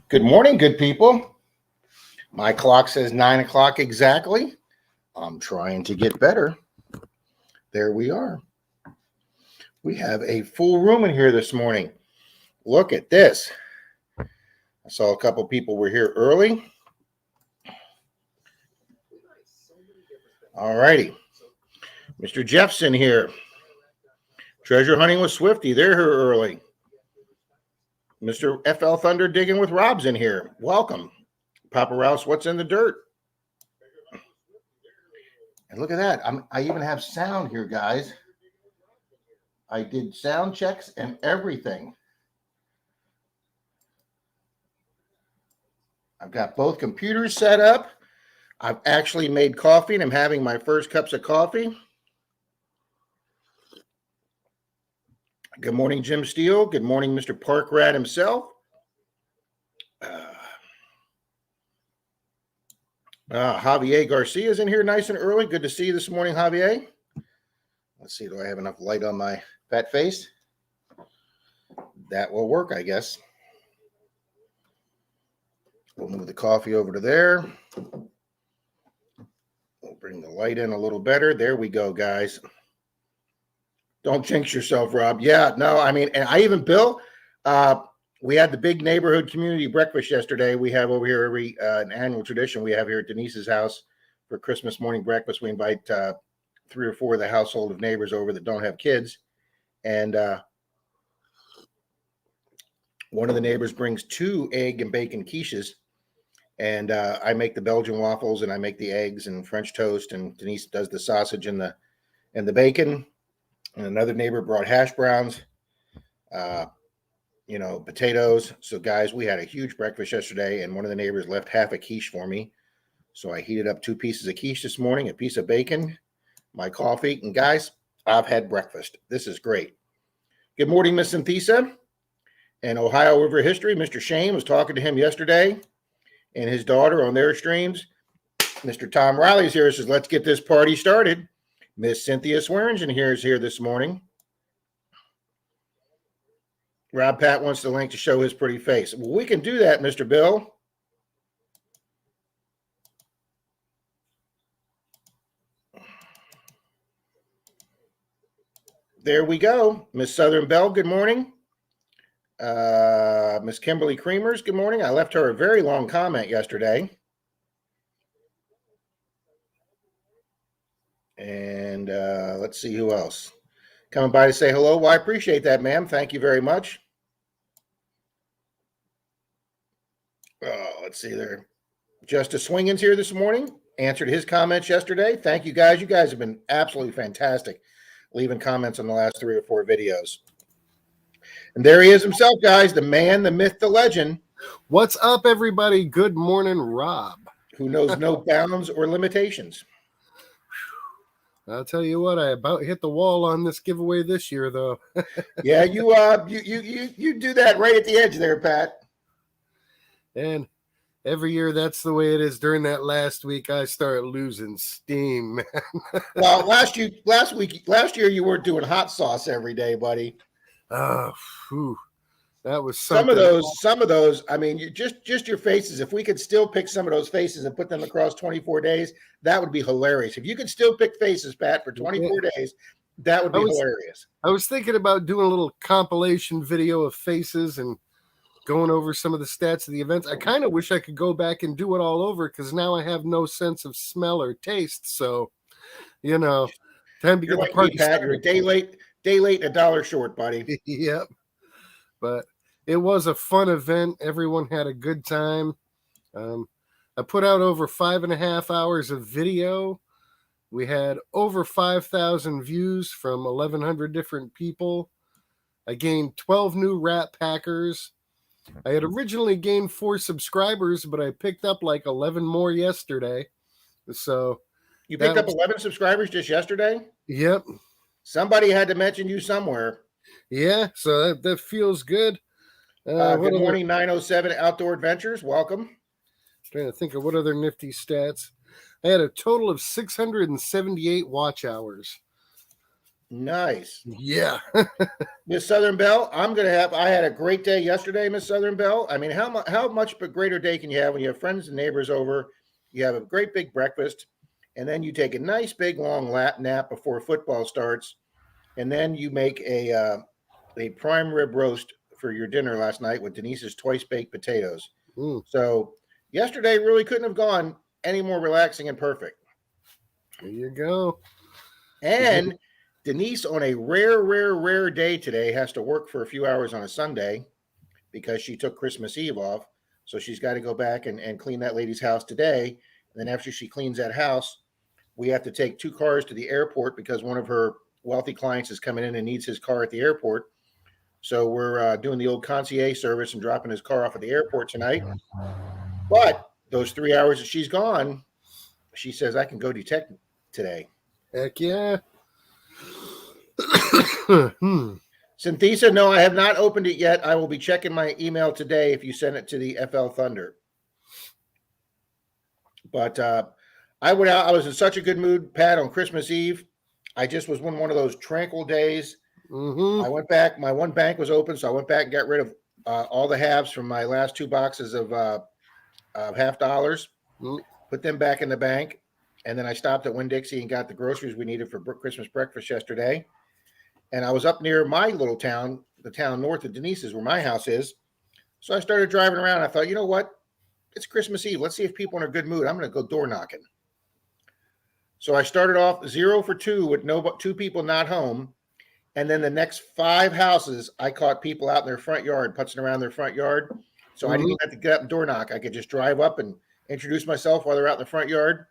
Good morning, good people. My clock says 9 o'clock exactly. I'm trying to get better. There we are. We have a full room in here this morning. Look at this. I saw a couple people were here early. All righty. Mr. Jeffson here. Treasure hunting with Swifty. They're here early. Mr. FL Thunder digging with Rob's in here. Welcome. Papa Rouse, what's in the dirt? And look at that. I even have sound here, guys. I did sound checks and everything. I've got both computers set up. I've actually made coffee and I'm having my first cups of coffee. Good morning, Jim Steele. Good morning, Mr. Parkrat himself. Javier Garcia is in here nice and early. Good to see you this morning, Javier. Let's see, do I have enough light on my fat face? That will work, I guess. We'll move the coffee over to there. We'll bring the light in a little better. There we go, guys. Don't jinx yourself, Rob. Yeah, no, I mean, and I even, Bill, we had the big neighborhood community breakfast yesterday. We have over here an annual tradition we have here at Denise's house for Christmas morning breakfast. We invite 3 or 4 of the household of neighbors over that don't have kids. And one of the neighbors brings 2 egg and bacon quiches. And I make the Belgian waffles and I make the eggs and French toast. And Denise does the sausage and the bacon. And another neighbor brought hash browns, potatoes. So, guys, we had a huge breakfast yesterday, and one of the neighbors left half a quiche for me. So I heated up 2 pieces of quiche this morning, a piece of bacon, my coffee. And, guys, I've had breakfast. This is great. Good morning, Miss Synthesa. And Ohio River History, Mr. Shane was talking to him yesterday and his daughter on their streams. Mr. Tom Riley's here. Says, let's get this party started. Miss Cynthia Swearingen is here this morning. Rob Pat wants the link to show his pretty face. Well, we can do that, Mr. Bill. There we go. Miss Southern Bell, good morning. Miss Kimberly Creamers, good morning. I left her a very long comment yesterday. And let's see who else. Coming by to say hello. Well, I appreciate that, ma'am. Thank you very much. Let's see there. Justice Swingin's here this morning. Answered his comments yesterday. Thank you, guys. You guys have been absolutely fantastic leaving comments on the last 3 or 4 videos. And there he is himself, guys. The man, the myth, the legend. What's up, everybody? Good morning, Rob. Who knows no bounds or limitations. I'll tell you what, I about hit the wall on this giveaway this year, though. Yeah, you do that right at the edge there, Pat. And every year, that's the way it is. During that last week, I start losing steam. Well, last year you weren't doing hot sauce every day, buddy. Oh, that was something. Some of those. I mean, just your faces. If we could still pick some of those faces and put them across 24 days, that would be hilarious. If you could still pick faces, Pat, for 24 days, that would be hilarious. I was thinking about doing a little compilation video of faces and going over some of the stats of the events. I kind of wish I could go back and do it all over because now I have no sense of smell or taste. So, time to get the party started. You're a day late, $1 short, buddy. Yep. But it was a fun event. Everyone had a good time. I put out over 5.5 hours of video. We had over 5,000 views from 1,100 different people. I gained 12 new Rat Packers. I had originally gained 4 subscribers, but I picked up like 11 more yesterday. So you picked up 11 subscribers just yesterday? Yep. Somebody had to mention you somewhere. Yeah, so that feels good. Good morning, 907 Outdoor Adventures. Welcome. Trying to think of what other nifty stats. I had a total of 678 watch hours. Nice. Yeah. Miss Southern Belle, I had a great day yesterday, Miss Southern Belle. I mean, how much of a greater day can you have when you have friends and neighbors over? You have a great big breakfast, and then you take a nice big long lap nap before football starts, and then you make a prime rib roast for your dinner last night with Denise's twice baked potatoes. Mm, So yesterday really couldn't have gone any more relaxing and perfect. there you go. And Denise, on a rare day today, has to work for a few hours on a Sunday because she took Christmas Eve off. So she's got to go back and clean that lady's house today. And then after she cleans that house, we have to take 2 cars to the airport because one of her wealthy clients is coming in and needs his car at the airport. So we're doing the old concierge service and dropping his car off at the airport tonight. But those 3 hours that she's gone, she says, I can go detect today. Heck yeah. Synthesa, no, I have not opened it yet. I will be checking my email today if you send it to the FL Thunder. But I went out. I was in such a good mood, Pat, on Christmas Eve. I just was one of those tranquil days. Mm-hmm. I went back. My one bank was open, so I went back and got rid of all the halves from my last 2 boxes of half dollars, put them back in the bank. And then I stopped at Winn-Dixie and got the groceries we needed for Christmas breakfast yesterday. And I was up near my little town, the town north of Denise's, where my house is. So I started driving around. I thought, you know what? It's Christmas Eve. Let's see if people are in a good mood. I'm going to go door knocking. So I started off 0 for 2 with 2 people not home. And then the next 5 houses, I caught people out in their front yard, putzing around their front yard. So I didn't even have to get up and door knock. I could just drive up and introduce myself while they're out in the front yard.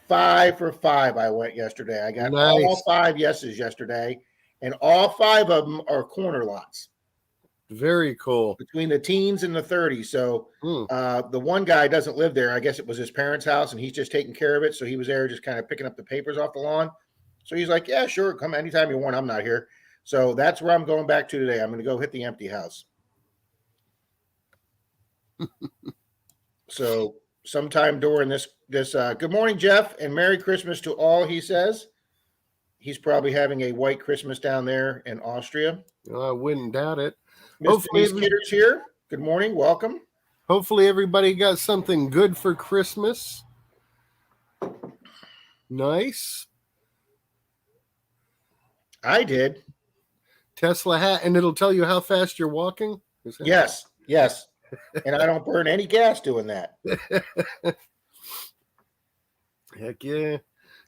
5 for 5 I went yesterday. I got all 5 yeses yesterday. And all 5 of them are corner lots. Very cool. Between the teens and the 30s. So the one guy doesn't live there. I guess it was his parents' house, and he's just taking care of it. So he was there just kind of picking up the papers off the lawn. So he's like, yeah, sure, come anytime you want. I'm not here. So that's where I'm going back to today. I'm going to go hit the empty house. So sometime during this good morning, Jeff, and Merry Christmas to all, he says. He's probably having a white Christmas down there in Austria. I wouldn't doubt it. Miss Denise Kidder's here. Good morning. Welcome. Hopefully everybody got something good for Christmas. Nice. I did. Tesla hat, and it'll tell you how fast you're walking? Yes. And I don't burn any gas doing that. Heck yeah.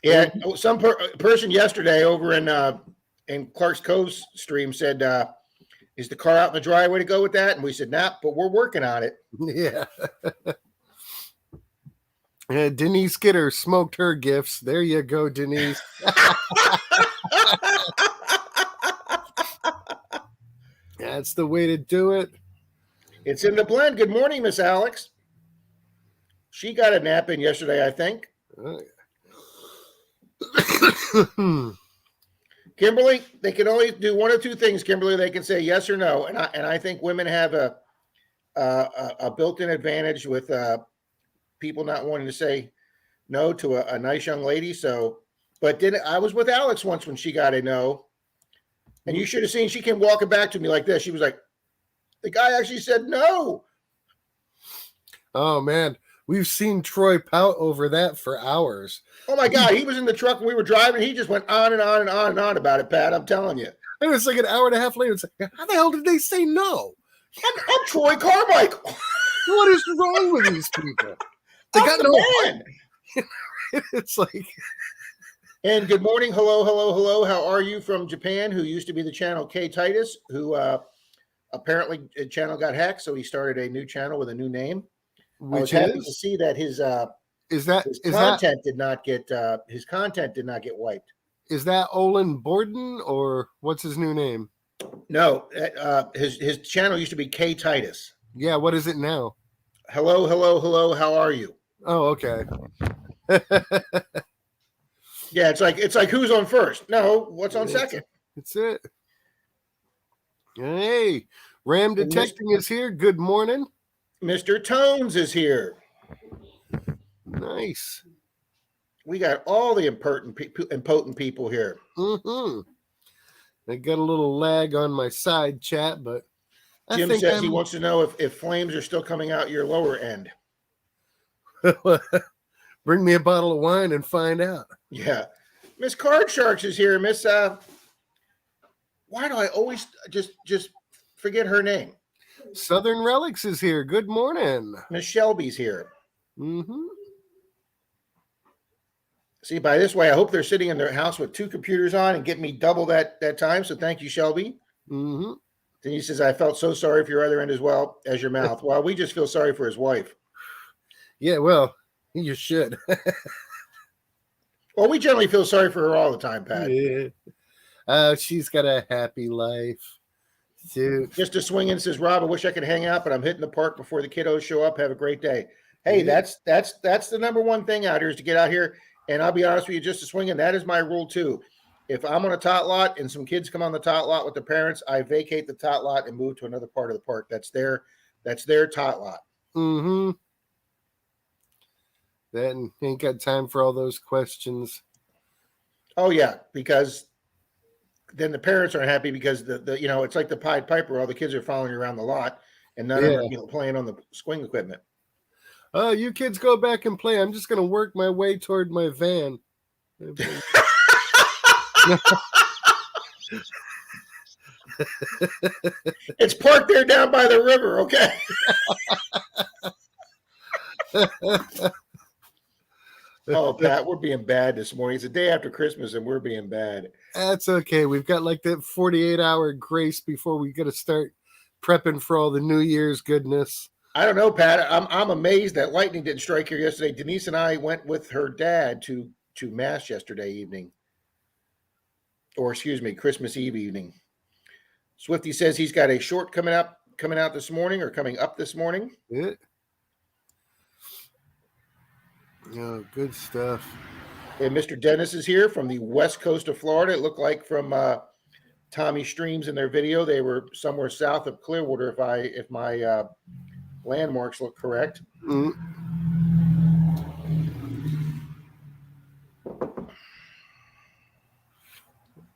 Yeah, some person yesterday over in Clark's Cove stream said, is the car out in the driveway to go with that? And we said, nah, but we're working on it. Yeah. Denise Kidder smoked her gifts. There you go, Denise. That's the way to do it. It's in the blend. Good morning, Miss Alex. She got a nap in yesterday, I think. Kimberly, they can only do one of 2 things, Kimberly. They can say yes or no. And I think women have a built-in advantage with people not wanting to say no to a nice young lady. So, but then I was with Alex once when she got a no. And you should have seen, she came walking back to me like this. She was like, the guy actually said no. Oh, man. We've seen Troy pout over that for hours. Oh, my God. He was in the truck when we were driving. He just went on and on and on and on about it, Pat. I'm telling you. And it's like an hour and a half later. It's like, how the hell did they say no? I'm Troy Carmichael. What is wrong with these people? They got no man. It's like... And good morning. Hello. How are you from Japan? Who used to be the channel K Titus, who apparently the channel got hacked. So he started a new channel with a new name. I was happy to see that his content did not get wiped. Is that Olin Borden or what's his new name? No, his channel used to be K Titus. Yeah, what is it now? Hello. How are you? Oh, okay. Yeah, it's like who's on first? No, what's on second? That's it. Hey, Ram Detecting is here. Good morning. Mr. Tones is here. Nice. We got all the impotent people here. Mm-hmm. I got a little lag on my side chat, but I Jim think says he wants to know if flames are still coming out your lower end. Bring me a bottle of wine and find out. Yeah. Miss Card Sharks is here. Miss why do I always just forget her name? Southern Relics is here. Good morning. Miss Shelby's here. Mm-hmm. See, by this way, I hope they're sitting in their house with 2 computers on and get me double that time. So thank you, Shelby. Mm-hmm. Denise says, I felt so sorry for your other end as well as your mouth. Well, we just feel sorry for his wife. Yeah, well, you should. Well, we generally feel sorry for her all the time, Pat. Yeah. She's got a happy life. Too. Just a swing in says, Rob, I wish I could hang out, but I'm hitting the park before the kiddos show up. Have a great day. Hey, Yeah. that's the number one thing out here is to get out here. And I'll be honest with you, just a swing in. That is my rule too. If I'm on a tot lot and some kids come on the tot lot with the parents, I vacate the tot lot and move to another part of the park. That's their tot lot. Mm-hmm. Then ain't got time for all those questions. Oh yeah, because then the parents aren't happy because the it's like the Pied Piper. All the kids are following you around the lot, and none of them are playing on the swing equipment. Oh, you kids go back and play. I'm just going to work my way toward my van. It's parked there down by the river, okay? Oh, Pat, we're being bad this morning. It's the day after Christmas, and we're being bad. That's okay. We've got like that 48-hour grace before we got to start prepping for all the New Year's goodness. I don't know, Pat. I'm amazed that lightning didn't strike here yesterday. Denise and I went with her dad to mass yesterday evening, or excuse me, Christmas Eve evening. Swifty says he's got a short coming out this morning or coming up this morning. Yeah. Oh, good stuff. And Mr. Dennis is here from the west coast of Florida. It looked like from Tommy Streams in their video, they were somewhere south of Clearwater. If my landmarks look correct. Mm.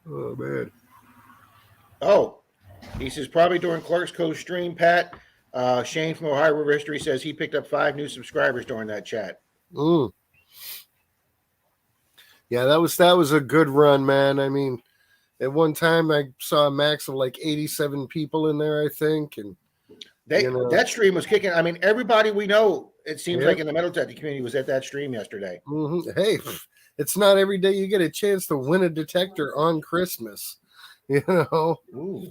Oh man. Oh, he says probably during Clark's Coast stream, Pat. Shane from Ohio River History says he picked up 5 new subscribers during that chat. Mm. Yeah, that was a good run, man. I mean, at one time I saw a max of like 87 people in there, I think, and that stream was kicking. I mean, everybody we know, it seems Yeah. like in the metal detecting community was at that stream yesterday. Mm-hmm. Hey, it's not every day you get a chance to win a detector on Christmas, you know. Ooh.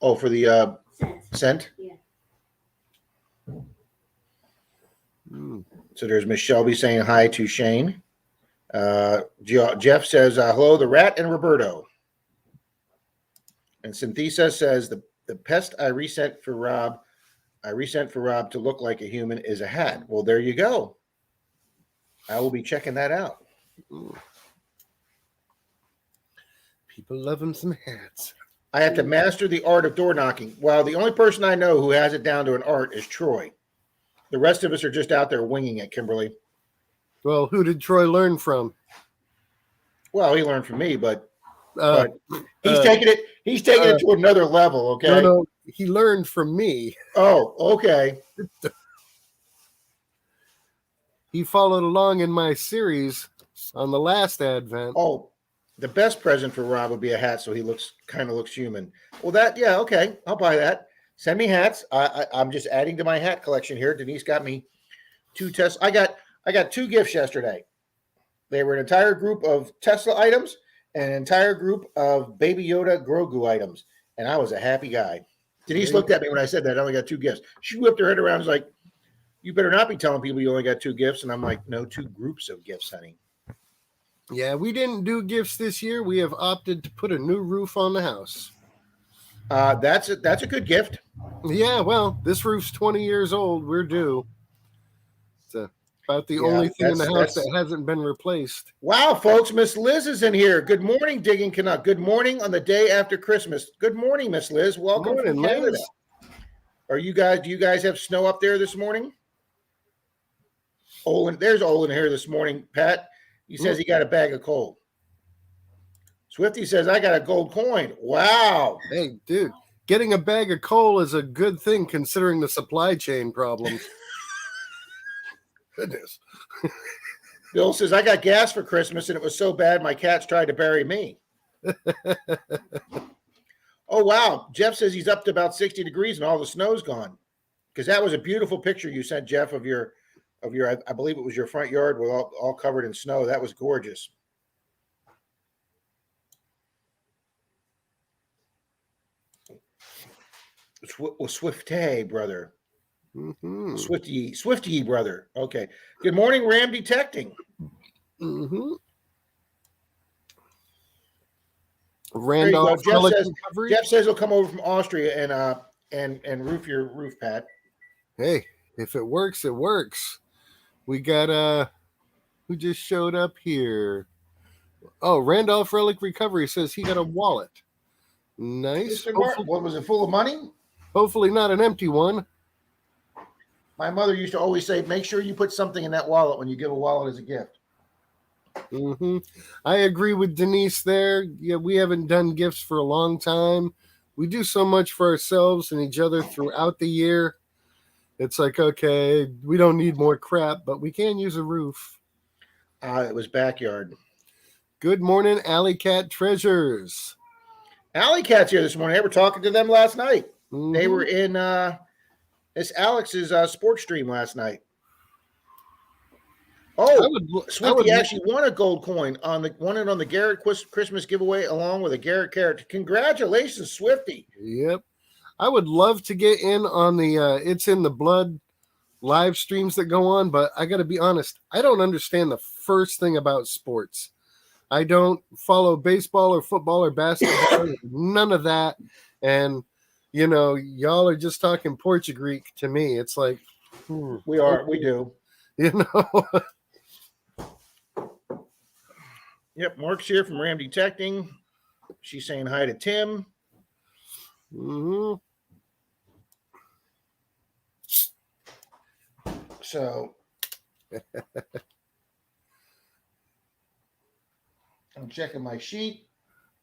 Oh, for the scent? Yeah. Mm. So there's Miss Shelby saying hi to Shane. Jeff says, hello, the rat and Roberto. And Synthesa says, the pest I resent for Rob to look like a human is a hat. Well, there you go. I will be checking that out. Mm. People love them some hats. I have to master the art of door knocking. Well, the only person I know who has it down to an art is Troy. The rest of us are just out there winging it, Kimberly. Well, who did Troy learn from? Well, he learned from me, but he's taking it to another level, okay? No, he learned from me. Oh, okay. He followed along in my series on the last Advent. Oh, the best present for Rob would be a hat so he kind of looks human. Well, okay. I'll buy that. Send me hats. I'm just adding to my hat collection here. Denise got me 2 Tesla. I got 2 gifts yesterday. They were an entire group of Tesla items and an entire group of Baby Yoda Grogu items. And I was a happy guy. Denise looked at me when I said that. I only got 2 gifts. She whipped her head around and was like, you better not be telling people you only got 2 gifts. And I'm like, no, 2 groups of gifts, honey. Yeah, we didn't do gifts this year. We have opted to put a new roof on the house. That's a good gift. Yeah, well, this roof's 20 years old. We're due. It's about the only thing in the house that hasn't been replaced. Wow, folks, Miss Liz is in here. Good morning, Digging Canuck. Good morning on the day after Christmas. Good morning, Miss Liz. Welcome from Canada. Liz. Do you guys have snow up there this morning? Olin, there's Olin here this morning, Pat. He says he got a bag of coal. Swifty says, I got a gold coin. Wow. Hey, dude, getting a bag of coal is a good thing considering the supply chain problems. Goodness. Bill says, I got gas for Christmas and it was so bad my cats tried to bury me. Oh, wow. Jeff says he's up to about 60 degrees and all the snow's gone. Because that was a beautiful picture you sent, Jeff, of your, I believe it was your front yard with all covered in snow. That was gorgeous. Swifty, brother. Mm-hmm. Swifty, brother. Okay. Good morning, Ram Detecting. Mm-hmm. Randolph. Jeff says he'll come over from Austria and roof your roof, Pat. Hey, if it works, it works. We got who just showed up here? Oh, Randolph Relic Recovery says he got a wallet. Nice. What was it, full of money? Hopefully not an empty one. My mother used to always say, make sure you put something in that wallet when you give a wallet as a gift. Mm-hmm. I agree with Denise there. Yeah, we haven't done gifts for a long time. We do so much for ourselves and each other throughout the year. It's like, okay, we don't need more crap, but we can use a roof. It was backyard. Good morning, Alley Cat Treasures. Alley Cat's here this morning. They were talking to them last night. Mm-hmm. They were in this Alex's sports stream last night. Oh, Swifty actually won a gold coin on the Garrett Christmas giveaway along with a Garrett carrot. Congratulations, Swifty. Yep. I would love to get in on the It's in the Blood live streams that go on, but I got to be honest, I don't understand the first thing about sports. I don't follow baseball or football or basketball, none of that. And, you know, y'all are just talking Portuguese to me. It's like, we do. You know? Yep, Mark's here from Ram Detecting. She's saying hi to Tim. Mm-hmm. So I'm checking my sheet.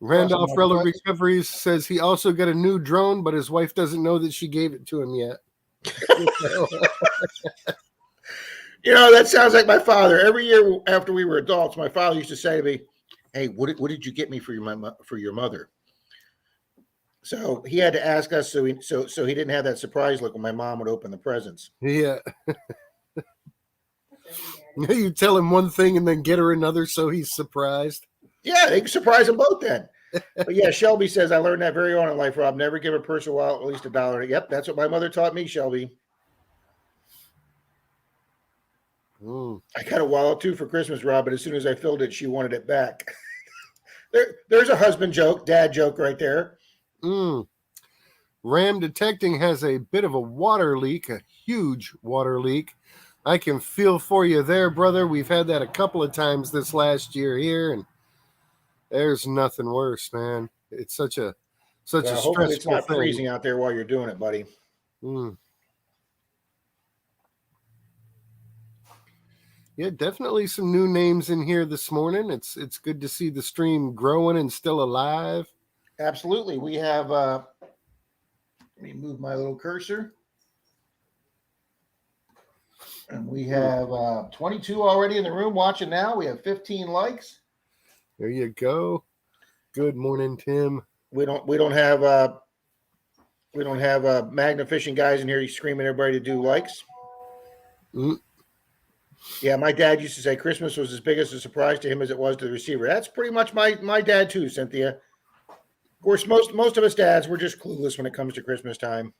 Randolph Relic Recoveries says he also got a new drone, but his wife doesn't know that she gave it to him yet. You know, that sounds like my father. Every year after we were adults, my father used to say to me, "Hey, what did you get me for your mother?" So he had to ask us, so he didn't have that surprise look when my mom would open the presents. Yeah. You tell him one thing and then get her another, so he's surprised. Yeah, they can surprise them both then. But yeah, Shelby says, I learned that very early in life, Rob. Never give a person a wallet at least $1. Yep, that's what my mother taught me, Shelby. I got a wallet too for Christmas, Rob, but as soon as I filled it, she wanted it back. There's a husband joke, dad joke right there. Ram Detecting has a bit of a water leak, a huge water leak. I can feel for you there, brother. We've had that a couple of times this last year here, and there's nothing worse, man. It's such a stressful thing. It's not freezing out there while you're doing it, buddy. Yeah, definitely some new names in here this morning. It's good to see the stream growing and still alive. Absolutely. We have let me move my little cursor. And we have 22 already in the room watching now. We have 15 likes. There you go. Good morning, Tim. We don't have magnificent guys in here screaming everybody to do likes. Yeah, my dad used to say Christmas was as big as a surprise to him as it was to the receiver. That's pretty much my dad too, Cynthia. Of course, most of us dads, we're just clueless when it comes to Christmas time.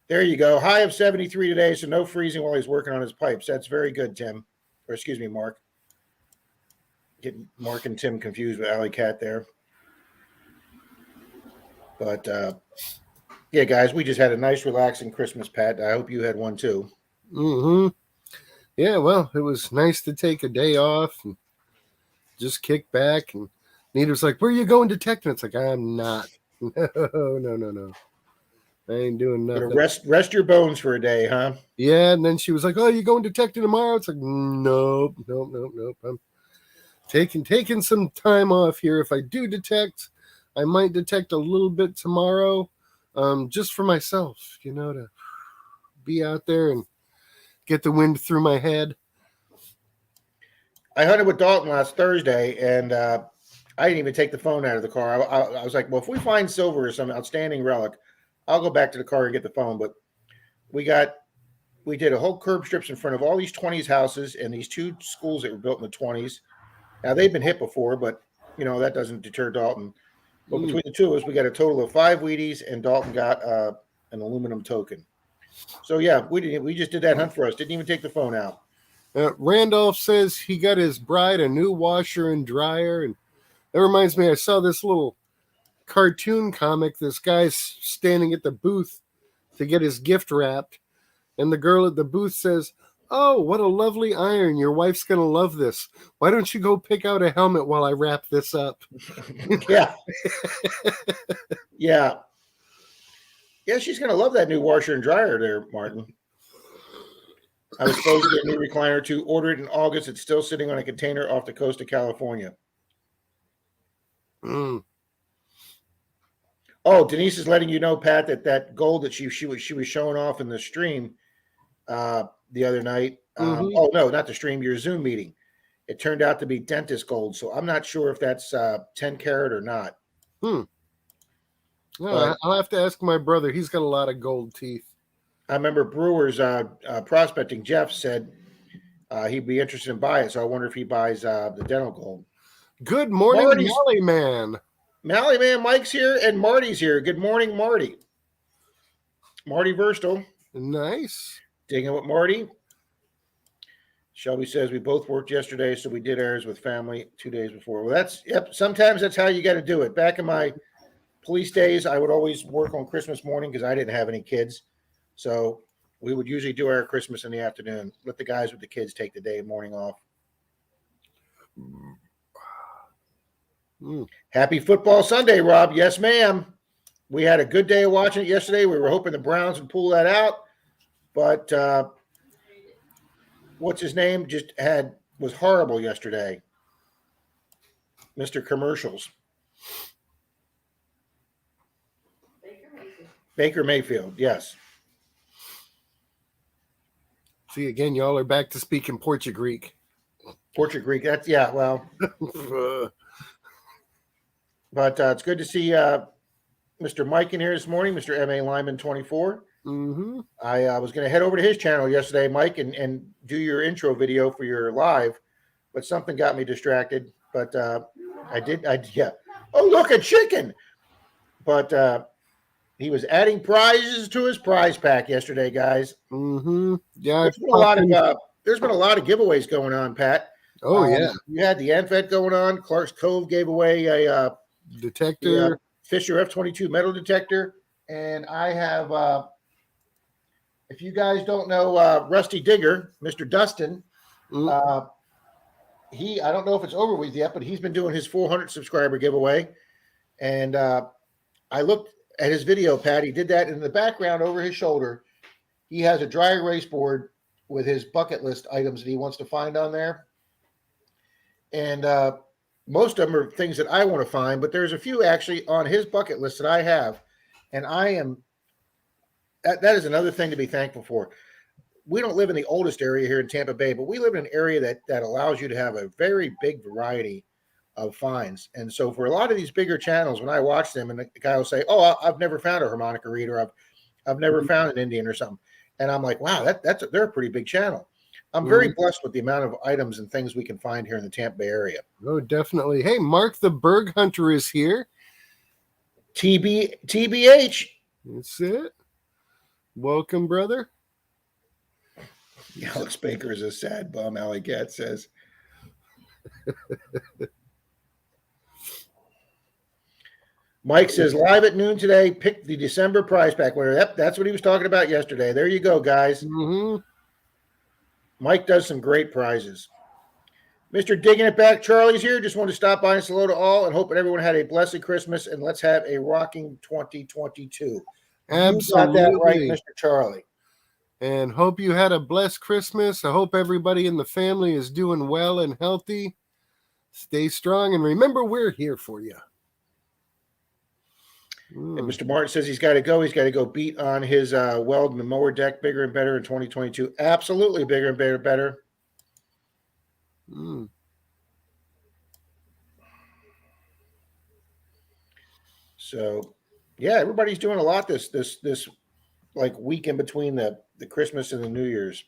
There you go. High of 73 today, so no freezing while he's working on his pipes. That's very good, Tim. Or excuse me, Mark. Getting Mark and Tim confused with Alley Cat there. But, yeah, guys, we just had a nice, relaxing Christmas, Pat. I hope you had one, too. Yeah, well, it was nice to take a day off and just kick back. And Nita's like, where are you going detecting? It's like, I'm not. No. I ain't doing Gonna nothing. rest your bones for a day, huh? Yeah, and then she was like, "Oh, you going detecting tomorrow?" It's like, nope, nope, nope, nope. I'm taking some time off here. If I do detect, I might detect a little bit tomorrow, just for myself, to be out there and get the wind through my head. I hunted with Dalton last Thursday, and I didn't even take the phone out of the car. I was like, well, if we find silver or some outstanding relic, I'll go back to the car and get the phone. But we did a whole curb strips in front of all these 20s houses and these two schools that were built in the 20s. Now they've been hit before, but that doesn't deter Dalton. But Mm. between the two of us, we got a total of 5 Wheaties, and Dalton got an aluminum token. So yeah, we just did that hunt for us. Didn't even take the phone out. Randolph says he got his bride a new washer and dryer, and that reminds me, I saw this little cartoon comic. This guy's standing at the booth to get his gift wrapped, and the girl at the booth says, "Oh, what a lovely iron. Your wife's going to love this. Why don't you go pick out a helmet while I wrap this up?" Yeah, yeah, yeah. She's gonna love that new washer and dryer there, Martin. I was supposed to get a new recliner to order it in August. It's still sitting on a container off the coast of California. Mm. Oh, Denise is letting you know, Pat, that gold that she was showing off in the stream the other night. Mm-hmm. Oh no, not the stream. Your Zoom meeting. It turned out to be dentist gold. So I'm not sure if that's 10 karat or not. Hmm. No, But I'll have to ask my brother. He's got a lot of gold teeth. I remember Brewers prospecting Jeff said he'd be interested in buying it. So I wonder if he buys the dental gold. Good morning, Marty's Molly Man. Mally Man Mike's here and Marty's here. Good morning, Marty. Marty Verstel. Nice. Digging with Marty. Shelby says we both worked yesterday, so we did ours with family 2 days before. Well, sometimes that's how you got to do it. Back in my police days, I would always work on Christmas morning because I didn't have any kids. So we would usually do our Christmas in the afternoon. Let the guys with the kids take the day morning off. Mm. Happy football Sunday, Rob. Yes, ma'am. We had a good day of watching it yesterday. We were hoping the Browns would pull that out, but what's his name was horrible yesterday. Mr. Commercials. Baker Mayfield, yes. See, again, y'all are back to speaking Portuguese. Portuguese, that's, yeah, well. But it's good to see Mr. Mike in here this morning, Mr. M.A. Lyman 24. Mm-hmm. I was going to head over to his channel yesterday, Mike, and do your intro video for your live, but something got me distracted. But yeah. Oh, look, a chicken. But he was adding prizes to his prize pack yesterday, guys. Mm-hmm. Yeah. There's been a lot of giveaways going on, Pat. Oh, yeah. You had the ANFET going on. Clark's Cove gave away a detector. Fisher F-22 metal detector. And I have, if you guys don't know Rusty Digger, Mr. Dustin, I don't know if it's over with yet, but he's been doing his 400 subscriber giveaway. And I looked at his video, Pat. He did that in the background over his shoulder. He has a dry erase board with his bucket list items that he wants to find on there. And most of them are things that I want to find, but there's a few actually on his bucket list that I have. And that is another thing to be thankful for. We don't live in the oldest area here in Tampa Bay, but we live in an area that allows you to have a very big variety of finds. And so for a lot of these bigger channels, when I watch them and the guy will say, "Oh, I've never found a harmonica reader. I've never found an Indian or something." And I'm like, wow, they're a pretty big channel. I'm very blessed with the amount of items and things we can find here in the Tampa Bay area. Oh, definitely. Hey, Mark the Berg Hunter is here. TBH. That's it. Welcome, brother. Alex Baker is a sad bum, Alley Cat says. Mike says, live at noon today, pick the December prize pack winner. Yep, that's what he was talking about yesterday. There you go, guys. Mm-hmm. Mike does some great prizes. Mr. Digging It Back, Charlie's here. Just wanted to stop by and say hello to all and hoping everyone had a blessed Christmas, and let's have a rocking 2022. You got that right, Absolutely. Mr. Charlie. And hope you had a blessed Christmas. I hope everybody in the family is doing well and healthy. Stay strong and remember, we're here for you. And Mr. Martin says he's got to go. He's got to go beat on his weld and mower deck bigger and better in 2022. Absolutely bigger and better. Mm. So, yeah, everybody's doing a lot this like week in between the Christmas and the New Year's.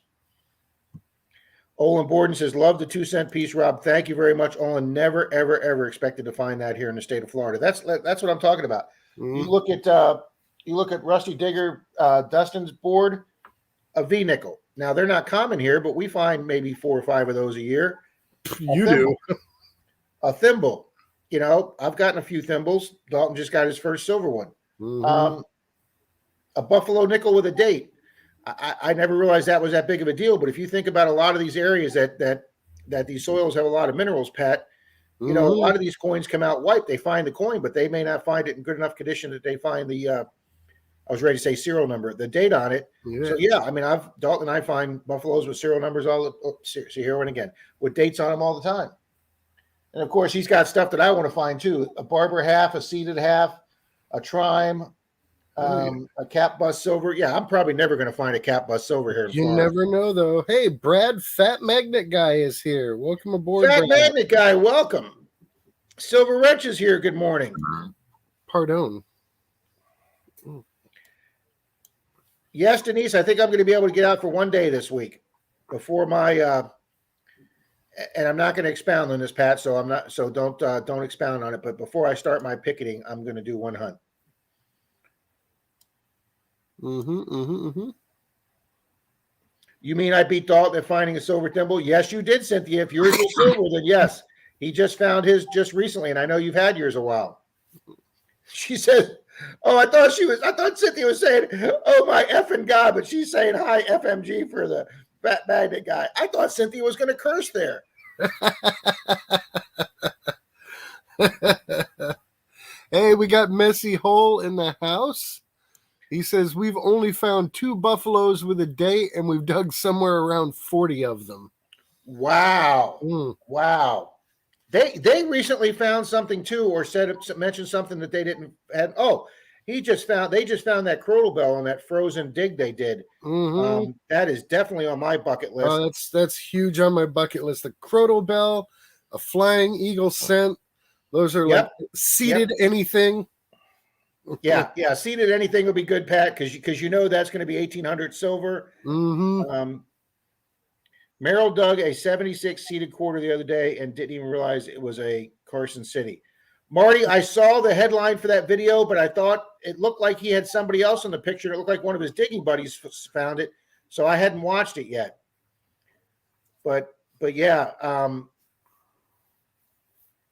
Olin Borden says, love the 2-cent piece, Rob. Thank you very much. Olin, never, ever expected to find that here in the state of Florida. That's what I'm talking about. Mm. You look at Rusty Digger, Dustin's board, a V nickel. Now they're not common here, but we find maybe 4 or 5 of those a year. You do. A thimble. You know, I've gotten a few thimbles. Dalton just got his first silver one. Mm-hmm. A buffalo nickel with a date. I never realized that was that big of a deal. But if you think about a lot of these areas that these soils have a lot of minerals, Pat, you know, a lot of these coins come out white. They find the coin, but they may not find it in good enough condition that they find the I was ready to say serial number, the date on it. Yeah. So yeah, I mean, Dalton and I find buffaloes with serial numbers see here one again with dates on them all the time. And of course, he's got stuff that I want to find too: a barber half, a seeded half, a trime, a cap bust silver. Yeah, I'm probably never going to find a cap bust silver here in You Florida. never know, though. Hey, Brad, Fat Magnet Guy is here. Welcome aboard, Fat Brad. Magnet Guy, welcome. Silver Wrench is here. Good morning. Pardon. Yes, Denise, I think I'm going to be able to get out for one day this week before my and I'm not going to expound on this, Pat. So don't expound on it. But before I start my picketing, I'm going to do one hunt. You mean I beat Dalton at finding a silver thimble? Yes, you did, Cynthia. If yours was silver, then yes. He just found his just recently, and I know you've had yours a while. She says, "Oh, I thought Cynthia was saying, oh my effing God,' but she's saying hi FMG for the Fat Magnet Guy. I thought Cynthia was going to curse there." Hey, we got Messy Hole in the house. He says, we've only found 2 buffaloes with a date, and we've dug somewhere around 40 of them. Wow. Wow. They recently found something too, or mentioned something that they didn't have. Oh, they just found that crotal bell on that frozen dig they did. That is definitely on my bucket list. Oh, that's huge on my bucket list. The crotal bell, a flying eagle scent. Those are like seeded anything. Yeah, seeded anything would be good, Pat, because you know that's going to be 1800 silver. Merrill dug a 76 seeded quarter the other day and didn't even realize it was a Carson City. Marty, I saw the headline for that video, but I thought it looked like he had somebody else in the picture. It looked like one of his digging buddies found it, so I hadn't watched it yet. But yeah,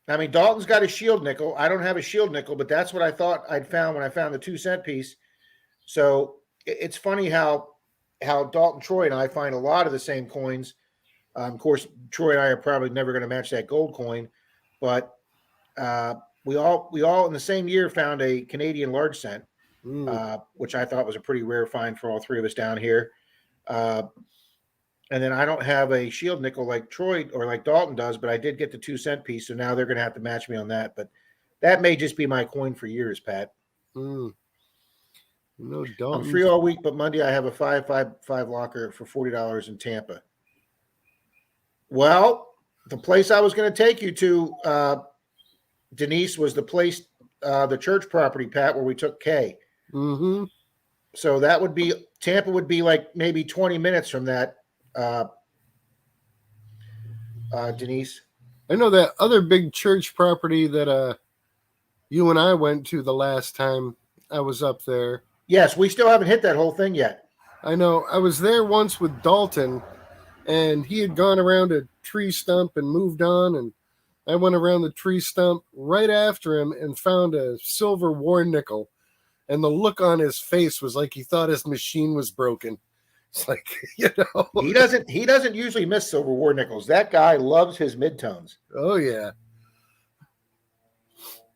I mean, Dalton's got a shield nickel. I don't have a shield nickel, but that's what I thought I'd found when I found the 2-cent piece. So it's funny how Dalton, Troy, and I find a lot of the same coins. Of course, Troy and I are probably never going to match that gold coin, but we all in the same year found a Canadian large cent, which I thought was a pretty rare find for all 3 of us down here. And then I don't have a shield nickel like Troy or like Dalton does, but I did get the 2-cent piece, so now they're going to have to match me on that. But that may just be my coin for years, Pat. No, I'm free all week, but Monday I have a 555 locker for $40 in Tampa. Well, the place I was going to take you to, Denise, was the place, the church property, Pat, where we took Kay. So that would be Tampa would be like maybe 20 minutes from that. Denise, I know that other big church property that you and I went to the last time I was up there. Yes, we still haven't hit that whole thing yet. I know. I was there once with Dalton, and he had gone around a tree stump and moved on, and I went around the tree stump right after him and found a silver war nickel, and the look on his face was like he thought his machine was broken. It's like, he doesn't usually miss silver war nickels. That guy loves his midtones. Oh yeah.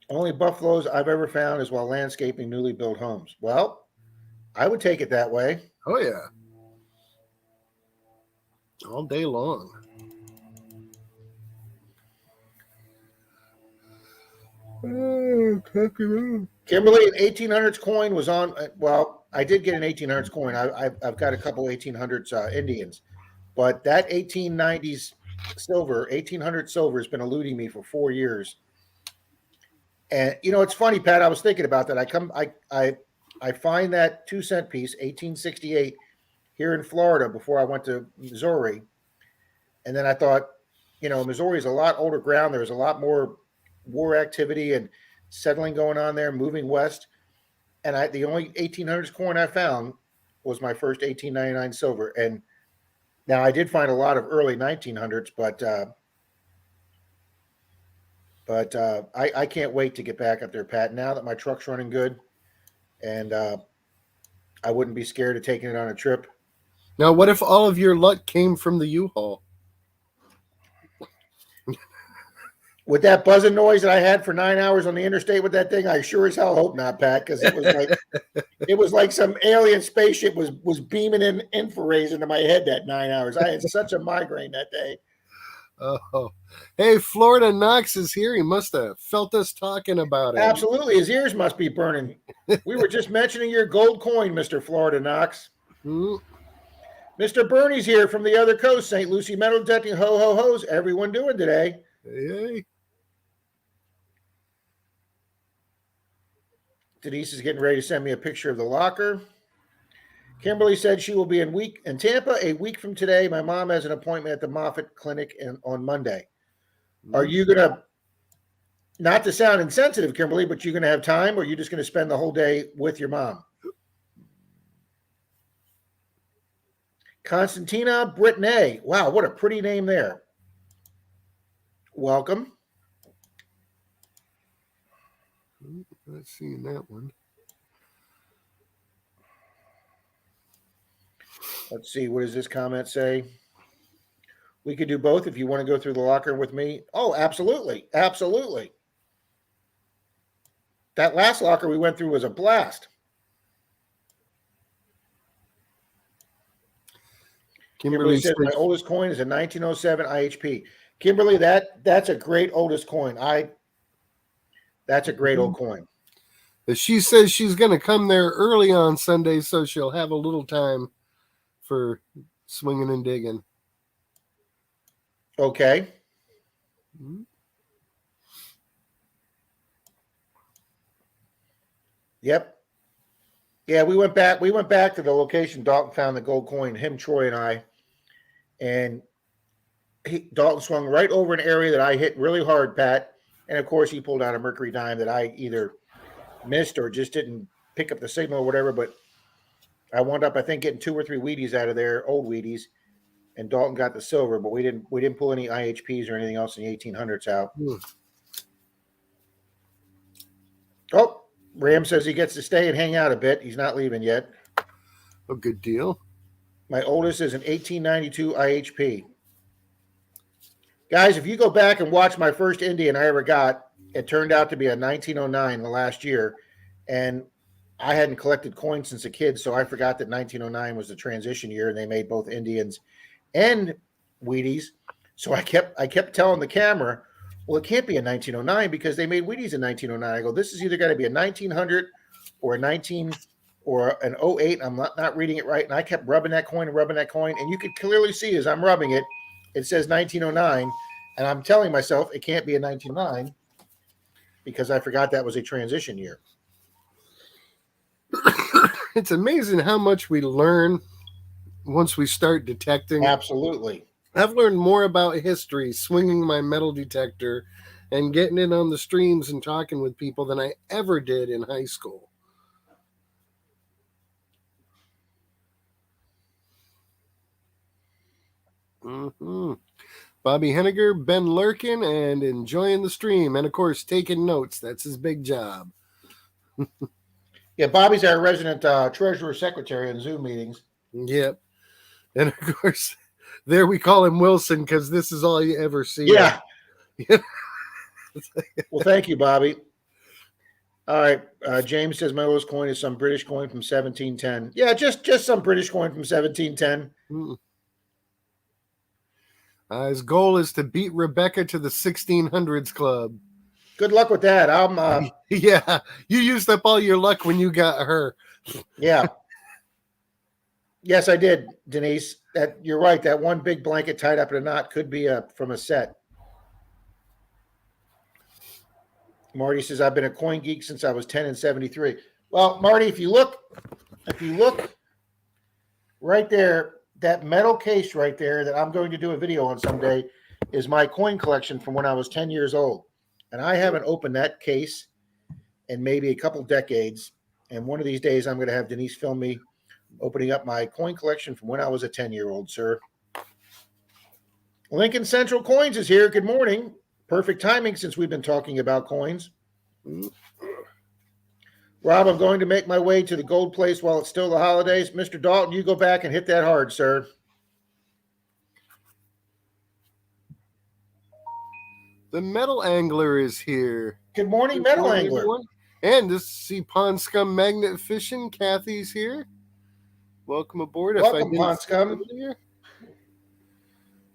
Only buffaloes I've ever found is while landscaping newly built homes. Well, I would take it that way. Oh, yeah. All day long. Oh, Kimberly, an 1800s coin was on. Well, I did get an 1800s coin. I've got a couple 1800s Indians, but that 1890s silver, 1800 silver has been eluding me for 4 years. And it's funny, Pat. I was thinking about that. I find that 2 cent piece, 1868, here in Florida before I went to Missouri, and then I thought, Missouri is a lot older ground. There's a lot more war activity and settling going on there, moving west. And the only 1800s coin I found was my first 1899 silver. And now I did find a lot of early 1900s, but I can't wait to get back up there, Pat. Now that my truck's running good, and I wouldn't be scared of taking it on a trip. Now, what if all of your luck came from the U-Haul? With that buzzing noise that I had for 9 hours on the interstate with that thing, I sure as hell hope not, Pat, because it was like some alien spaceship was beaming in infrarays into my head that 9 hours. I had such a migraine that day. Oh, hey, Florida Knox is here. He must have felt us talking about it. Absolutely, his ears must be burning. We were just mentioning your gold coin, Mr. Florida Knox. Mr. Bernie's here from the other coast, St. Lucie Metal Detecting. Ho, ho, ho's. Everyone doing today? Hey. Denise is getting ready to send me a picture of the locker. Kimberly said she will be in Tampa a week from today. My mom has an appointment at the Moffitt Clinic on Monday. Are you going to, not to sound insensitive, Kimberly, but you're going to have time, or are you just going to spend the whole day with your mom? Constantina Brittany. Wow, what a pretty name there. Welcome. Let's see that one. Let's see. What does this comment say? We could do both if you want to go through the locker with me. Oh, absolutely. Absolutely. That last locker we went through was a blast. Kimberly says my oldest coin is a 1907 IHP. Kimberly, that's a great oldest coin. That's a great old coin. She says she's going to come there early on Sunday, so she'll have a little time for swinging and digging. Okay. Yep. Yeah, we went back to the location Dalton found the gold coin, him, Troy, and I. And Dalton swung right over an area that I hit really hard, Pat. And of course, he pulled out a mercury dime that I either missed or just didn't pick up the signal or whatever. But I wound up, I think, getting 2 or 3 Wheaties out of there, old Wheaties. And Dalton got the silver, but we didn't pull any IHPs or anything else in the 1800s out. Oh, Ram says he gets to stay and hang out a bit. He's not leaving yet. A good deal. My oldest is an 1892 IHP. Guys, if you go back and watch my first Indian I ever got, it turned out to be a 1909 the last year. And I hadn't collected coins since a kid, so I forgot that 1909 was the transition year, and they made both Indians and Wheaties. So I kept telling the camera, well, it can't be a 1909 because they made Wheaties in 1909. I go, this is either got to be a 1900 or a 19 or an 08. I'm not reading it right. And I kept rubbing that coin. And you could clearly see as I'm rubbing it, it says 1909. And I'm telling myself it can't be a 1909 because I forgot that was a transition year. It's amazing how much we learn once we start detecting. Absolutely. I've learned more about history swinging my metal detector and getting in on the streams and talking with people than I ever did in high school. Bobby Henniger, been lurking and enjoying the stream, and of course taking notes. That's his big job. Yeah, Bobby's our resident treasurer secretary in Zoom meetings. Yep. And of course, there we call him Wilson because this is all you ever see. Yeah. Well, thank you, Bobby. All right. James says my oldest coin is some British coin from 1710. Yeah, just some British coin from 1710. His goal is to beat Rebecca to the 1600s club. Good luck with that. I'm Yeah, you used up all your luck when you got her. yeah. Yes, I did, Denise. That you're right. That one big blanket tied up in a knot could be from a set. Marty says I've been a coin geek since I was 10 and 73. Well, Marty, if you look right there, that metal case right there that I'm going to do a video on someday is my coin collection from when I was 10 years old. And I haven't opened that case in maybe a couple decades. And one of these days I'm going to have Denise film me opening up my coin collection from when I was a 10-year-old, sir. Lincoln Central Coins is here. Good morning. Perfect timing since we've been talking about coins. Rob, I'm going to make my way to the gold place while it's still the holidays. Mr. Dalton, you go back and hit that hard, sir. The Metal Angler is here. Good morning, Metal Angler. Everyone. And this see Pond Scum Magnet Fishing. Kathy's here. Welcome aboard. Welcome, Pond Scum.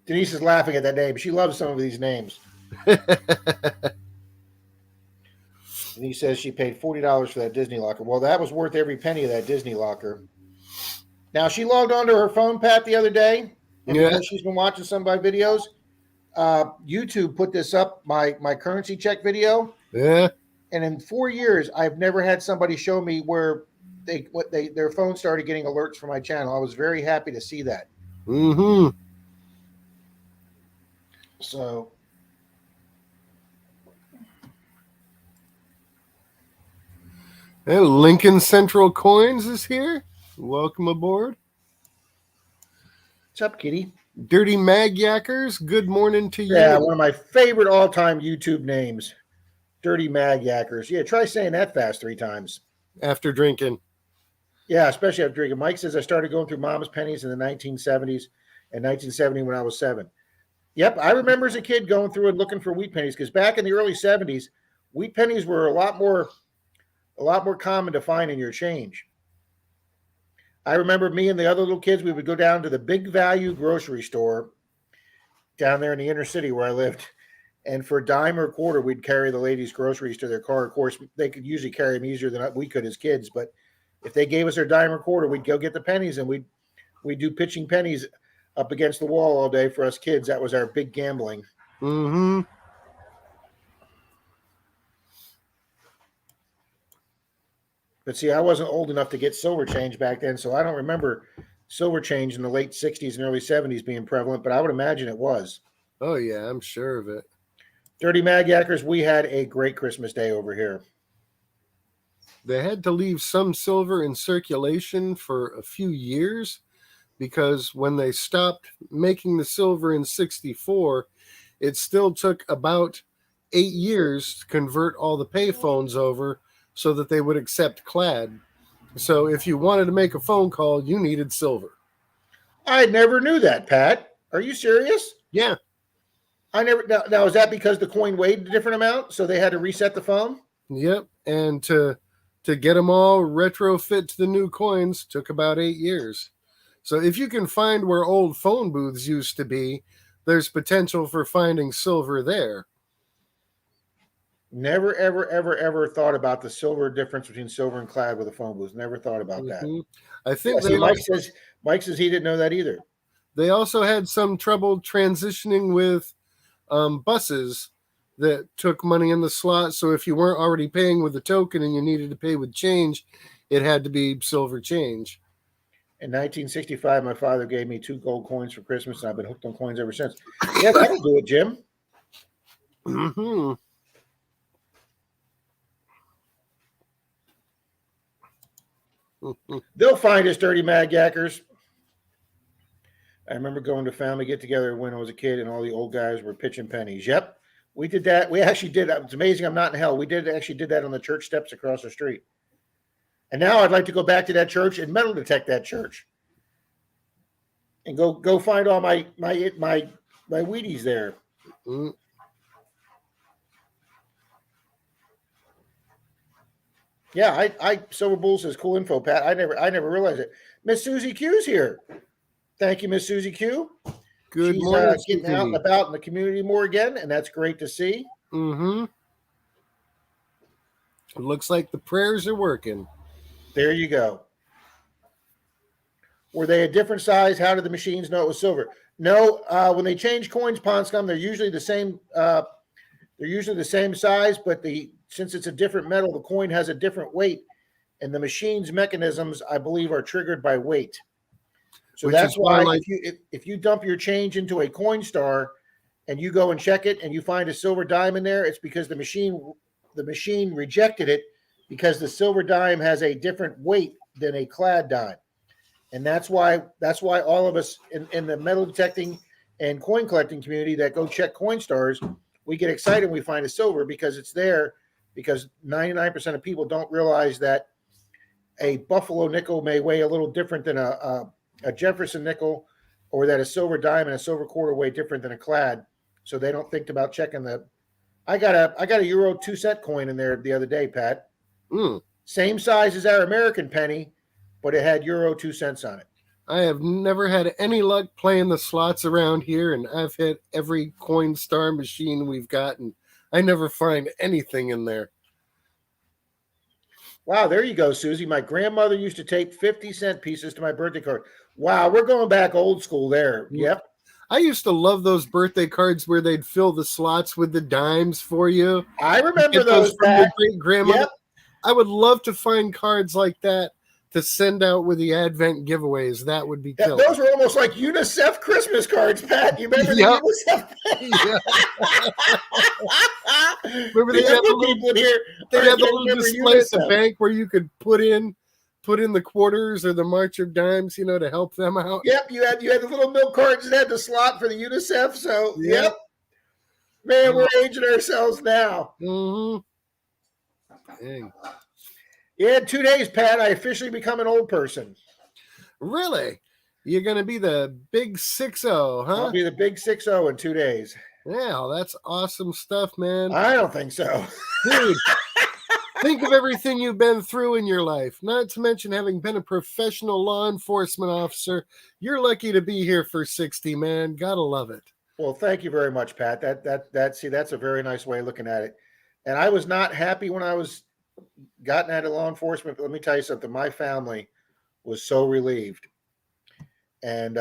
Denise is laughing at that name. She loves some of these names. And he says she paid $40 for that Disney locker. Well, that was worth every penny of that Disney locker. Now, she logged onto her phone, Pat, the other day. And because she's been watching some of my videos, YouTube put this up, my currency check video. Yeah. And in 4 years, I've never had somebody show me where their phone started getting alerts for my channel. I was very happy to see that. Mm-hmm. So... Hey, Lincoln Central Coins is here. Welcome aboard. What's up, Kitty? Dirty Mag Yackers, good morning to you. Yeah, one of my favorite all-time YouTube names. Dirty Mag Yackers. Yeah, try saying that fast 3 times. After drinking. Yeah, especially after drinking. Mike says I started going through Mom's pennies in the 1970s and 1970 when I was 7. Yep, I remember as a kid going through and looking for wheat pennies because back in the early 70s, wheat pennies were a lot more common to find in your change. I remember me and the other little kids, we would go down to the Big Value grocery store down there in the inner city where I lived. And for a dime or a quarter, we'd carry the ladies' groceries to their car. Of course, they could usually carry them easier than we could as kids. But if they gave us their dime or quarter, we'd go get the pennies and we'd do pitching pennies up against the wall all day for us kids. That was our big gambling. Mm-hmm. But see, I wasn't old enough to get silver change back then, so I don't remember silver change in the late 60s and early 70s being prevalent, but I would imagine it was. Oh, yeah, I'm sure of it. Dirty Mag Yackers, we had a great Christmas day over here. They had to leave some silver in circulation for a few years because when they stopped making the silver in 64, it still took about 8 years to convert all the payphones over so that they would accept clad. So if you wanted to make a phone call, you needed silver. I never knew that, Pat. Are you serious? Yeah. I never. Now is that because the coin weighed a different amount, so they had to reset the phone? Yep. And to get them all retrofit to the new coins took about 8 years. So if you can find where old phone booths used to be, there's potential for finding silver there. Never, ever, ever, ever thought about the silver difference between silver and clad with a phone booth. Never thought about that. I think Mike says he didn't know that either. They also had some trouble transitioning with buses that took money in the slot. So if you weren't already paying with a token and you needed to pay with change, it had to be silver change. In 1965, my father gave me 2 gold coins for Christmas, and I've been hooked on coins ever since. Yeah, that'll do it, Jim. Mm-hmm. They'll find us, Dirty Mag Yackers. I remember going to family get-together when I was a kid, and all the old guys were pitching pennies. Yep, we did that. We actually did. It's amazing I'm not in hell. We actually did that on the church steps across the street. And now I'd like to go back to that church and metal detect that church, and go find all my Wheaties there. Mm. Yeah, I Silver Bull says cool info, Pat. I never realized it. Miss Susie Q's here. Thank you, Miss Susie Q. Good She's morning, getting out and Susie. about in the community more again, and that's great to see. Mm-hmm. It looks like the prayers are working. There you go. Were they a different size? How did the machines know it was silver? No, when they change coins, Ponscom, they're usually the same. They're usually the same size, but since it's a different metal, the coin has a different weight, and the machine's mechanisms, I believe, are triggered by weight. So Which is that's why, why like, if you dump your change into a coin star and you go and check it and you find a silver dime in there, it's because the machine rejected it because the silver dime has a different weight than a clad dime. And that's why all of us in the metal detecting and coin collecting community that go check coin stars, we get excited when we find a silver because it's there, because 99% of people don't realize that a Buffalo nickel may weigh a little different than a Jefferson nickel, or that a silver dime and a silver quarter weigh different than a clad. So they don't think about checking the. I got a Euro 2 cent coin in there the other day, Pat. Same size as our American penny, but it had Euro 2 cents on it. I have never had any luck playing the slots around here, and I've hit every coin star machine we've got, and I never find anything in there. Wow, there you go, Susie. My grandmother used to tape 50-cent pieces to my birthday card. Wow, we're going back old school there. Yep. I used to love those birthday cards where they'd fill the slots with the dimes for you. I remember Get those, from your Pat. great grandmother. Yep. I would love to find cards like that to send out with the Advent giveways. That would be killer. Those were almost like UNICEF Christmas cards, Pat. You remember Yep. the UNICEF? Remember they had the people in here. They had the little remember display at the UNICEF. bank where you could put in the quarters or the March of Dimes, to help them out. Yep, you had the little milk cartons that had the slot for the UNICEF. So yep. Man, we're aging ourselves now. Mm-hmm. Dang. Yeah, 2 days, Pat. I officially become an old person. Really? You're gonna be the big 6-0, huh? I'll be the big 6-0 in 2 days. Yeah, that's awesome stuff, man. I don't think so. Dude, think of everything you've been through in your life, not to mention having been a professional law enforcement officer. You're lucky to be here for 60, man. Gotta love it. Well, thank you very much, Pat. That's a very nice way of looking at it. And I was not happy when I was gotten out of law enforcement, but let me tell you something. My family was so relieved. And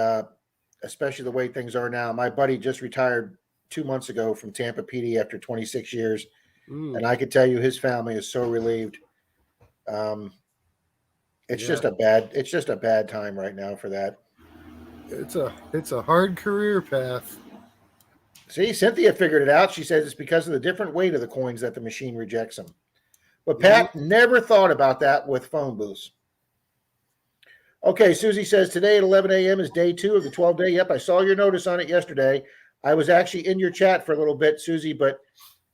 especially the way things are now. My buddy just retired 2 months ago from Tampa PD after 26 years. And I could tell you his family is so relieved. It's just a bad time right now for that. It's a hard career path. See, Cynthia figured it out. She says it's because of the different weight of the coins that the machine rejects them. But Pat never thought about that with phone booths. Okay, Susie says today at 11 a.m. is day 2 of the 12-day. Yep, I saw your notice on it yesterday. I was actually in your chat for a little bit, Susie, but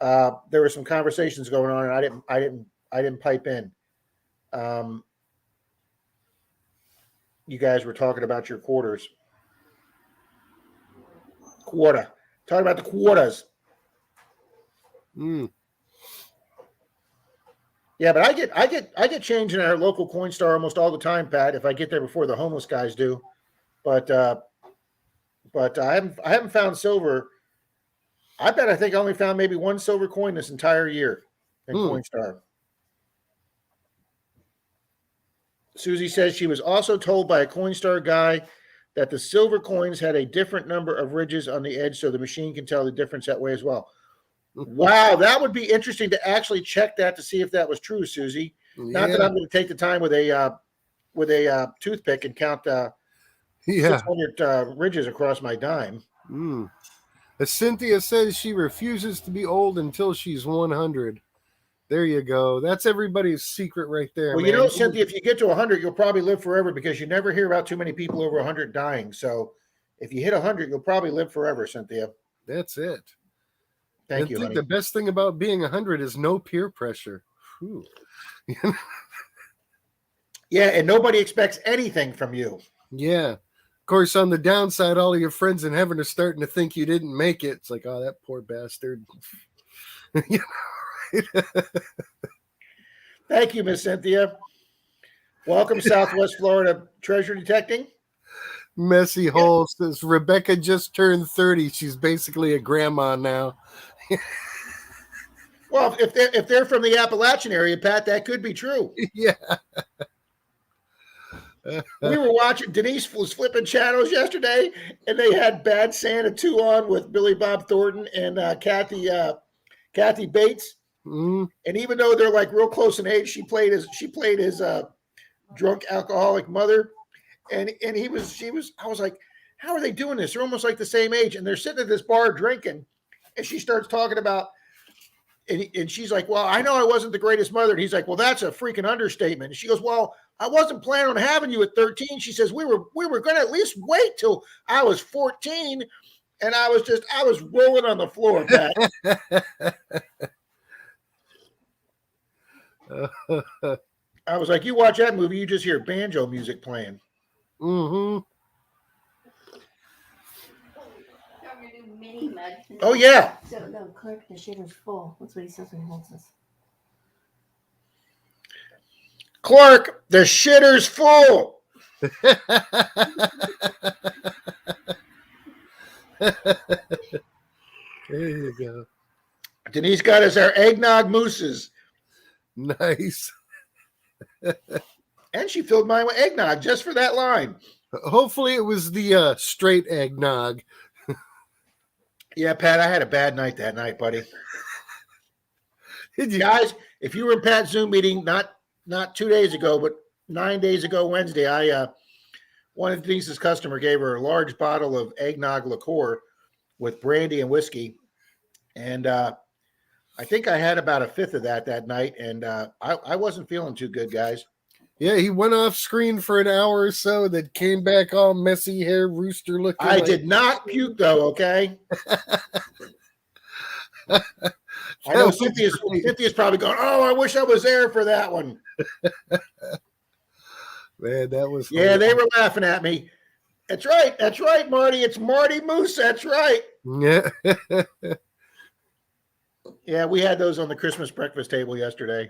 there were some conversations going on, and I didn't pipe in. You guys were talking about your quarters. Talking about the quotas. Yeah, but I get change in our local coin star almost all the time, Pat. If I get there before the homeless guys do, but I haven't found silver. I think I only found maybe one silver coin this entire year in Coinstar. Susie says she was also told by a Coinstar guy that the silver coins had a different number of ridges on the edge, so the machine can tell the difference that way as well. Wow, that would be interesting to actually check that to see if that was true, Susie. Not that I'm going to take the time with a toothpick and count 600 ridges across my dime. Cynthia says she refuses to be old until she's 100. There you go. That's everybody's secret right there. Well, man. Cynthia, if you get to 100, you'll probably live forever because you never hear about too many people over 100 dying. So if you hit 100, you'll probably live forever, Cynthia. That's it. Thank you, honey. The best thing about being 100 is no peer pressure. Yeah, and nobody expects anything from you. Yeah. Of course, on the downside, all of your friends in heaven are starting to think you didn't make it. It's like, oh, that poor bastard. Thank you, Miss Cynthia. Welcome, Southwest Florida Treasure Detecting. Messy Hole says Rebecca just turned 30. She's basically a grandma now. Well, if they're from the Appalachian area, Pat, that could be true. Yeah. We were watching. Denise was flipping channels yesterday, and they had Bad Santa 2 on with Billy Bob Thornton and Kathy Bates. Mm. And even though they're like real close in age, she played his drunk alcoholic mother, and she was. I was like, how are they doing this? They're almost like the same age, and they're sitting at this bar drinking, and she starts talking about. And she's like, well, I know I wasn't the greatest mother. And he's like, well, that's a freaking understatement. And she goes, well, I wasn't planning on having you at 13. She says, we were going to at least wait till I was 14. And I was rolling on the floor, Pat. I was like, you watch that movie, you just hear banjo music playing. Mm-hmm. Mini mug. Oh, yeah. So, no, Clark, the shitter's full. That's what he says when he holds this. Clark, the shitter's full. There you go. Denise got us our eggnog mousses. Nice. And she filled mine with eggnog just for that line. Hopefully it was the straight eggnog. Yeah, Pat, I had a bad night that night, buddy. Did you? Guys, if you were in Pat's Zoom meeting not 2 days ago, but 9 days ago Wednesday, one of Denise's customer gave her a large bottle of eggnog liqueur with brandy and whiskey. And I think I had about a fifth of that night, and I wasn't feeling too good, guys. Yeah, he went off screen for an hour or so, that came back all messy hair rooster looking. I did not puke, though, okay? I know Cynthia's probably going, oh, I wish I was there for that one. Man, that was hilarious. They were laughing at me. That's right, Marty. It's Marty Moose. That's right. Yeah. Yeah, we had those on the Christmas breakfast table yesterday.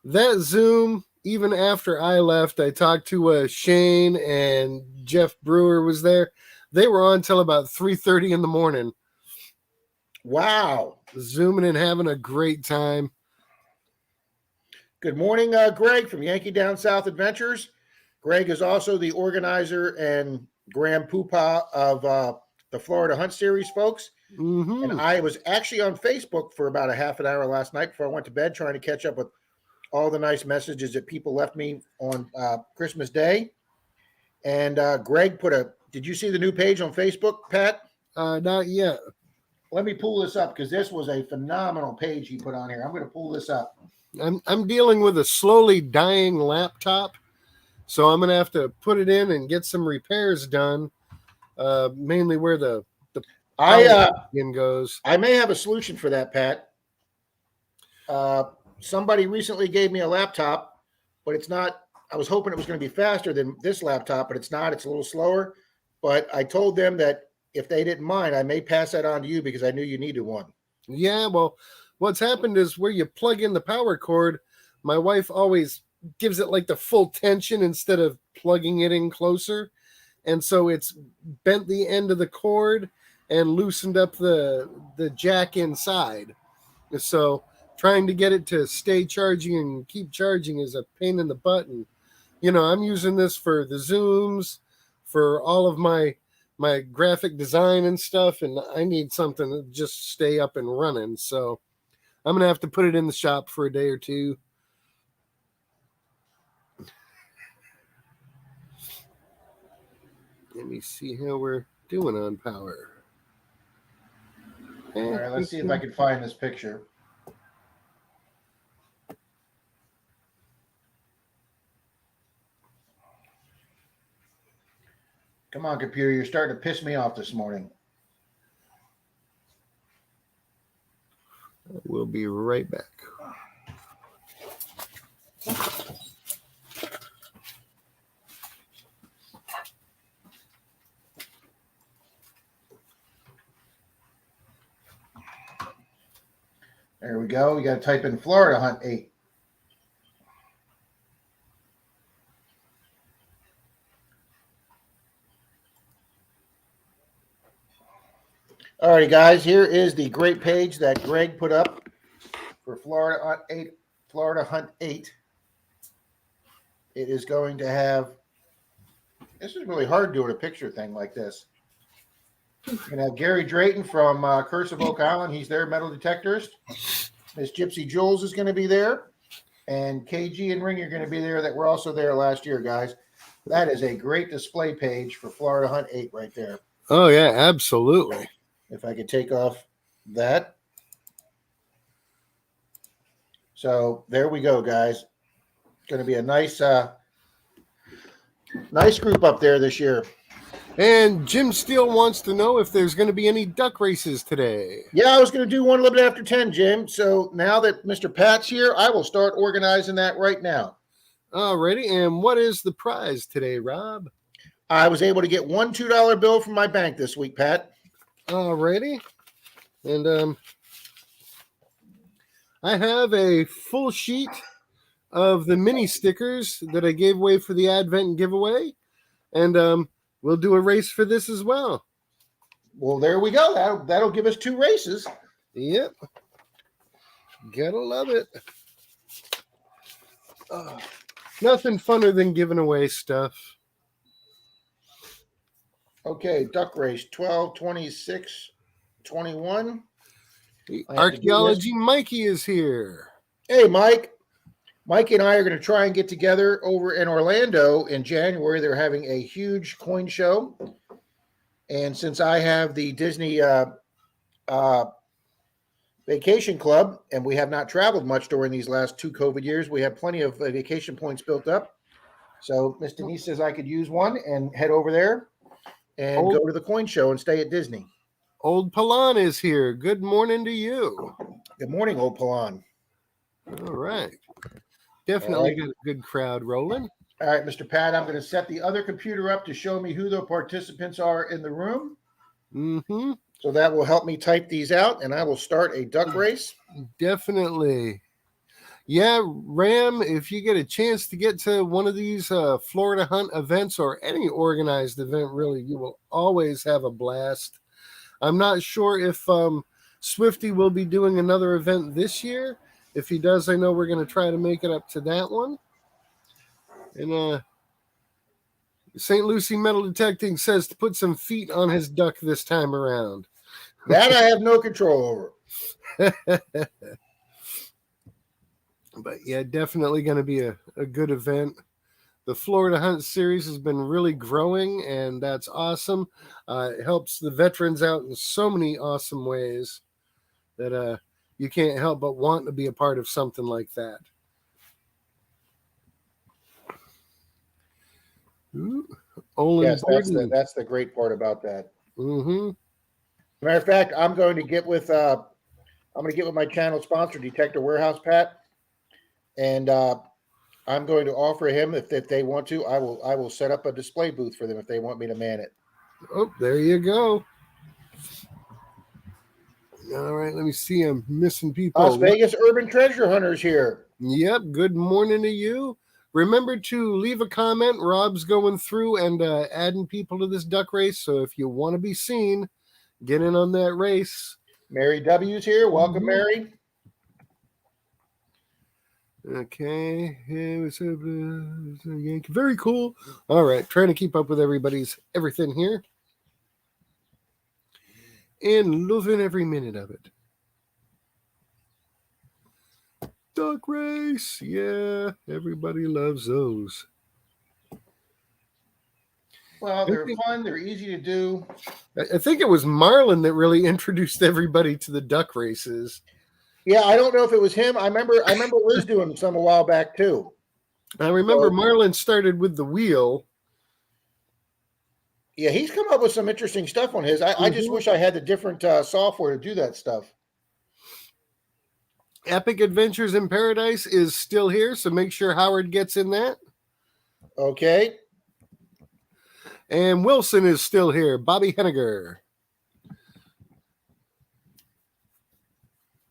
That Zoom, even after I left, I talked to Shane and Jeff Brewer was there. They were on till about 3:30 in the morning. Wow. Zooming and having a great time. Good morning, Greg from Yankee Down South Adventures. Greg is also the organizer and grand poobah of the Florida Hunt Series, folks. Mm-hmm. And I was actually on Facebook for about a half an hour last night before I went to bed, trying to catch up with all the nice messages that people left me on Christmas Day. And Greg did you see the new page on Facebook, Pat? Not yet. Let me pull this up because this was a phenomenal page he put on here. I'm going to pull this up. I'm dealing with a slowly dying laptop, so I'm going to have to put it in and get some repairs done, mainly where the pin goes. I may have a solution for that, Pat. Somebody recently gave me a laptop, but it's not. I was hoping it was going to be faster than this laptop, but it's not. It's a little slower. But I told them that if they didn't mind, I may pass that on to you because I knew you needed one. Yeah, well, what's happened is where you plug in the power cord, my wife always gives it like the full tension instead of plugging it in closer. And so it's bent the end of the cord and loosened up the jack inside. So trying to get it to stay charging and keep charging is a pain in the butt. And, I'm using this for the Zooms, for all of my graphic design and stuff, and I need something to just stay up and running. So I'm going to have to put it in the shop for a day or two. Let me see how we're doing on power. All right, let's see if I can find this picture. Come on, computer. You're starting to piss me off this morning. We'll be right back. There we go. We got to type in Florida Hunt 8. All righty, guys. Here is the great page that Greg put up for Florida Hunt 8. Florida Hunt 8. It is going to have. This is really hard doing a picture thing like this. You're going to have Gary Drayton from Curse of Oak Island. He's their metal detectorist. Miss Gypsy Jules is going to be there. And KG and Ring are going to be there that were also there last year, guys. That is a great display page for Florida Hunt 8 right there. Oh, yeah, absolutely. If I could take off that. So there we go, guys. Going to be a nice group up there this year. And Jim Steele wants to know if there's going to be any duck races today. Yeah, I was going to do one a little bit after 10, Jim. So now that Mr. Pat's here, I will start organizing that right now. Alrighty, and what is the prize today, Rob? I was able to get one $2 bill from my bank this week, Pat. Alrighty, and I have a full sheet of the mini stickers that I gave away for the Advent giveaway, and we'll do a race for this as well. Well, there we go. That'll give us 2 races. Yep, gotta love it. Nothing funner than giving away stuff. Okay, duck race 12, 26, 21. Archaeology Mikey is here. Hey, Mike. Mikey and I are going to try and get together over in Orlando in January. They're having a huge coin show. And since I have the Disney Vacation Club, and we have not traveled much during these last 2 COVID years, we have plenty of vacation points built up. So Miss Denise says I could use one and head over there and go to the coin show and stay at Disney. Old Palan is here. Good morning to you. Good morning, Old Palan. All right. Definitely got a good crowd rolling. All right, Mr. Pat, I'm going to set the other computer up to show me who the participants are in the room. Mm-hmm. So that will help me type these out, and I will start a duck race. Definitely. Yeah, Ram, if you get a chance to get to one of these Florida Hunt events or any organized event, really, you will always have a blast. I'm not sure if Swifty will be doing another event this year. If he does, I know we're going to try to make it up to that one. And St. Lucie Metal Detecting says to put some feet on his duck this time around. That I have no control over. But yeah, definitely going to be a good event. The Florida Hunt series has been really growing, and that's awesome. It helps the veterans out in so many awesome ways that you can't help but want to be a part of something like that. Ooh, Yes, that's the great part about that. Mm-hmm. Matter of fact, I'm going to get with my channel sponsor, Detector Warehouse, Pat, and I'm going to offer him if they want to. I will set up a display booth for them if they want me to man it. Oh, there you go. All right, let me see. I'm missing people. Las Vegas Urban Treasure Hunters here. Yep. Good morning to you. Remember to leave a comment. Rob's going through and adding people to this duck race. So if you want to be seen, get in on that race. Mary W's here. Welcome, Mary. Okay. Hey, what's up? Yankee? Very cool. All right. Trying to keep up with everything here. And loving every minute of it. Duck race. Yeah. Everybody loves those. Well, they're fun. They're easy to do. I think it was Marlon that really introduced everybody to the duck races. Yeah, I don't know if it was him. I remember Liz doing some a while back too. I remember Marlon started with the wheel. Yeah, he's come up with some interesting stuff on his. I just wish I had the different software to do that stuff. Epic Adventures in Paradise is still here, so make sure Howard gets in that. Okay. And Wilson is still here. Bobby Henniger.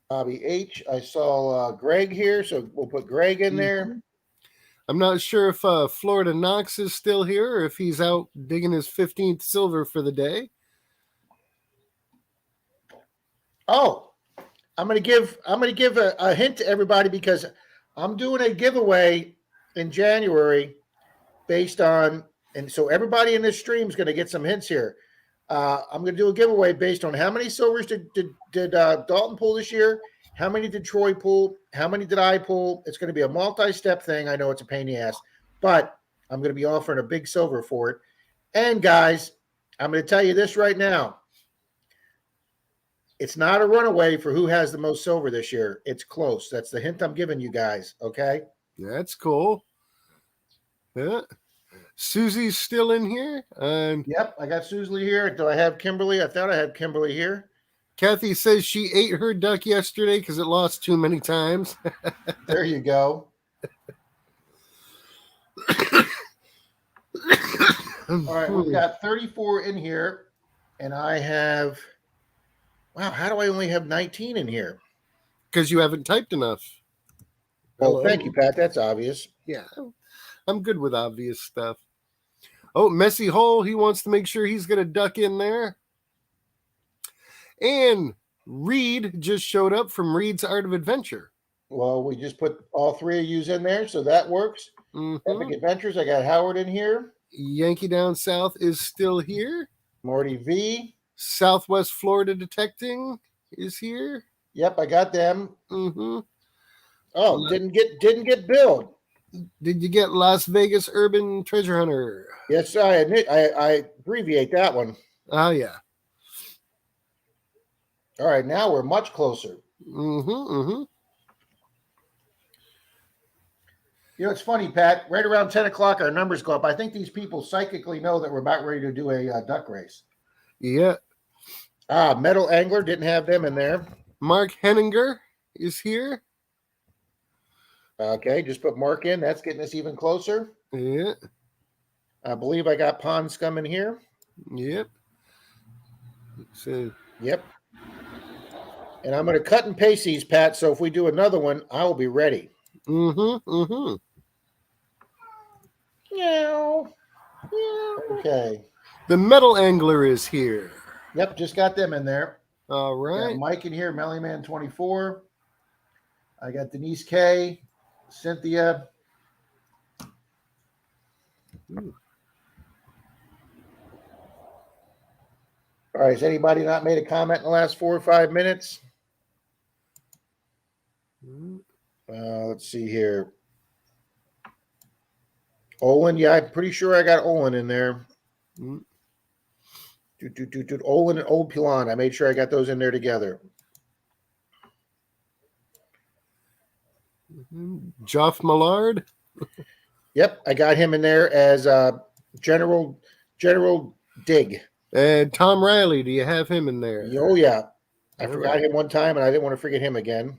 Bobby H. I saw Greg here, so we'll put Greg in there. I'm not sure if Florida Knox is still here or if he's out digging his 15th silver for the day. Oh, I'm gonna give a hint to everybody because I'm doing a giveaway in January based on, and so everybody in this stream is gonna get some hints here. I'm gonna do a giveaway based on how many silvers did Dalton pull this year, how many did Troy pull, how many did I pull. It's gonna be a multi-step thing. I know it's a pain in the ass, but I'm gonna be offering a big silver for it. And guys, I'm gonna tell you this right now. It's not a runaway for who has the most silver this year. It's close. That's the hint I'm giving you guys. Okay. That's cool. Yeah. Susie's still in here. And Yep. I got Susie here. Do I have Kimberly? I thought I had Kimberly here. Kathy says she ate her duck yesterday because it lost too many times. There you go. All right. We've got 34 in here. And I have, wow, how do I only have 19 in here? Because you haven't typed enough. Oh, thank you, Pat. That's obvious. Yeah. I'm good with obvious stuff. Oh, Messy Hole. He wants to make sure he's going to duck in there. And Reed just showed up from Reed's Art of Adventure. Well, we just put all three of yous in there, so that works. Epic Adventures. I got Howard in here. Yankee Down South is still here. Morty V. Southwest Florida Detecting is here. Yep, I got them. Mm-hmm. Oh, didn't get billed. Did you get Las Vegas Urban Treasure Hunter? Yes, I admit I abbreviate that one. Oh, yeah. All right, now we're much closer. Mm-hmm. You know, it's funny, Pat. Right around 10 o'clock, our numbers go up. I think these people psychically know that we're about ready to do a duck race. Yeah. Metal Angler, didn't have them in there. Mark Henninger is here. Okay, just put Mark in. That's getting us even closer. Yeah. I believe I got Pond Scum in here. Yep. So. Yep. And I'm going to cut and paste these, Pat, so if we do another one, I will be ready. Mm-hmm. Meow. Okay. The Metal Angler is here. Yep, just got them in there. All right. Got Mike in here, Mellyman 24. I got Denise K, Cynthia. All right, has anybody not made a comment in the last 4 or 5 minutes? Let's see here. Olin, yeah, I'm pretty sure I got Olin in there. Olin and Old Pilon. I made sure I got those in there together. Joff Millard. Yep, I got him in there as General Dig. And Tom Riley, do you have him in there? Oh, yeah. I forgot him one time, and I didn't want to forget him again.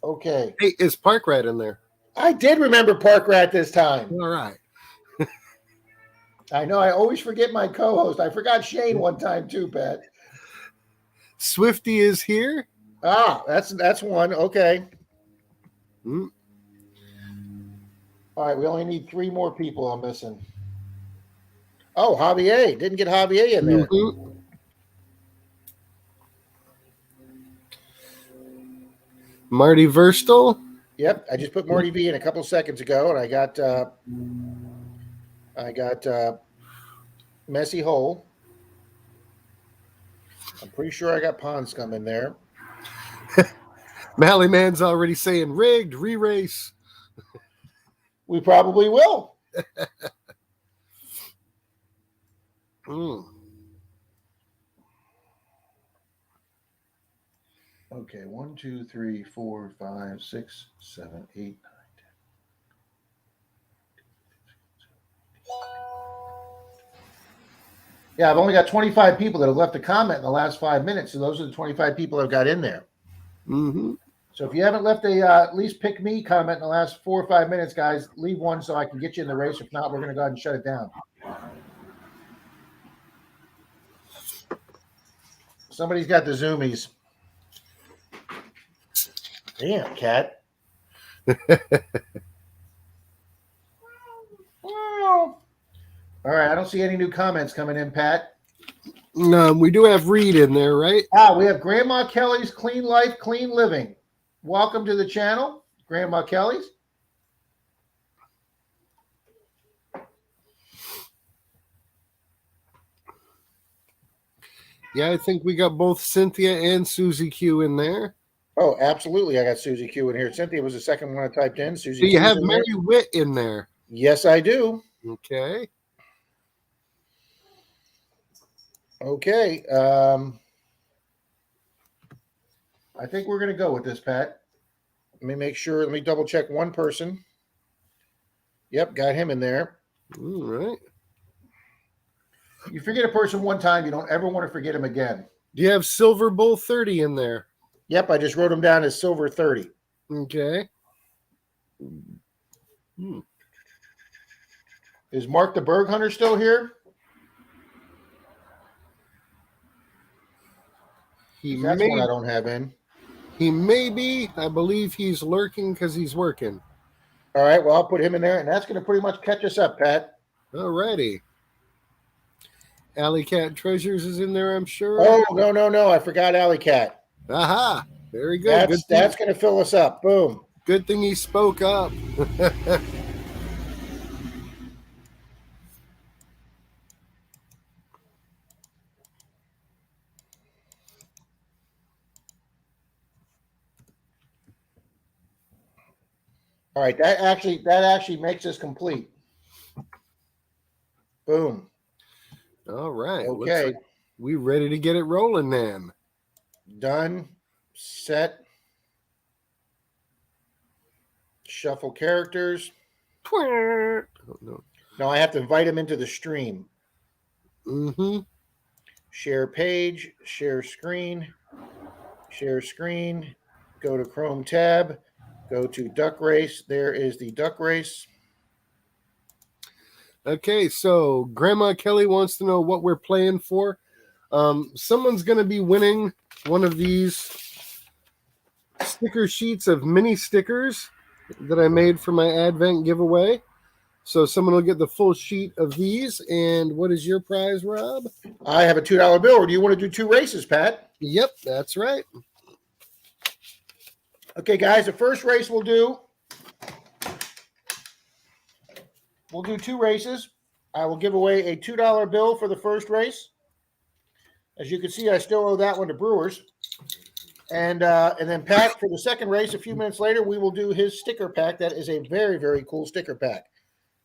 Okay. Hey, is Park Rat in there? I did remember Park Rat this time. All right. I know. I always forget my co-host. I forgot Shane one time too, Pat. Swifty is here. That's one. Okay. Mm. All right. We only need 3 more people I'm missing. Oh, Javier. Didn't get Javier in there. Mm-hmm. Marty Verstel. Yep. I just put Marty V in a couple seconds ago, and I got Messy Hole. I'm pretty sure I got Pond Scum in there. Mally Man's already saying rigged, re-race. We probably will. Okay, 1, 2, 3, 4, 5, 6, 7, 8, 9, 10. Yeah, I've only got 25 people that have left a comment in the last 5 minutes, so those are the 25 people I've got in there. Mm-hmm. So if you haven't left a at least pick me comment in the last 4 or 5 minutes, guys, leave one so I can get you in the race. If not, we're going to go ahead and shut it down. Somebody's got the zoomies. Damn, cat. All right, I don't see any new comments coming in, Pat. We do have Reed in there, right? We have Grandma Kelly's Clean Life, Clean Living. Welcome to the channel, Grandma Kelly's. Yeah, I think we got both Cynthia and Susie Q in there. Oh, absolutely. I got Susie Q in here. Cynthia was the second one I typed in. Susie Do you Q's have in there. Mary Witt in there? Yes, I do. Okay. Okay. I think we're going to go with this, Pat. Let me make sure. Let me double check one person. Yep, got him in there. All right. You forget a person one time, you don't ever want to forget him again. Do you have Silver Bull 30 in there? Yep, I just wrote him down as Silver 30. Okay. Is Mark the Berg Hunter still here? That's one I don't have in. He may be. I believe he's lurking because he's working. All right, well, I'll put him in there, and that's going to pretty much catch us up, Pat. All righty. Alley Cat Treasures is in there, I'm sure. Oh, no. I forgot Alley Cat. Aha. Very good. That's going to fill us up. Boom. Good thing he spoke up. All right, that actually makes us complete. Boom. All right. Okay. Like we ready to get it rolling then. Done. Set. Shuffle characters. Oh, no. Now I have to invite him into the stream. Mm-hmm. Share page, share screen, go to Chrome tab, go to Duck Race. There is the Duck Race. Okay, so Grandma Kelly wants to know what we're playing for. Someone's going to be winning one of these sticker sheets of mini stickers that I made for my Advent giveaway. So someone will get the full sheet of these. And what is your prize, Rob? I have a $2 bill. Or do you want to do 2 races, Pat? Yep, that's right. Okay, guys, the first race we'll do 2 races. I will give away a $2 bill for the first race. As you can see, I still owe that one to Brewers. And then Pat, for the second race, a few minutes later, we will do his sticker pack. That is a very, very cool sticker pack.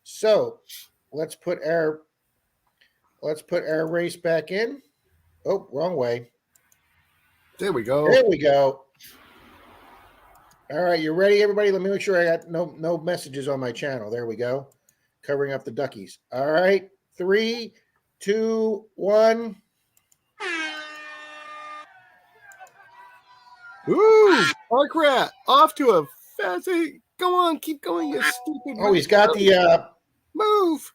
So let's put our race back in. Oh, wrong way. There we go. There we go. All right, you ready, everybody? Let me make sure I got no messages on my channel. There we go. Covering up the duckies. All right, 3, 2, 1. Ooh, Park Rat off to a fancy. Go on, keep going, you stupid. Oh, he's got the move.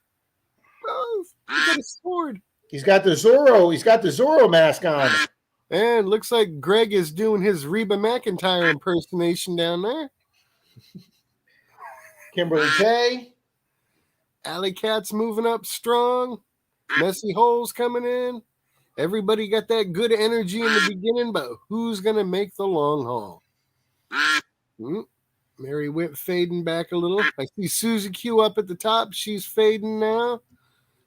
He got a sword. He's got the Zorro mask on. And looks like Greg is doing his Reba McEntire impersonation down there. Kimberly K. Alley Cat's moving up strong. Messy Holes coming in. Everybody got that good energy in the beginning, but who's going to make the long haul? Mary Witt fading back a little. I see Susie Q up at the top. She's fading now.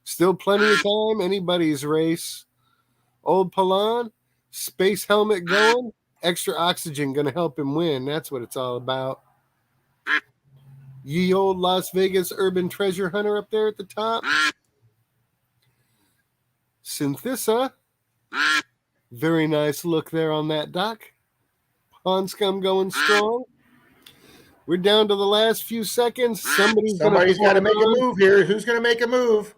Still plenty of time. Anybody's race. Old Palan. Space helmet going. Extra oxygen going to help him win. That's what it's all about. Ye old Las Vegas urban treasure hunter up there at the top. Synthissa. Very nice look there on that duck. Pond Scum going strong. We're down to the last few seconds. Somebody's got to make a move here. Who's going to make a move?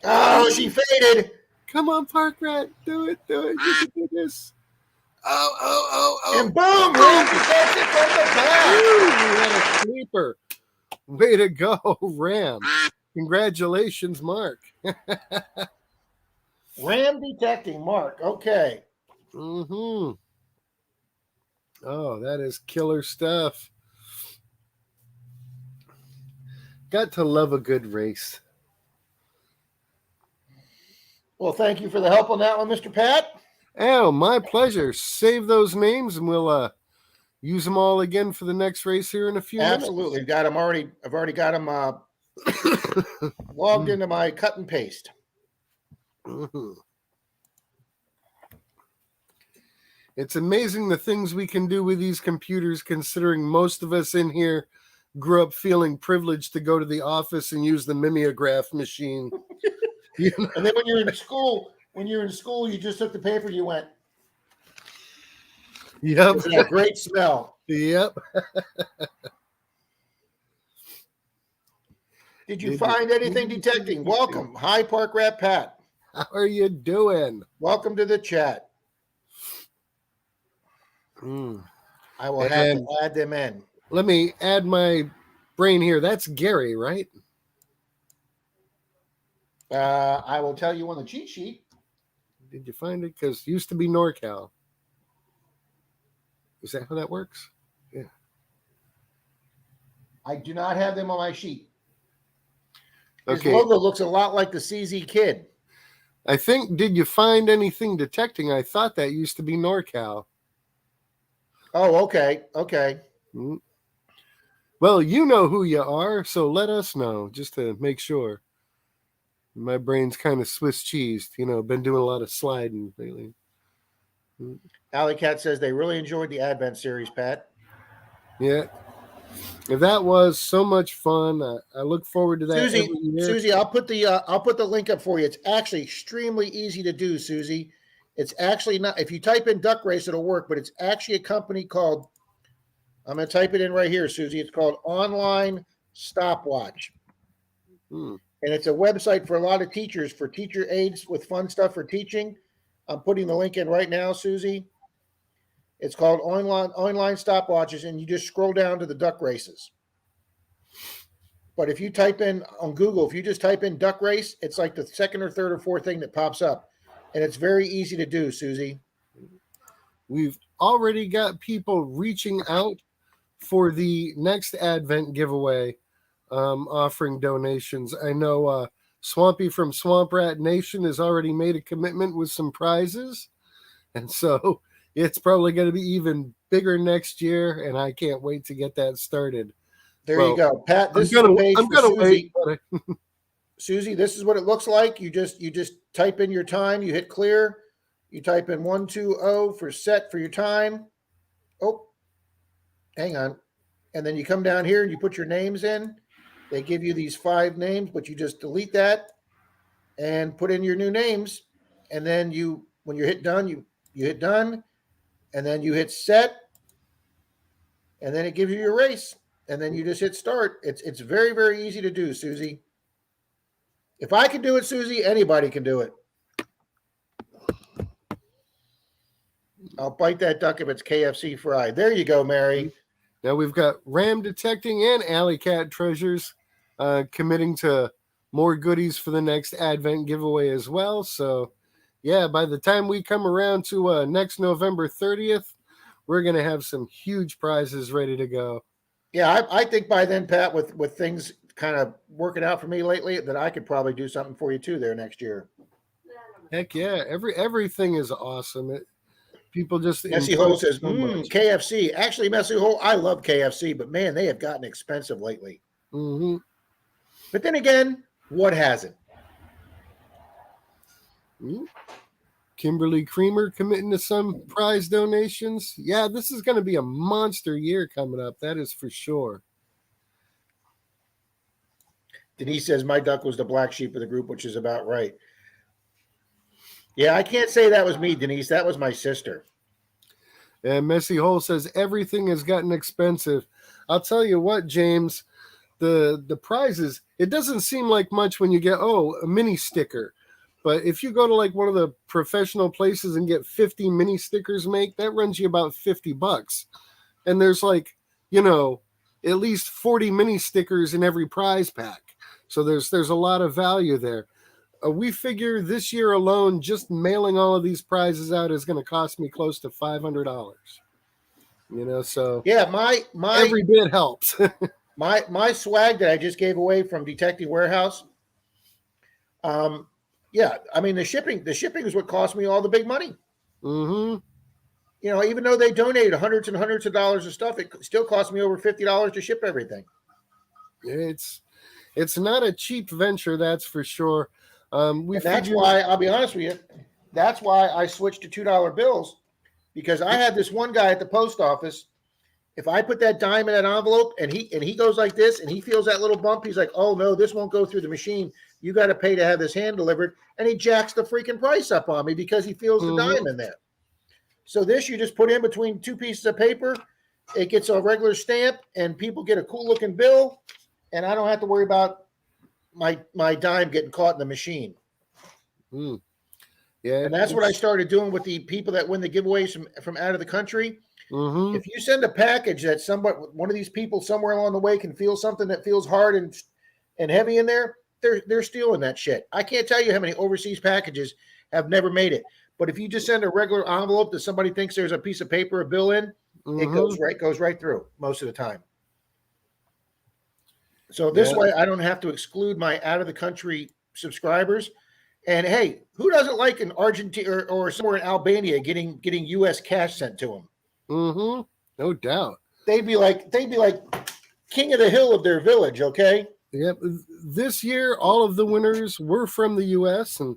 Oh, she faded. Come on, Park Rat. Do it. You can do this. Oh. And boom, Randy gets it from the back. We had a sleeper. Way to go, Ram. Congratulations, Mark. Ram detecting, Mark. Okay. Mm-hmm. Oh, that is killer stuff. Got to love a good race. Well, thank you for the help on that one, Mr. Pat. Oh, my pleasure. Save those names and we'll use them all again for the next race here in a few Absolutely. Got them already. I've already got them logged into my cut and paste. minutes. It's amazing the things we can do with these computers, considering most of us in here grew up feeling privileged to go to the office and use the mimeograph machine. You know? And then when you're in school, you just took the paper and you went, Yep. it's that great smell. Yep. Did you find anything detecting? Welcome. Hi, Park Rat Pat. How are you doing? Welcome to the chat. I will have to add them in. Let me add my brain here. That's Gary, right? I will tell you on the cheat sheet. Did you find it? Because it used to be NorCal. Is that how that works? Yeah. I do not have them on my sheet. His Okay. logo looks a lot like the CZ Kid. I think, did you find anything detecting? I thought that used to be NorCal. Oh, okay. Okay. Well, you know who you are, so let us know just to make sure. My brain's kind of Swiss cheesed, been doing a lot of sliding lately. Alley Cat says they really enjoyed the Advent series, Pat. Yeah. If that was so much fun, I look forward to that every year. Susie, I'll put the link up for you. It's actually extremely easy to do, Susie. It's actually not, if you type in Duck Race, it'll work, but it's actually a company called, I'm going to type it in right here, Susie. It's called Online Stopwatch. And it's a website for a lot of teachers, for teacher aides with fun stuff for teaching. I'm putting the link in right now, Susie. It's called Online Stopwatches, and you just scroll down to the duck races. But if you type in on Google, if you just type in Duck Race, it's like the second or third or fourth thing that pops up. And it's very easy to do, Susie. We've already got people reaching out for the next Advent giveaway, offering donations. I know Swampy from Swamp Rat Nation has already made a commitment with some prizes. And so it's probably going to be even bigger next year, and I can't wait to get that started. There you go. Pat, this is the page for Susie. Susie, this is what it looks like. You just type in your time, you hit clear, you type in 120 for set for your time. Oh, hang on. And then you come down here and you put your names in. They give you these 5 names, but you just delete that and put in your new names. And then when you hit done, you hit done, and then you hit set, and then it gives you your race. And then you just hit start. It's very, very easy to do, Susie. If I can do it, Susie, anybody can do it. I'll bite that duck if it's KFC fried. There you go, Mary. Now we've got Ram Detecting and Alley Cat Treasures committing to more goodies for the next Advent giveaway as well. So, yeah, by the time we come around to next November 30th, we're going to have some huge prizes ready to go. Yeah, I think by then, Pat, with things kind of working out for me lately, that I could probably do something for you too there next year. Heck yeah, everything is awesome. People just Messy Hole says KFC. Actually, Messy Hole, I love KFC, but man, they have gotten expensive lately. But then again, what hasn't? Kimberly Creamer committing to some prize donations. Yeah, this is going to be a monster year coming up. That is for sure. Denise says my duck was the black sheep of the group, which is about right. Yeah, I can't say that was me, Denise. That was my sister. And Messy Hole says everything has gotten expensive. I'll tell you what, James, the prizes, it doesn't seem like much when you get, a mini sticker. But if you go to like one of the professional places and get 50 mini stickers that runs you about $50. And there's like, at least 40 mini stickers in every prize pack. So there's a lot of value there. We figure this year alone, just mailing all of these prizes out is going to cost me close to $500. So yeah, my every bit helps. my swag that I just gave away from Detective Warehouse. Yeah, I mean the shipping is what cost me all the big money. Mm-hmm. You know, even though they donated hundreds and hundreds of dollars of stuff, it still cost me over $50 to ship everything. It's not a cheap venture, that's for sure. We And that's figured, why I'll be honest with you. That's why I switched to $2 bills, because I had this one guy at the post office. If I put that dime in that envelope and he goes like this and he feels that little bump, he's like, "Oh no, this won't go through the machine. You got to pay to have this hand delivered." And he jacks the freaking price up on me because he feels the Mhm. dime in there. So this you just put in between two pieces of paper. It gets a regular stamp, and people get a cool looking bill, and I don't have to worry about my dime getting caught in the machine. Yeah, And that's what I started doing with the people that win the giveaways from out of the country. Mm-hmm. If you send a package that one of these people somewhere along the way can feel something that feels hard and heavy in there, they're stealing that shit. I can't tell you how many overseas packages have never made it. But if you just send a regular envelope that somebody thinks there's a piece of paper, a bill in, it goes right through most of the time. So this way I don't have to exclude my out of the country subscribers. And hey, who doesn't like an Argentina or somewhere in Albania getting US cash sent to them? Mm-hmm. No doubt. They'd be like king of the hill of their village, okay? Yep. This year, all of the winners were from the U.S., and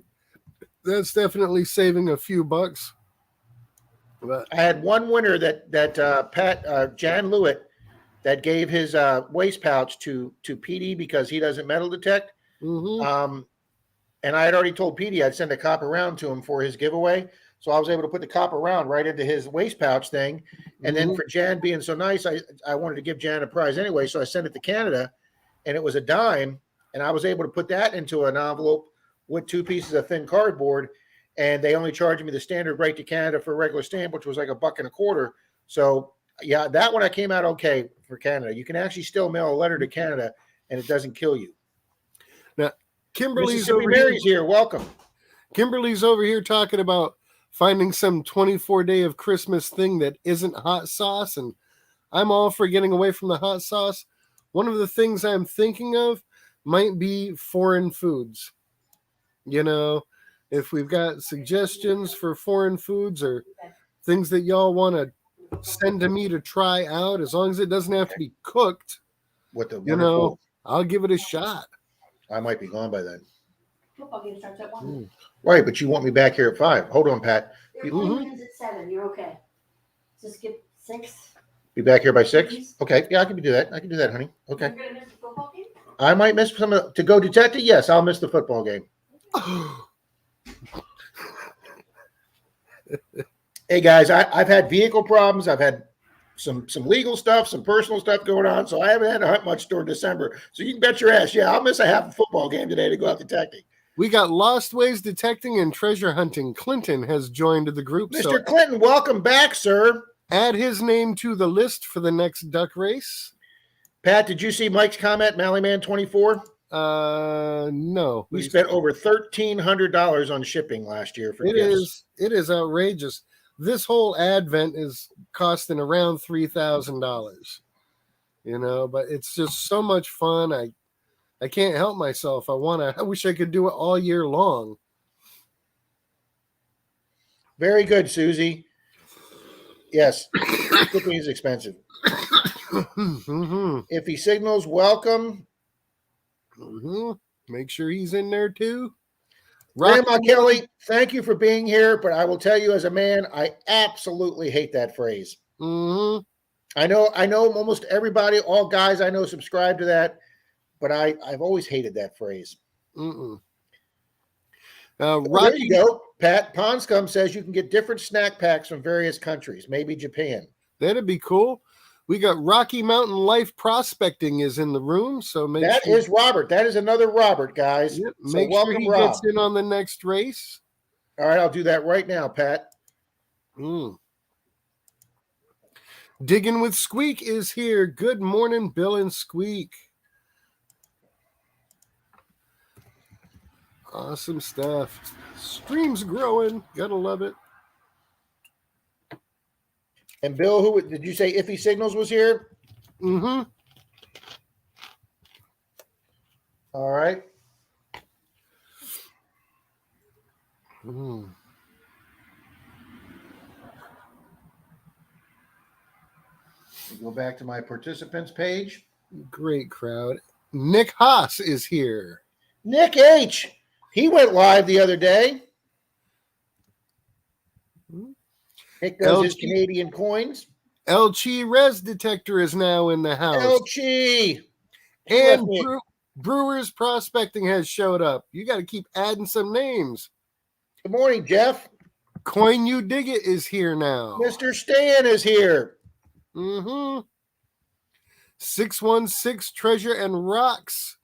that's definitely saving a few bucks. But I had one winner that Jan Lewitt, that gave his waste pouch to PD because he doesn't metal detect. mm-hmm. And I had already told PD I'd send a copper round to him for his giveaway. So I was able to put the copper round right into his waste pouch thing. And then for Jan being so nice, I wanted to give Jan a prize anyway. So I sent it to Canada, and it was a dime. And I was able to put that into an envelope with two pieces of thin cardboard. And they only charged me the standard rate to Canada for a regular stamp, which was like $1.25. So yeah, that one I came out okay for Canada. You can actually still mail a letter to Canada and it doesn't kill you. Now, Kimberly's Mississippi Mary's here. Welcome. Kimberly's over here talking about finding some 24-day of Christmas thing that isn't hot sauce, and I'm all for getting away from the hot sauce. One of the things I'm thinking of might be foreign foods. You know, if we've got suggestions for foreign foods or things that y'all want to send to me to try out, as long as it doesn't have to be cooked, With the you know, I'll give it a shot. I might be gone by then. Football game starts at 1. Right, but you want me back here at 5. Hold on, Pat. Their game ends at 7. You're okay. Just skip 6. Be back here by 6? Please. Okay, yeah, I can do that. I can do that, honey. Okay. You're going to miss the football game? I might miss some to go detect it. Yes, I'll miss the football game. Hey guys, I've had vehicle problems. I've had some legal stuff, some personal stuff going on, so I haven't had to hunt much during December. So you can bet your ass, yeah, I'll miss a half a football game today to go out detecting. We got Lost Ways Detecting and Treasure Hunting. Clinton has joined the group. Mr. So Clinton, welcome back, sir. add his name to the list for the next duck race. Pat, did you see Mike's comment, Mallyman 24? No. We spent over $1,300 on shipping last year for gifts. It is outrageous. This whole advent is costing around $3,000. You know, but it's just so much fun. I can't help myself. I wish I could do it all year long. Very good, Susie. Yes, shipping is expensive. Mm-hmm. If he signals welcome, Mm-hmm. Make sure he's in there too. Grandma Kelly, thank you for being here. But I will tell you, as a man, I absolutely hate that phrase. Mm-hmm. I know almost everybody, all guys I know subscribe to that, but I've always hated that phrase. Mm-mm. There you go. Pat Ponscom says you can get different snack packs from various countries, maybe Japan. That'd be cool. We got Rocky Mountain Life Prospecting is in the room, so That is Robert. That is another Robert, guys. Yep, So make welcome, sure he Rob. gets in on the next race. All right, I'll do that right now, Pat. Digging with Squeak is here. Good morning, Bill and Squeak. Awesome stuff. Stream's growing. Gotta love it. And Bill, who did you say Iffy Signals was here? Mm-hmm. All right. Mm, Go back to my participants page. great crowd. Nick Haas is here. Nick H. He went live the other day. Nick does his LG Canadian coins. LG Res Detector is now in the house. LG. And Brewers Prospecting has showed up. You got to keep adding some names. Good morning, Jeff. Coin You Dig It is here now. Mr. Stan is here. 616 Treasure and Rocks.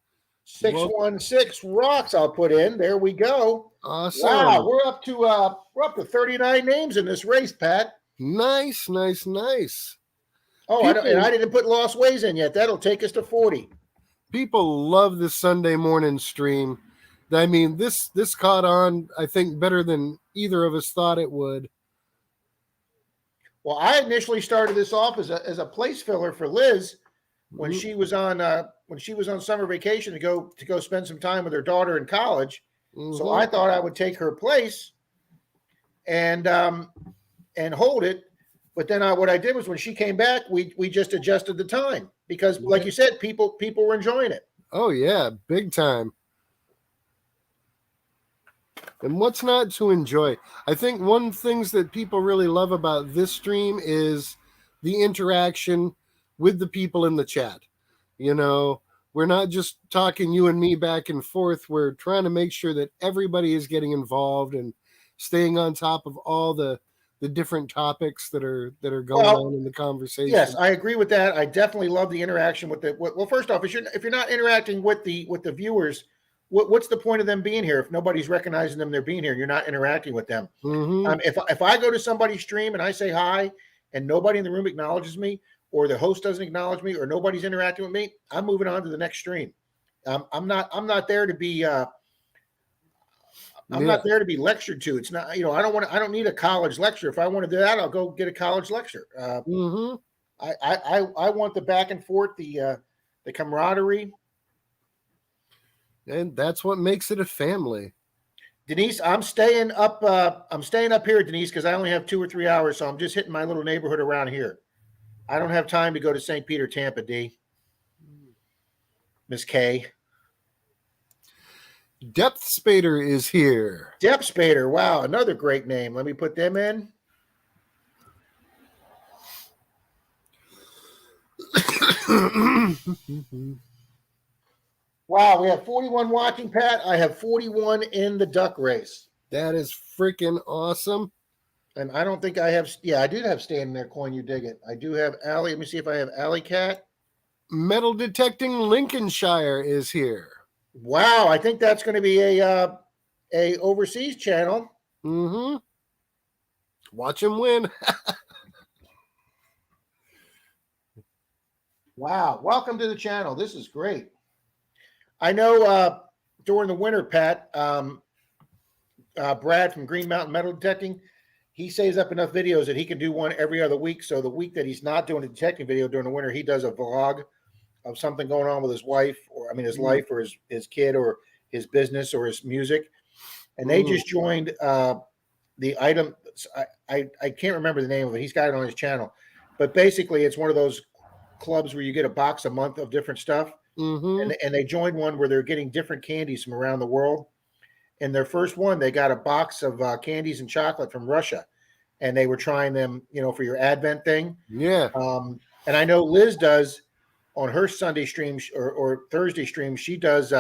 616 rocks. I'll put in. There we go. Awesome. Wow, we're up to 39 names in this race, Pat. Nice. Oh, I didn't put Lost Ways in yet. That'll take us to 40. People love this Sunday morning stream. I mean, this caught on, I think, better than either of us thought it would. Well, I initially started this off as a place filler for Liz when she was on summer vacation to go spend some time with her daughter in college. So I thought I would take her place and hold it. But then what I did was when she came back, we just adjusted the time because, like you said, people were enjoying it. Oh yeah, big time. And what's not to enjoy? I think one of the things that people really love about this stream is the interaction with the people in the chat. You know, we're not just talking you and me back and forth. We're trying to make sure that everybody is getting involved and staying on top of all the different topics that are going on in the conversation. Yes, I agree with that. I definitely love the interaction with well, first off, if you're not interacting with the viewers, what's the point of them being here if nobody's recognizing them, they're being here, and you're not interacting with them? If I go to somebody's stream and I say hi and nobody in the room acknowledges me, or the host doesn't acknowledge me, or nobody's interacting with me, I'm moving on to the next stream. I'm not there to be not there to be lectured to. It's not, I don't need a college lecture. If I want to do that, I'll go get a college lecture. I want the back and forth, the camaraderie. And that's what makes it a family. Denise, I'm staying up here, Denise, because I only have 2 or 3 hours, so I'm just hitting my little neighborhood around here. I don't have time to go to St. Peter, Tampa, D. Miss K. Depth Spader is here. Depth Spader, wow, another great name. Let me put them in. Wow, we have 41 watching, Pat. I have 41 in the duck race. That is freaking awesome. And I don't think I have, I did have Stan in there, Coin You Dig It. I do have Allie. Let me see if I have Alley Cat. Metal Detecting Lincolnshire is here. Wow, I think that's going to be a overseas channel. Watch him win. Wow, welcome to the channel. This is great. I know during the winter, Pat, Brad from Green Mountain Metal Detecting, he saves up enough videos that he can do one every other week. So the week that he's not doing a detecting video during the winter, he does a vlog of something going on with his wife, or his life, or his kid, or his business, or his music. And they just joined the item. I can't remember the name of it. He's got it on his channel, but basically it's one of those clubs where you get a box a month of different stuff. And they joined one where they're getting different candies from around the world. And their first one, they got a box of candies and chocolate from Russia, and they were trying them, for your Advent thing. Yeah. And I know Liz does on her Sunday stream or Thursday stream. She does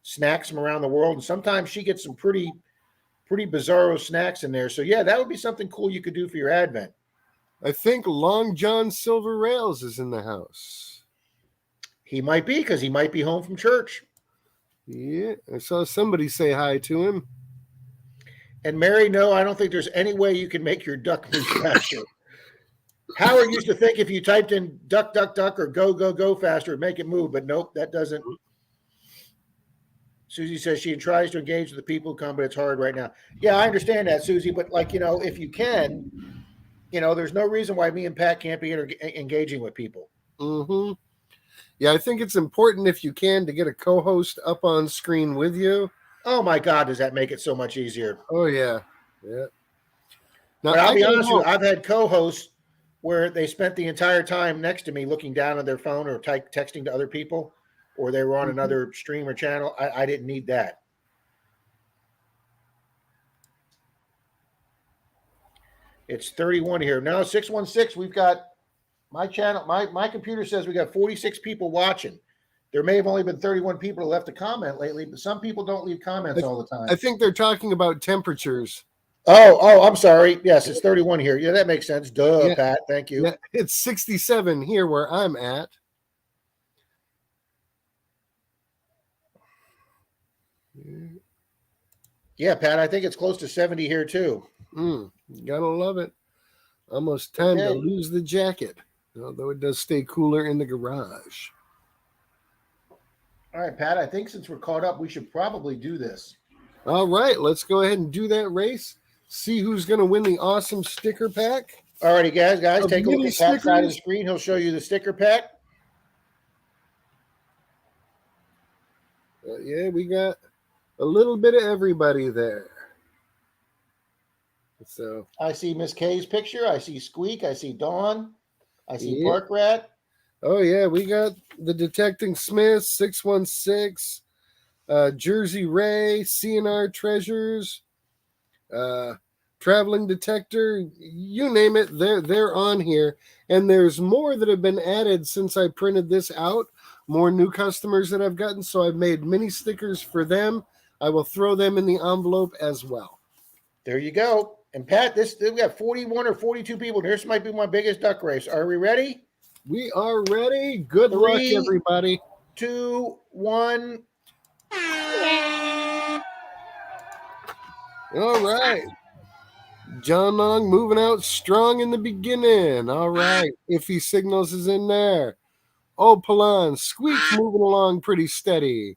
snacks from around the world, and sometimes she gets some pretty bizarro snacks in there. So yeah, that would be something cool you could do for your Advent. I think Long John Silver Rails is in the house. He might be, because he might be home from church. Yeah, I saw somebody say hi to him. And Mary, no, I don't think there's any way you can make your duck move faster. Howard used to think if you typed in duck, duck, duck, or go, go, go faster, it'd make it move. But nope, that doesn't. Susie says she tries to engage with the people who come, but it's hard right now. Yeah, I understand that, Susie. But if you can, there's no reason why me and Pat can't be engaging with people. Yeah, I think it's important if you can to get a co-host up on screen with you. Oh my God, does that make it so much easier? Oh yeah. Yeah. Now, But I'll be gotta honest with you, hope- I've had co-hosts where they spent the entire time next to me looking down at their phone or texting to other people, or they were on another stream or channel. I didn't need that. It's 31 here. No, 616, we've got my channel, my computer says we got 46 people watching. There may have only been 31 people who left a comment lately, but some people don't leave comments all the time. I think they're talking about temperatures. Oh, I'm sorry. Yes, it's 31 here. Yeah, that makes sense. Duh, Yeah. Pat. Thank you. Yeah, it's 67 here where I'm at. Yeah, Pat, I think it's close to 70 here too. Gotta love it. Almost time to Okay. lose the jacket, although it does stay cooler in the garage. All right, Pat, I think since we're caught up, we should probably do this. All right, let's go ahead and do that race. See who's going to win the awesome sticker pack. All righty, guys, Of take a look mini at Pat's side of the stickers. screen. He'll show you the sticker pack. Yeah, we got a little bit of everybody there. So I see Miss K's picture. I see Squeak. I see Dawn. I see Yeah. Park Rat. oh yeah, we got the Detecting Smith, 616, Jersey Ray, CNR Treasures, Traveling Detector, you name it, they're on here. And there's more that have been added since I printed this out. More new customers that I've gotten, so I've made mini stickers for them. I will throw them in the envelope as well. There you go. And Pat, we got 41 or 42 people. This might be my biggest duck race. Are we ready? We are ready. Good luck, 3, everybody. 2, 1. All right. John Long moving out strong in the beginning. All right. Iffy Signals is in there. Opalan, Squeak moving along pretty steady.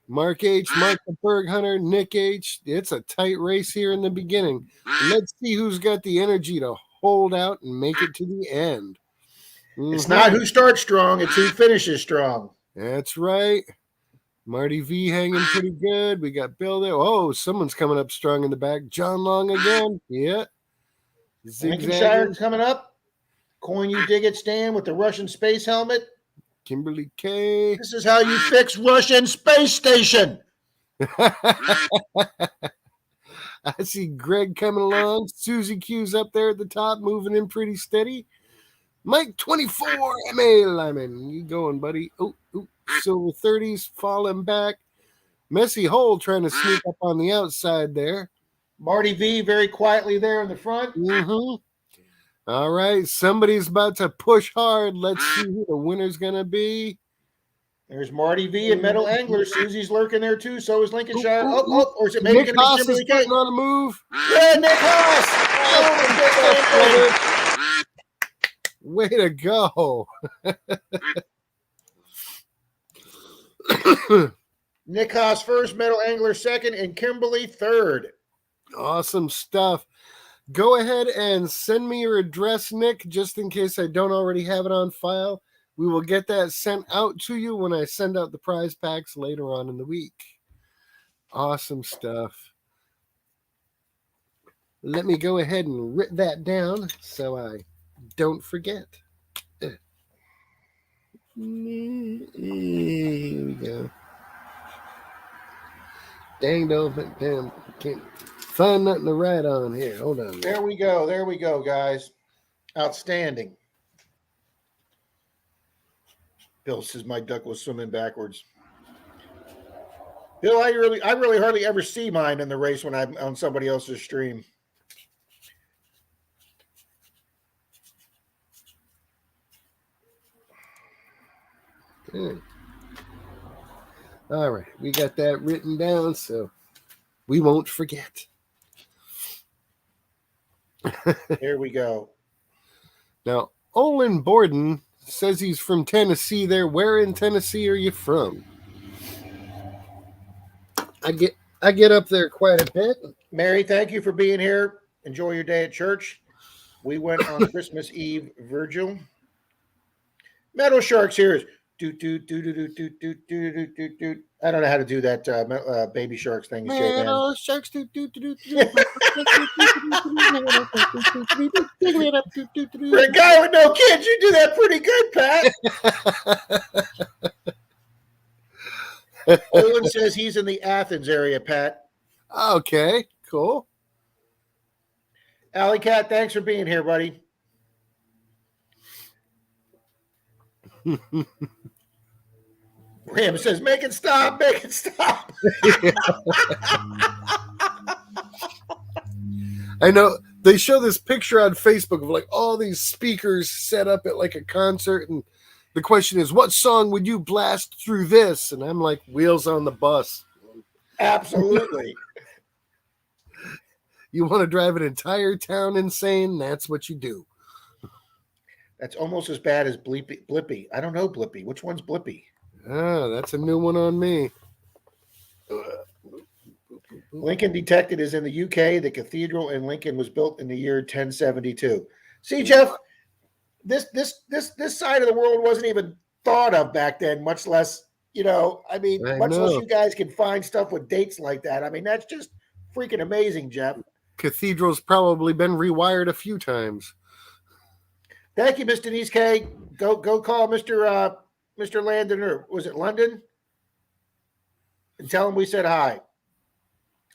Mark H, Mark the Berg Hunter, Nick H. It's a tight race here in the beginning. Let's see who's got the energy to hold out and make it to the end. It's not who starts strong, it's who finishes strong. That's right. Marty V hanging pretty good. We got Bill there. Oh, someone's coming up strong in the back. John Long again. Yeah. Lincolnshire's coming up. Coin You Dig It Stan with the Russian space helmet. Kimberly K. This is how you fix Russian space station. I see Greg coming along. Susie Q's up there at the top, moving in pretty steady. Mike 24, M.A. Lyman. You going, buddy? Oh, Silver 30s falling back. Messy Hole trying to sneak up on the outside there. Marty V very quietly there in the front. All right, somebody's about to push hard. Let's see who the winner's going to be. There's Marty V and Metal Angler. Susie's lurking there too. So is Lincolnshire. Or is it maybe Nick going to be Haas is Kimberly K? getting on a move. Yeah, Nick Haas. Way to go. Nick Haas first, Metal Angler second, and Kimberly third. Awesome stuff. Go ahead and send me your address, Nick, just in case I don't already have it on file. We will get that sent out to you when I send out the prize packs later on in the week. Awesome stuff. Let me go ahead and write that down so I don't forget. Here we go. Dang, damn, can't find nothing to write on here. Hold on. There we go, guys. Outstanding. Bill says my duck was swimming backwards. Bill, I really hardly ever see mine in the race when I'm on somebody else's stream. Good. All right, we got that written down, so we won't forget. There we go. Now, Olin Borden says he's from Tennessee there. Where in Tennessee are you from? I get up there quite a bit. Mary, thank you for being here. Enjoy your day at church. We went on Christmas Eve, Virgil. Metal Sharks here. I don't know how to do that Baby Sharks thing, J Man. Man, sharks do. Rick, guy with no kids, you do that pretty good, Pat. Owen says he's in the Athens area, Pat. Okay, cool. Alley Cat, thanks for being here, buddy. Ram says, make it stop. I know they show this picture on Facebook of like all these speakers set up at like a concert, and the question is, what song would you blast through this? And I'm like, Wheels on the Bus. Absolutely. You want to drive an entire town insane? That's what you do. That's almost as bad as Blippy. I don't know Blippy. Which one's Blippy? Ah, that's a new one on me. Lincoln Detected is in the UK. The cathedral in Lincoln was built in the year 1072. See, Jeff, this side of the world wasn't even thought of back then, much less, much less you guys can find stuff with dates like that. I mean, that's just freaking amazing, Jeff. Cathedral's probably been rewired a few times. Thank you, Miss Denise K. Go call Mr. Landon, or was it London? And tell him we said hi.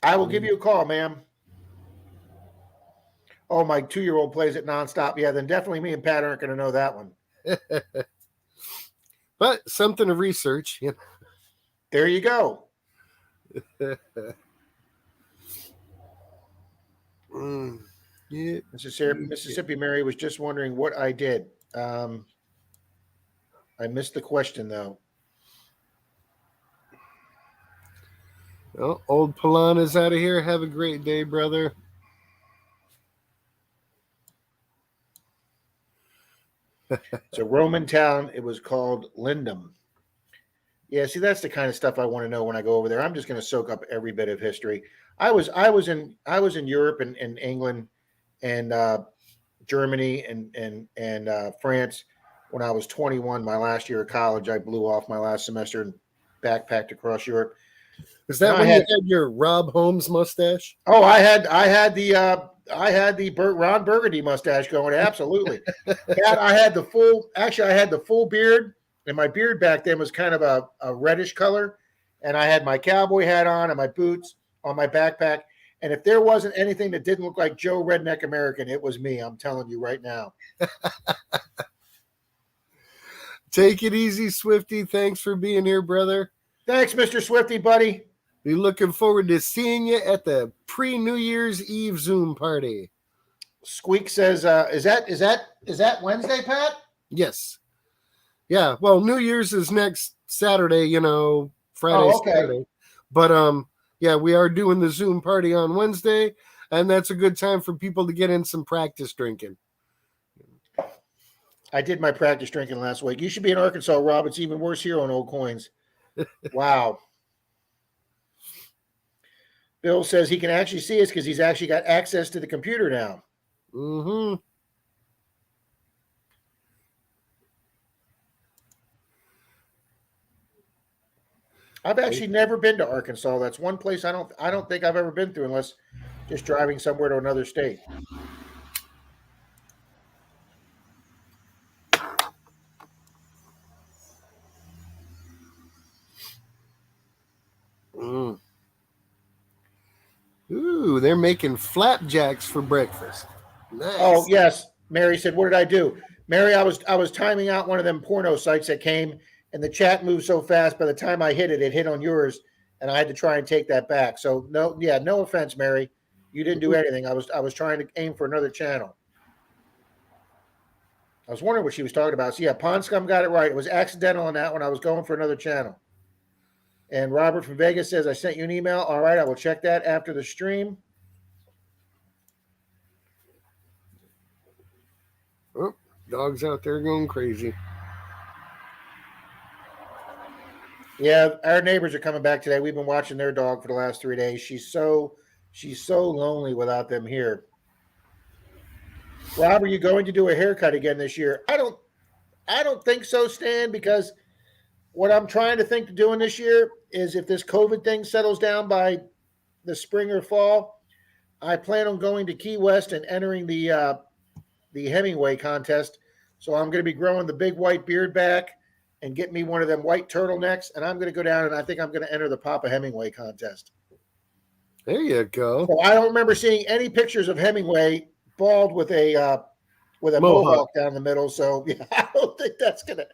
I will give you a call, ma'am. Oh, my 2-year-old plays it nonstop. Yeah, then definitely me and Pat aren't going to know that one. But something to research. Yeah. There you go. Yeah. Mississippi Mary was just wondering what I did. I missed the question, though. Well, old Polana's out of here. Have a great day, brother. It's a Roman town. It was called Lindum. Yeah, see, that's the kind of stuff I want to know when I go over there. I'm just going to soak up every bit of history. I was in Europe and England and Germany and France when I was 21. My last year of college, I blew off my last semester and backpacked across Europe. Is that when you had your Rob Holmes mustache? Oh, I had the Ron Burgundy mustache going. Absolutely. I had the full beard, and my beard back then was kind of a reddish color. And I had my cowboy hat on and my boots on my backpack. And if there wasn't anything that didn't look like Joe Redneck American, it was me. I'm telling you right now. Take it easy, Swifty. Thanks for being here, brother. Thanks, Mr. Swifty, buddy. Be looking forward to seeing you at the pre-New Year's Eve Zoom party. Squeak says, is that Wednesday, Pat? Yes. Yeah. Well, New Year's is next Saturday, Friday, Saturday. But yeah, we are doing the Zoom party on Wednesday, and that's a good time for people to get in some practice drinking. I did my practice drinking last week. You should be in Arkansas, Rob. It's even worse here on Old Coins. Wow. Bill says he can actually see us because he's actually got access to the computer now. Mm-hmm. I've actually never been to Arkansas. That's one place I don't think I've ever been to, unless just driving somewhere to another state. Mm. Ooh, they're making flapjacks for breakfast. Nice. Oh, yes. Mary said, what did I do? Mary, I was timing out one of them porno sites that came, and the chat moved so fast. By the time I hit it, it hit on yours, and I had to try and take that back. So no offense, Mary. You didn't do anything. I was trying to aim for another channel. I was wondering what she was talking about. So yeah, Pond Scum got it right. It was accidental on that one. I was going for another channel. And Robert from Vegas says, I sent you an email. All right, I will check that after the stream. Oh, dog's out there going crazy. Yeah, our neighbors are coming back today. We've been watching their dog for the last 3 days. She's so lonely without them here. Rob, are you going to do a haircut again this year? I don't think so, Stan, because what I'm trying to think of doing this year is if this COVID thing settles down by the spring or fall, I plan on going to Key West and entering the Hemingway contest. So I'm going to be growing the big white beard back and get me one of them white turtlenecks, and I'm going to go down and I think I'm going to enter the Papa Hemingway contest. There you go. So I don't remember seeing any pictures of Hemingway bald with a mohawk down the middle. So yeah, I don't think that's gonna.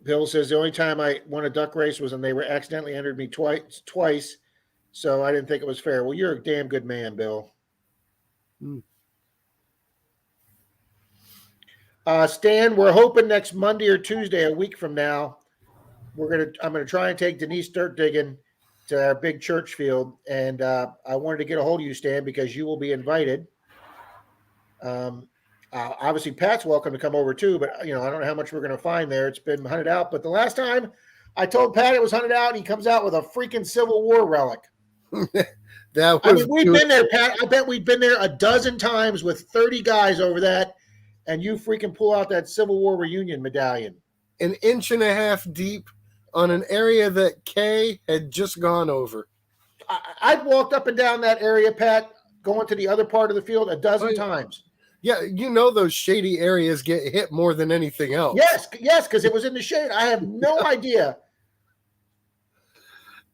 Bill says the only time I won a duck race was when they were accidentally entered me twice, so I didn't think it was fair. Well, you're a damn good man, Bill. Stan, we're hoping next Monday or Tuesday, a week from now, I'm gonna try and take Denise dirt digging to our big church field, and I wanted to get a hold of you, Stan, because you will be invited. Obviously, Pat's welcome to come over too, but I don't know how much we're going to find there. It's been hunted out, but the last time I told Pat it was hunted out, and he comes out with a freaking Civil War relic. We've been there, Pat. I bet we've been there a dozen times with 30 guys over that, and you freaking pull out that Civil War reunion medallion. An inch and a half deep on an area that Kay had just gone over. I've walked up and down that area, Pat, going to the other part of the field a dozen times. Yeah, those shady areas get hit more than anything else. Yes, because it was in the shade. I have no idea.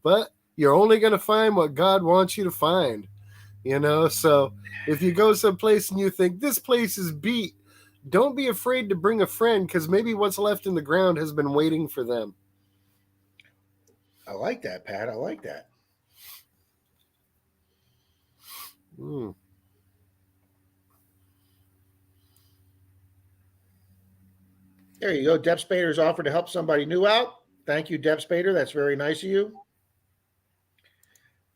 But you're only going to find what God wants you to find, So if you go someplace and you think this place is beat, don't be afraid to bring a friend, because maybe what's left in the ground has been waiting for them. I like that, Pat. I like that. There you go. Deb Spader's offered to help somebody new out. Thank you, Deb Spader. That's very nice of you.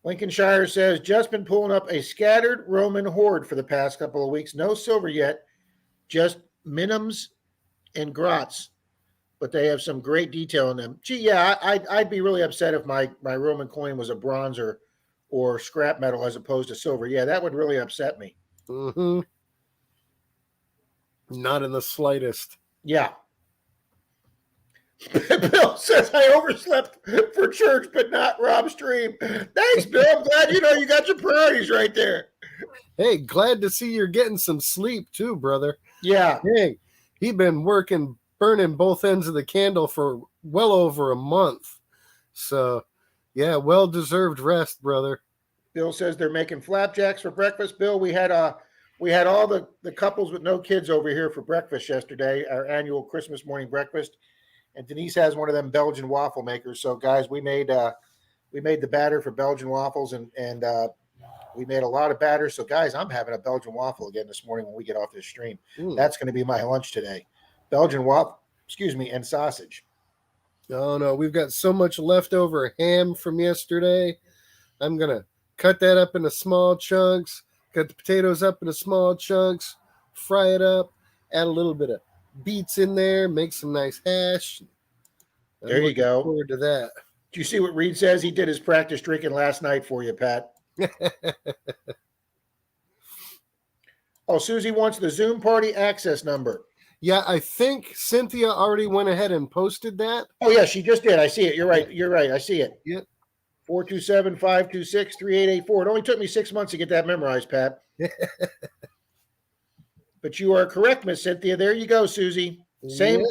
Lincolnshire says, just been pulling up a scattered Roman horde for the past couple of weeks. No silver yet, just minims and grots, but they have some great detail in them. Gee, yeah, I'd be really upset if my Roman coin was a bronze or scrap metal as opposed to silver. Yeah, that would really upset me. Mm-hmm. Not in the slightest. Yeah. Bill says, I overslept for church, but not Rob's stream. Thanks, Bill. I'm glad you got your priorities right there. Hey, glad to see you're getting some sleep too, brother. Yeah. Hey, he been working, burning both ends of the candle for well over a month. So, yeah, well-deserved rest, brother. Bill says they're making flapjacks for breakfast. Bill, we had all the couples with no kids over here for breakfast yesterday, our annual Christmas morning breakfast. And Denise has one of them Belgian waffle makers. So, guys, we made the batter for Belgian waffles, and we made a lot of batter. So, guys, I'm having a Belgian waffle again this morning when we get off this stream. That's going to be my lunch today. Belgian waffle, and sausage. Oh, no, we've got so much leftover ham from yesterday. I'm going to cut that up into small chunks, cut the potatoes up into small chunks, fry it up, add a little bit of beets in there, make some nice hash. There you go. Forward to that. Do you see what Reed says? He did his practice drinking last night for you, Pat. Oh, Susie wants the Zoom party access number. Yeah, I think Cynthia already went ahead and posted that. Oh, yeah, she just did. I see it. You're right. I see it. Yep. 427-526-3884. It only took me 6 months to get that memorized, Pat. But you are correct, Miss Cynthia. There you go, Susie. Same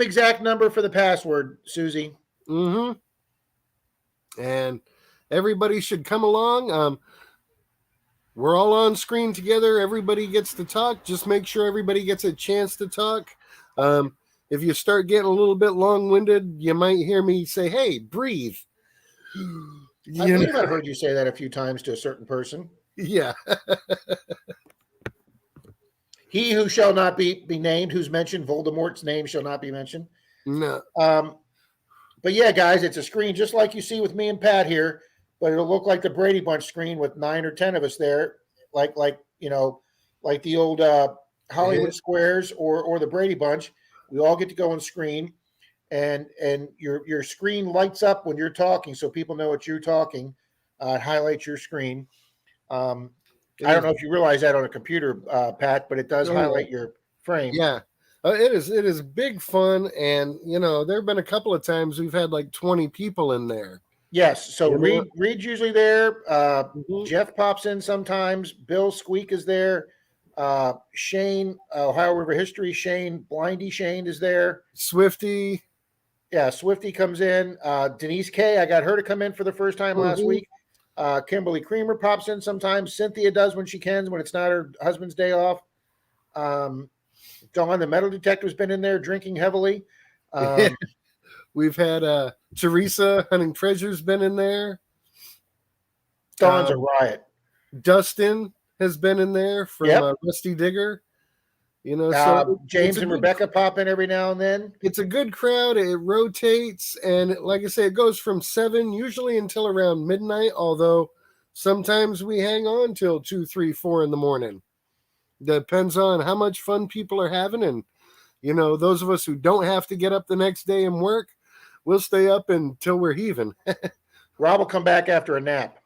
exact number for the password, Susie. Mm-hmm. And everybody should come along. We're all on screen together. Everybody gets to talk. Just make sure everybody gets a chance to talk. If you start getting a little bit long-winded, you might hear me say, hey, breathe. I believe I've heard you say that a few times to a certain person. Yeah. He who shall not be named, who's mentioned, Voldemort's name shall not be mentioned. No. But yeah, guys, it's a screen just like you see with me and Pat here, but it'll look like the Brady Bunch screen with 9 or 10 of us there, like the old Hollywood Squares or the Brady Bunch. We all get to go on screen, and your screen lights up when you're talking, so people know what you're talking. It highlights your screen. It I don't is. know if you realize that on a computer, Pat, but it does Oh, yeah. highlight your frame. Yeah. It is big fun, and there have been a couple of times we've had like 20 people in there. Yes. So You know? Reed's usually there. Mhm. Jeff pops in sometimes. Bill Squeak is there. Shane, Ohio River History. Blindy Shane is there. Swifty. Yeah, Swifty comes in. Denise K, I got her to come in for the first time last Mhm. week. Kimberly Creamer pops in sometimes. Cynthia does when she can, when it's not her husband's day off. Dawn, the metal detector's been in there drinking heavily. We've had Teresa Hunting Treasure's been in there. Dawn's a riot. Dustin has been in there from Yep. Rusty Digger. So James and Rebecca pop in every now and then. It's a good crowd. It rotates, and like I say, it goes from 7 usually until around midnight. Although sometimes we hang on till 2, 3, 4 in the morning. Depends on how much fun people are having, and those of us who don't have to get up the next day and work, we'll stay up until we're heaving. Rob will come back after a nap.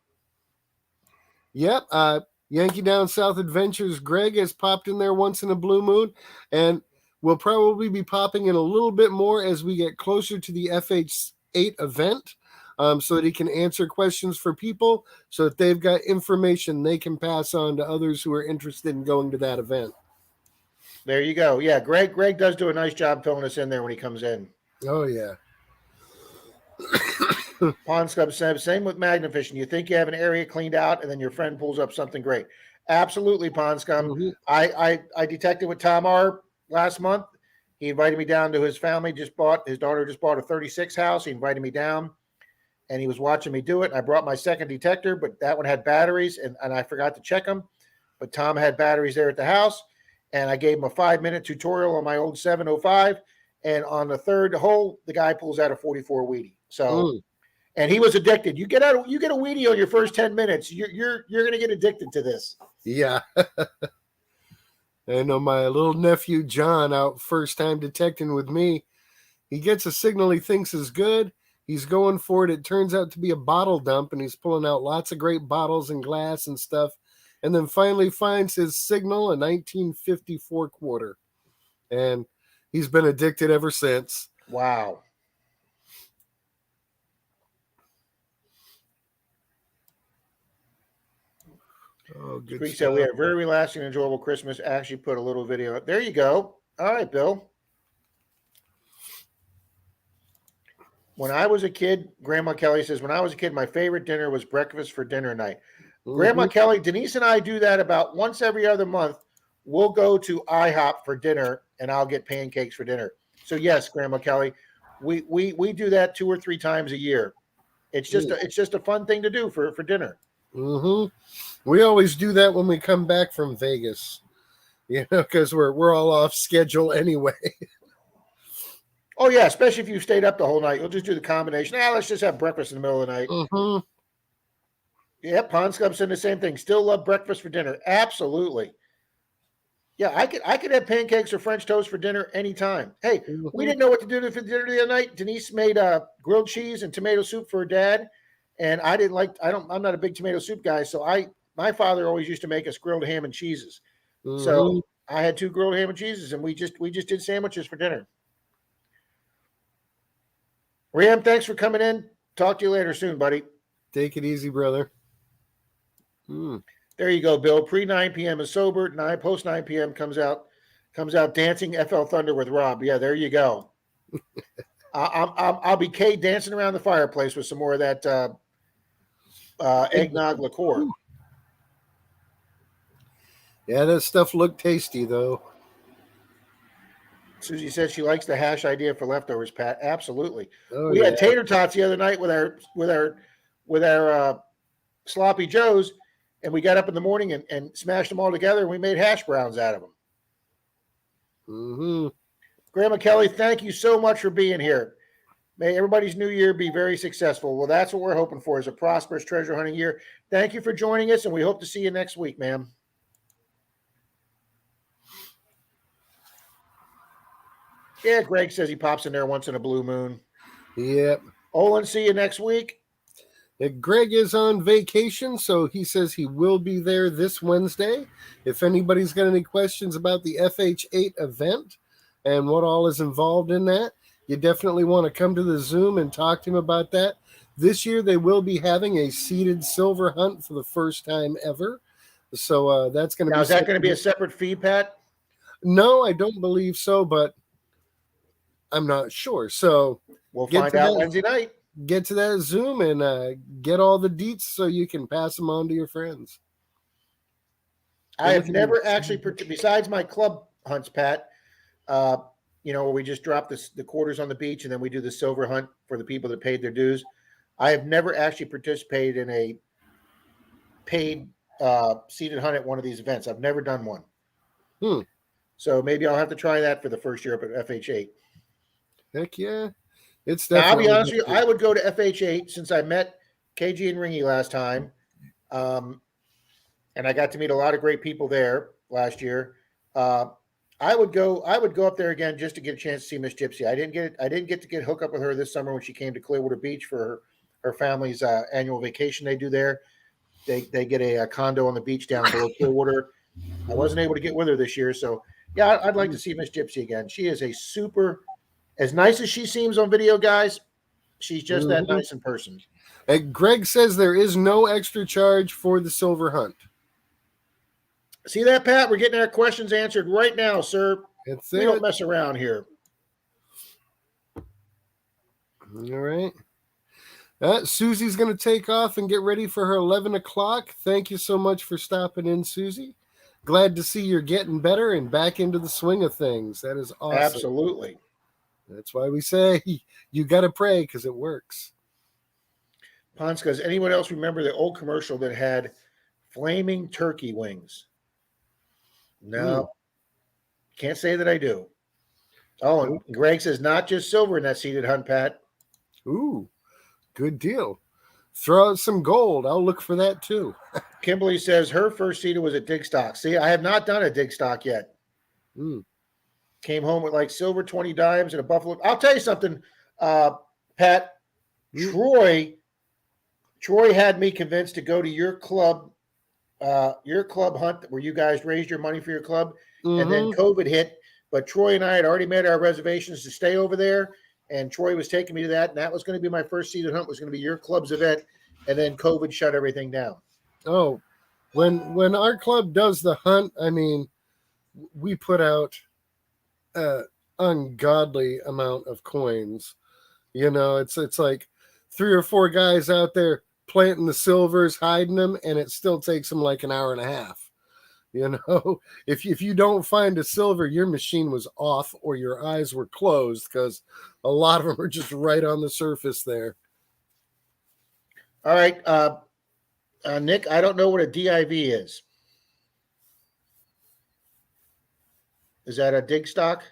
Yep. Yankee Down South Adventures Greg has popped in there once in a blue moon, and we'll probably be popping in a little bit more as we get closer to the FH8 event, so that he can answer questions for people, so that they've got information they can pass on to others who are interested in going to that event. There you go. Yeah, Greg does do a nice job filling us in there when he comes in. Oh, yeah. Pond Scrub says, same with Magnafishing. You think you have an area cleaned out, and then your friend pulls up something great. Absolutely, Pond Scum. Mhm. I detected with Tom R last month. He invited me down to his family. His daughter just bought a 36 house. He invited me down, and he was watching me do it. I brought my second detector, but that one had batteries, and I forgot to check them. But Tom had batteries there at the house, and I gave him a 5-minute tutorial on my old 705. And on the third hole, the guy pulls out a 44 Wheatie. So. And he was addicted. You get a Wheatie on your first 10 minutes, you're going to get addicted to this. Yeah. I know my little nephew John out first time detecting with me. He gets a signal he thinks is good. He's going for it. It turns out to be a bottle dump, and he's pulling out lots of great bottles and glass and stuff. And then finally finds his signal, a 1954 quarter. And he's been addicted ever since. Wow. Oh, good Squeak stuff. said we had a very relaxing and enjoyable Christmas. Actually put a little video up. There you go. All right, Bill. When I was a kid, Grandma Kelly says, when I was a kid, my favorite dinner was breakfast for dinner night. Mm-hmm. Grandma Kelly, Denise and I do that about once every other month. We'll go to IHOP for dinner, and I'll get pancakes for dinner. So yes, Grandma Kelly, we do that 2 or 3 times a year. It's just a fun thing to do for dinner. Mm-hmm. We always do that when we come back from Vegas, because we're all off schedule anyway. Oh yeah, especially if you stayed up the whole night. You'll just do the combination. Let's just have breakfast in the middle of the night. Mm-hmm. Yeah, Pond Scum said the same thing. Still love breakfast for dinner. Absolutely. Yeah, I could have pancakes or French toast for dinner anytime. Hey, we didn't know what to do for dinner the other night. Denise made grilled cheese and tomato soup for her dad, and I'm not a big tomato soup guy, so my father always used to make us grilled ham and cheeses. Mm-hmm. So I had 2 grilled ham and cheeses, and we just did sandwiches for dinner. Ram, thanks for coming in. Talk to you later soon, buddy. Take it easy, brother. There you go, Bill. Pre 9 p.m. is sober. Post 9 p.m. comes out dancing FL Thunder with Rob. Yeah, there you go. I'll be Kate dancing around the fireplace with some more of that eggnog liqueur. Yeah, that stuff looked tasty, though. Susie said she likes the hash idea for leftovers, Pat. Absolutely. Oh, We had tater tots the other night with our sloppy joes, and we got up in the morning and smashed them all together, and we made hash browns out of them. Mm-hmm. Grandma Kelly, thank you so much for being here. May everybody's new year be very successful. Well, that's what we're hoping for, is a prosperous treasure hunting year. Thank you for joining us, and we hope to see you next week, ma'am. Yeah, Greg says he pops in there once in a blue moon. Yep. Olin, see you next week. Greg is on vacation, so he says he will be there this Wednesday. If anybody's got any questions about the FH8 event and what all is involved in that, you definitely want to come to the Zoom and talk to him about that. This year, they will be having a seated silver hunt for the first time ever. So that's going to be. Now, is that going to be a separate fee, Pat? No, I don't believe so, but I'm not sure. So we'll find out Wednesday night. Get to that Zoom and get all the deets so you can pass them on to your friends. I have never actually, besides my club hunts, Pat, where we just drop the quarters on the beach and then we do the silver hunt for the people that paid their dues. I have never actually participated in a paid seated hunt at one of these events. I've never done one. So maybe I'll have to try that for the first year up at FH8. Heck yeah. It's definitely. Now, I'll be honest with you, I would go to FH8 since I met KG and Ringy last time. And I got to meet a lot of great people there last year. I would go up there again just to get a chance to see Miss Gypsy. I didn't get to hook up with her this summer when she came to Clearwater Beach for her family's annual vacation they do there. They get a condo on the beach down below Clearwater. I wasn't able to get with her this year, so yeah, I'd like to see Miss Gypsy again. She is a super, as nice as she seems on video, guys. She's just that nice in person. Greg says there is no extra charge for the silver hunt. See that, Pat? We're getting our questions answered right now, sir. We don't mess around here. All right. Susie's going to take off and get ready for her 11 o'clock. Thank you so much for stopping in, Susie. Glad to see you're getting better and back into the swing of things. That is awesome. Absolutely. That's why we say you got to pray because it works. Ponska, does anyone else remember the old commercial that had flaming turkey wings? No. Can't say that I do. Oh, and Greg says not just silver in that seated hunt, Pat. Ooh, good deal. Throw out some gold. I'll look for that too. Kimberly says her first seated was at Dig Stock. See, I have not done a Dig Stock yet. Came home with like silver 20 dimes and a buffalo. I'll tell you something, Pat. Troy had me convinced to go to your club hunt where you guys raised your money for your club, and then COVID hit. But Troy and I had already made our reservations to stay over there, and Troy was taking me to that, and that was going to be my first seated hunt. Was going to be your club's event, and then COVID shut everything down. Oh, when our club does the hunt, I mean, we put out an ungodly amount of coins. You know, it's like 3 or 4 guys out there planting the silvers, hiding them, and it still takes them like an hour and a half. You know, if you don't find a silver, your machine was off or your eyes were closed because a lot of them are just right on the surface there. All right, Nick, I don't know what a DIV is. Is that a dig stock?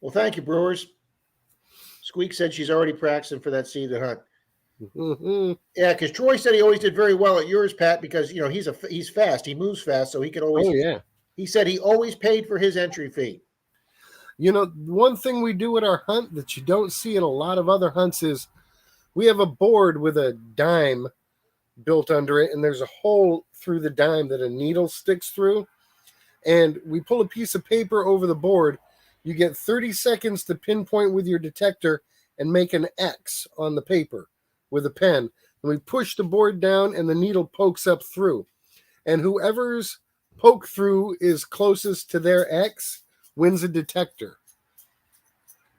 Well, thank you, Brewers. Squeak said she's already practicing for that seated hunt. Yeah, because Troy said he always did very well at yours, Pat, because he's fast. He moves fast, so he could always. Oh yeah. He said he always paid for his entry fee. You know, one thing we do at our hunt that you don't see at a lot of other hunts is we have a board with a dime built under it, and there's a hole through the dime that a needle sticks through. And we pull a piece of paper over the board. You get 30 seconds to pinpoint with your detector and make an X on the paper with a pen. And we push the board down and the needle pokes up through. And whoever's poke through is closest to their X wins a detector.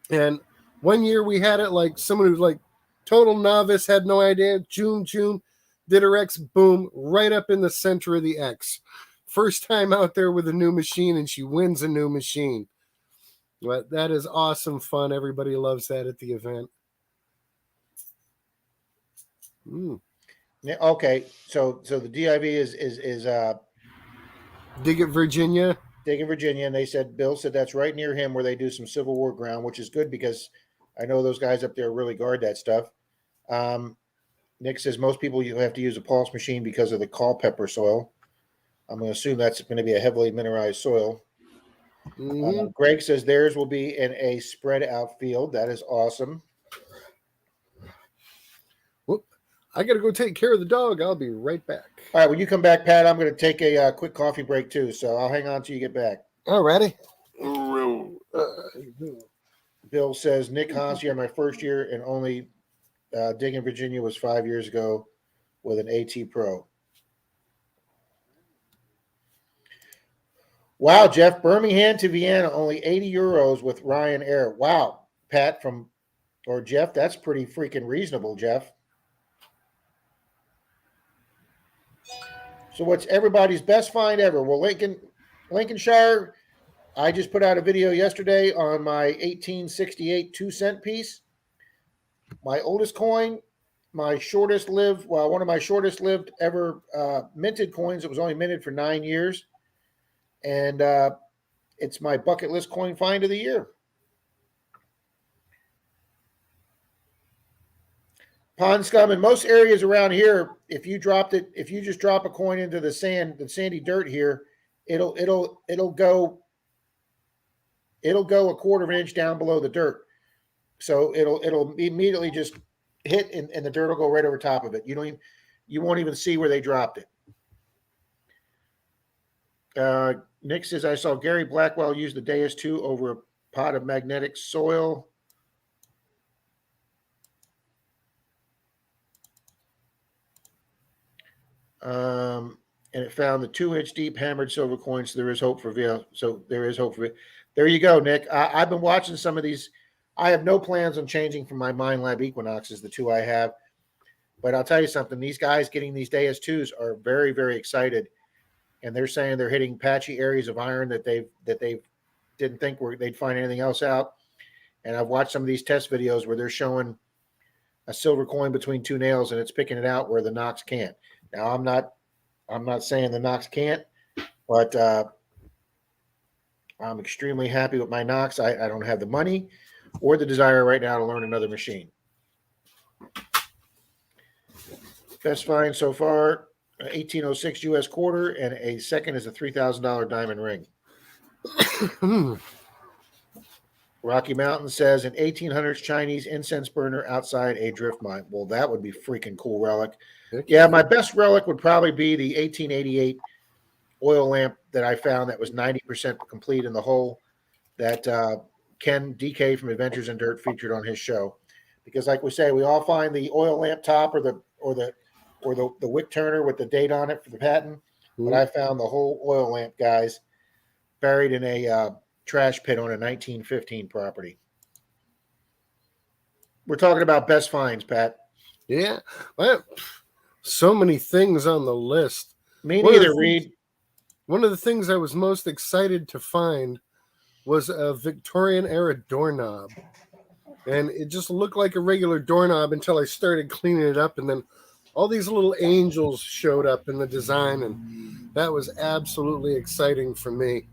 And one year we had it like someone who's like total novice, had no idea. June, did her X, boom, right up in the center of the X. First time out there with a new machine, and she wins a new machine. But that is awesome fun. Everybody loves that at the event. Yeah, okay, so the DIV is Dig It, Virginia. Dig in Virginia, and they said Bill said that's right near him where they do some Civil War ground, which is good because I know those guys up there really guard that stuff. Nick says most people you have to use a pulse machine because of the Culpeper soil. I'm going to assume that's going to be a heavily mineralized soil. Mhm. Greg says theirs will be in a spread out field. That is awesome. Whoop. I got to go take care of the dog. I'll be right back. All right, when you come back, Pat, I'm going to take a quick coffee break too. So I'll hang on till you get back. Alrighty. Bill says Nick Honsier, my first year and only dig in Virginia was 5 years ago with an AT Pro. Wow, Jeff, Birmingham to Vienna, only 80 euros with Ryanair. Wow, Pat or Jeff, that's pretty freaking reasonable, Jeff. So what's everybody's best find ever? Well, Lincolnshire, I just put out a video yesterday on my 1868 2-cent piece. My oldest coin, one of my shortest lived ever minted coins. It was only minted for 9 years. And it's my bucket list coin find of the year. Pond scum in most areas around here, if you just drop a coin into the sandy dirt here, it'll go a quarter of an inch down below the dirt. So it'll immediately just hit and the dirt will go right over top of it. You won't even see where they dropped it. Nick says I saw Gary Blackwell use the Deus 2 over a pot of magnetic soil. And it found the 2-inch deep hammered silver coins. So there is hope for VL. So there is hope for it. There you go, Nick. I've been watching some of these. I have no plans on changing from my Mind Lab Equinoxes, the two I have. But I'll tell you something. These guys getting these Deus 2s are very, very excited. And they're saying they're hitting patchy areas of iron that they didn't think they'd find anything else out. And I've watched some of these test videos where they're showing a silver coin between two nails and it's picking it out where the Knox can't. Now I'm not saying the Knox can't, but I'm extremely happy with my Knox. I don't have the money or the desire right now to learn another machine. Best find so far, 1806 U.S. quarter, and a second is a $3,000 diamond ring. Rocky Mountain says an 1800s Chinese incense burner outside a drift mine. Well, that would be freaking cool relic. Yeah, my best relic would probably be the 1888 oil lamp that I found that was 90% complete in the hole that Ken DK from Adventures in Dirt featured on his show. Because like we say, we all find the oil lamp top or the wick turner with the date on it for the patent. But I found the whole oil lamp, guys, buried in a trash pit on a 1915 property. We're talking about best finds, Pat. Yeah. Well, so many things on the list. Me neither, Reed. One of the things I was most excited to find was a Victorian era doorknob. And it just looked like a regular doorknob until I started cleaning it up. And then all these little angels showed up in the design. And that was absolutely exciting for me.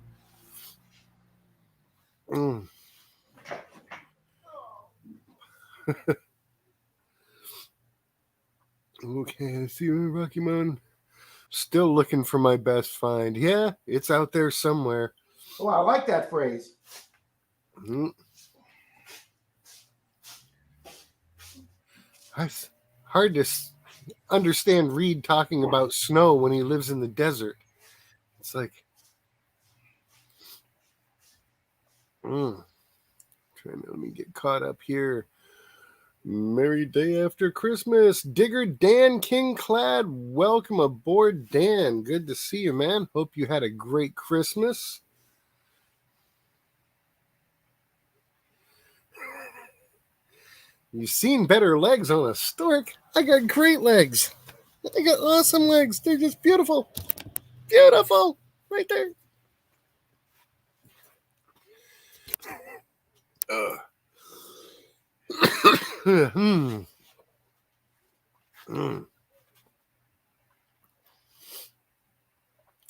Okay, I see you, Rocky Mountain. Still looking for my best find. Yeah, it's out there somewhere. Oh, I like that phrase. It's hard to understand Reed talking about snow when he lives in the desert. It's like, trying to let me get caught up here. Merry day after Christmas. Digger Dan Kingclad. Welcome aboard, Dan. Good to see you, man. Hope you had a great Christmas. You've seen better legs on a stork. I got great legs. I got awesome legs. They're just beautiful. Beautiful. Right there.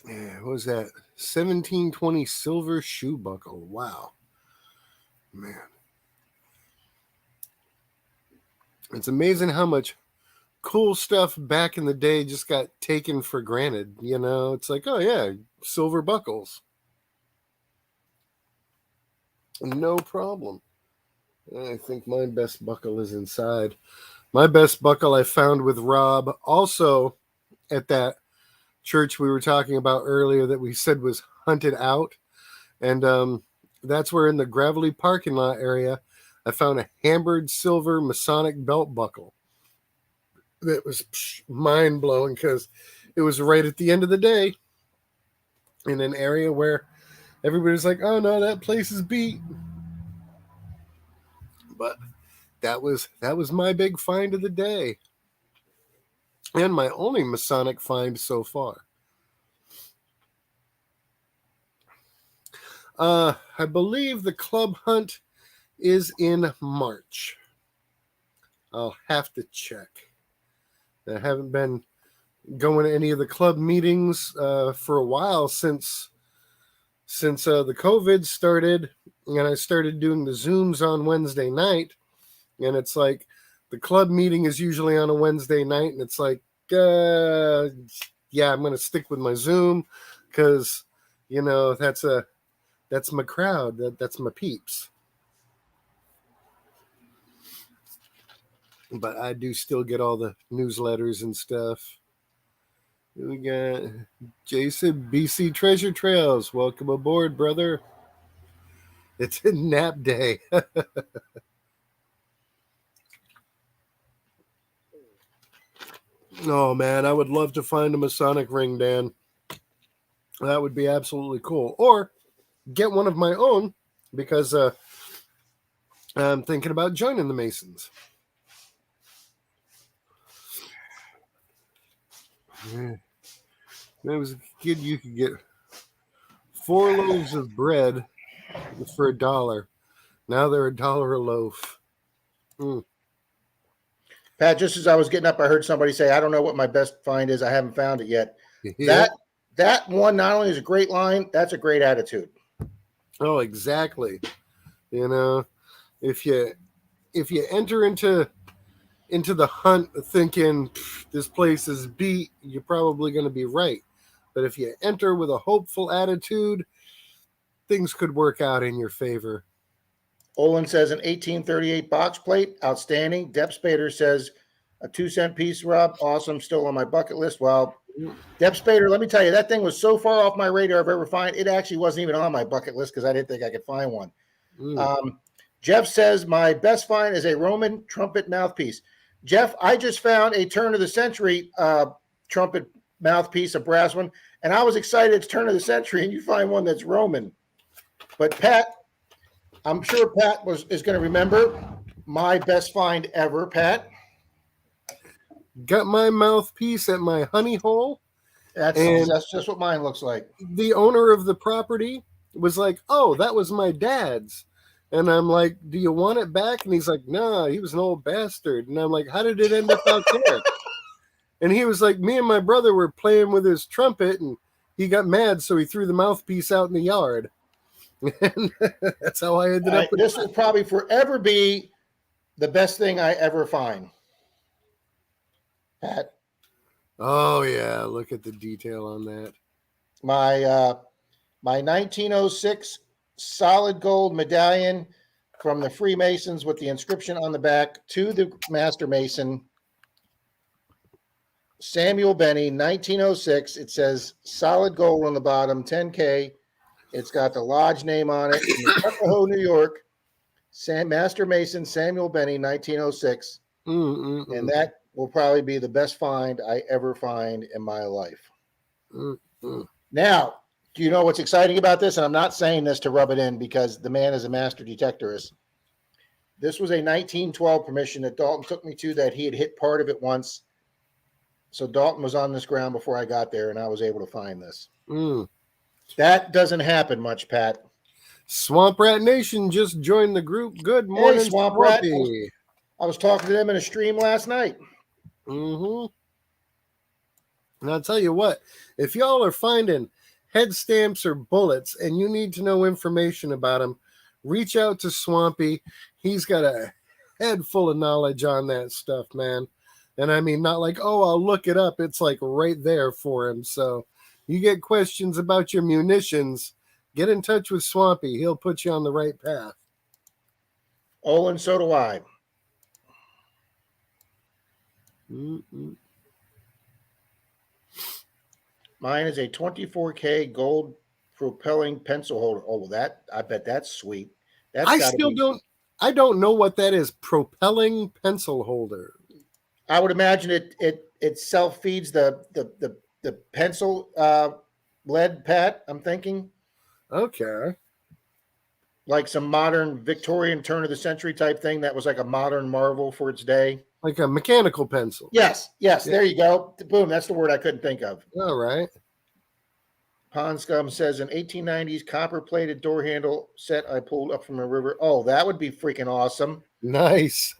Yeah, what was that? 1720 silver shoe buckle. Wow. Man. It's amazing how much cool stuff back in the day just got taken for granted. You know, it's like, oh yeah, silver buckles. No problem. I think my best buckle is inside. My best buckle I found with Rob, also at that church we were talking about earlier that we said was hunted out. And that's where in the gravelly parking lot area, I found a hammered silver Masonic belt buckle. That was mind blowing because it was right at the end of the day in an area where everybody's like, oh no, that place is beat. But that was my big find of the day. And my only Masonic find so far. I believe the club hunt is in March. I'll have to check. I haven't been going to any of the club meetings for a while since the COVID started, and I started doing the Zooms on Wednesday night. And it's like the club meeting is usually on a Wednesday night, and it's like, yeah, I'm going to stick with my Zoom because, you know, that's my crowd. That's my peeps. But I do still get all the newsletters and stuff. We got Jason, BC Treasure Trails. Welcome aboard, brother. It's a nap day. Oh, man, I would love to find a Masonic ring, Dan. That would be absolutely cool. Or get one of my own because I'm thinking about joining the Masons. When I was a kid, you could get 4 loaves of bread for $1. Now they're $1 a loaf. Pat, just as I was getting up, I heard somebody say, I don't know what my best find is. I haven't found it yet. Yeah. That one not only is a great line, that's a great attitude. Oh, exactly. You know, if you enter into the hunt thinking this place is beat, you're probably going to be right. But if you enter with a hopeful attitude, things could work out in your favor. Olin says an 1838 box plate, outstanding. Deb Spader says a 2-cent piece, Rob, awesome, still on my bucket list. Well, Deb Spader, let me tell you, that thing was so far off my radar of ever find. It actually wasn't even on my bucket list because I didn't think I could find one. Jeff says my best find is a Roman trumpet mouthpiece. Jeff, I just found a turn of the century trumpet mouthpiece, a brass one, and I was excited it's turn of the century, and you find one that's Roman. But Pat, I'm sure Pat is going to remember my best find ever, Pat. Got my mouthpiece at my honey hole. That's just what mine looks like. The owner of the property was like, oh, that was my dad's. And I'm like, do you want it back? And he's like, no, he was an old bastard. And I'm like, how did it end up out there? And he was like, me and my brother were playing with his trumpet, and he got mad, so he threw the mouthpiece out in the yard. And that's how I ended up with this will probably forever be the best thing I ever find. Pat. Oh yeah, look at the detail on that. My 1906 solid gold medallion from the Freemasons with the inscription on the back to the Master Mason, Samuel Benny, 1906. It says solid gold on the bottom, 10K. It's got the lodge name on it. In Tuckahoe, New York. Master Mason, Samuel Benny, 1906. And that will probably be the best find I ever find in my life. Now, do you know what's exciting about this? And I'm not saying this to rub it in because the man is a master detectorist. This was a 1912 permission that Dalton took me to that he had hit part of it once. So Dalton was on this ground before I got there, and I was able to find this. That doesn't happen much, Pat. Swamp Rat Nation just joined the group. Good morning, hey, Swamp Rat. I was talking to them in a stream last night. And I'll tell you what, if y'all are finding head stamps or bullets and you need to know information about them, reach out to Swampy. He's got a head full of knowledge on that stuff, man. And I mean, not like, oh, I'll look it up. It's like right there for him. So you get questions about your munitions, Get in touch with Swampy. He'll put you on the right path. Olin, so do I. Mm-mm. Mine is a 24K gold propelling pencil holder. Oh, well, I bet that's sweet. That's I got to still be. don't know what that is. Propelling pencil holder. I would imagine it self feeds the pencil lead, Pat. I'm thinking Okay. like some modern Victorian turn of the century type thing that was like a modern marvel for its day. Like a mechanical pencil. Yes, Yeah. there you go. Boom, that's the word I couldn't think of. All right. Pond Scum says an 1890s copper plated door handle set I pulled up from a river. Oh, that would be freaking awesome. Nice.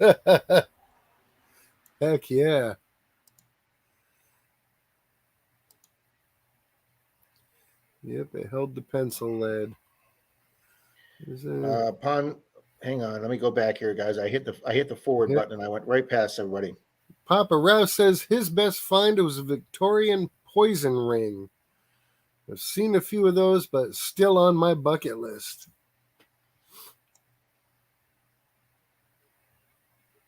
Heck yeah. Yep, it held the pencil lead. Hang on, let me go back here, guys. I hit the forward button and I went right past everybody. Papa Rouse says his best find was a Victorian poison ring. I've seen a few of those, but still on my bucket list.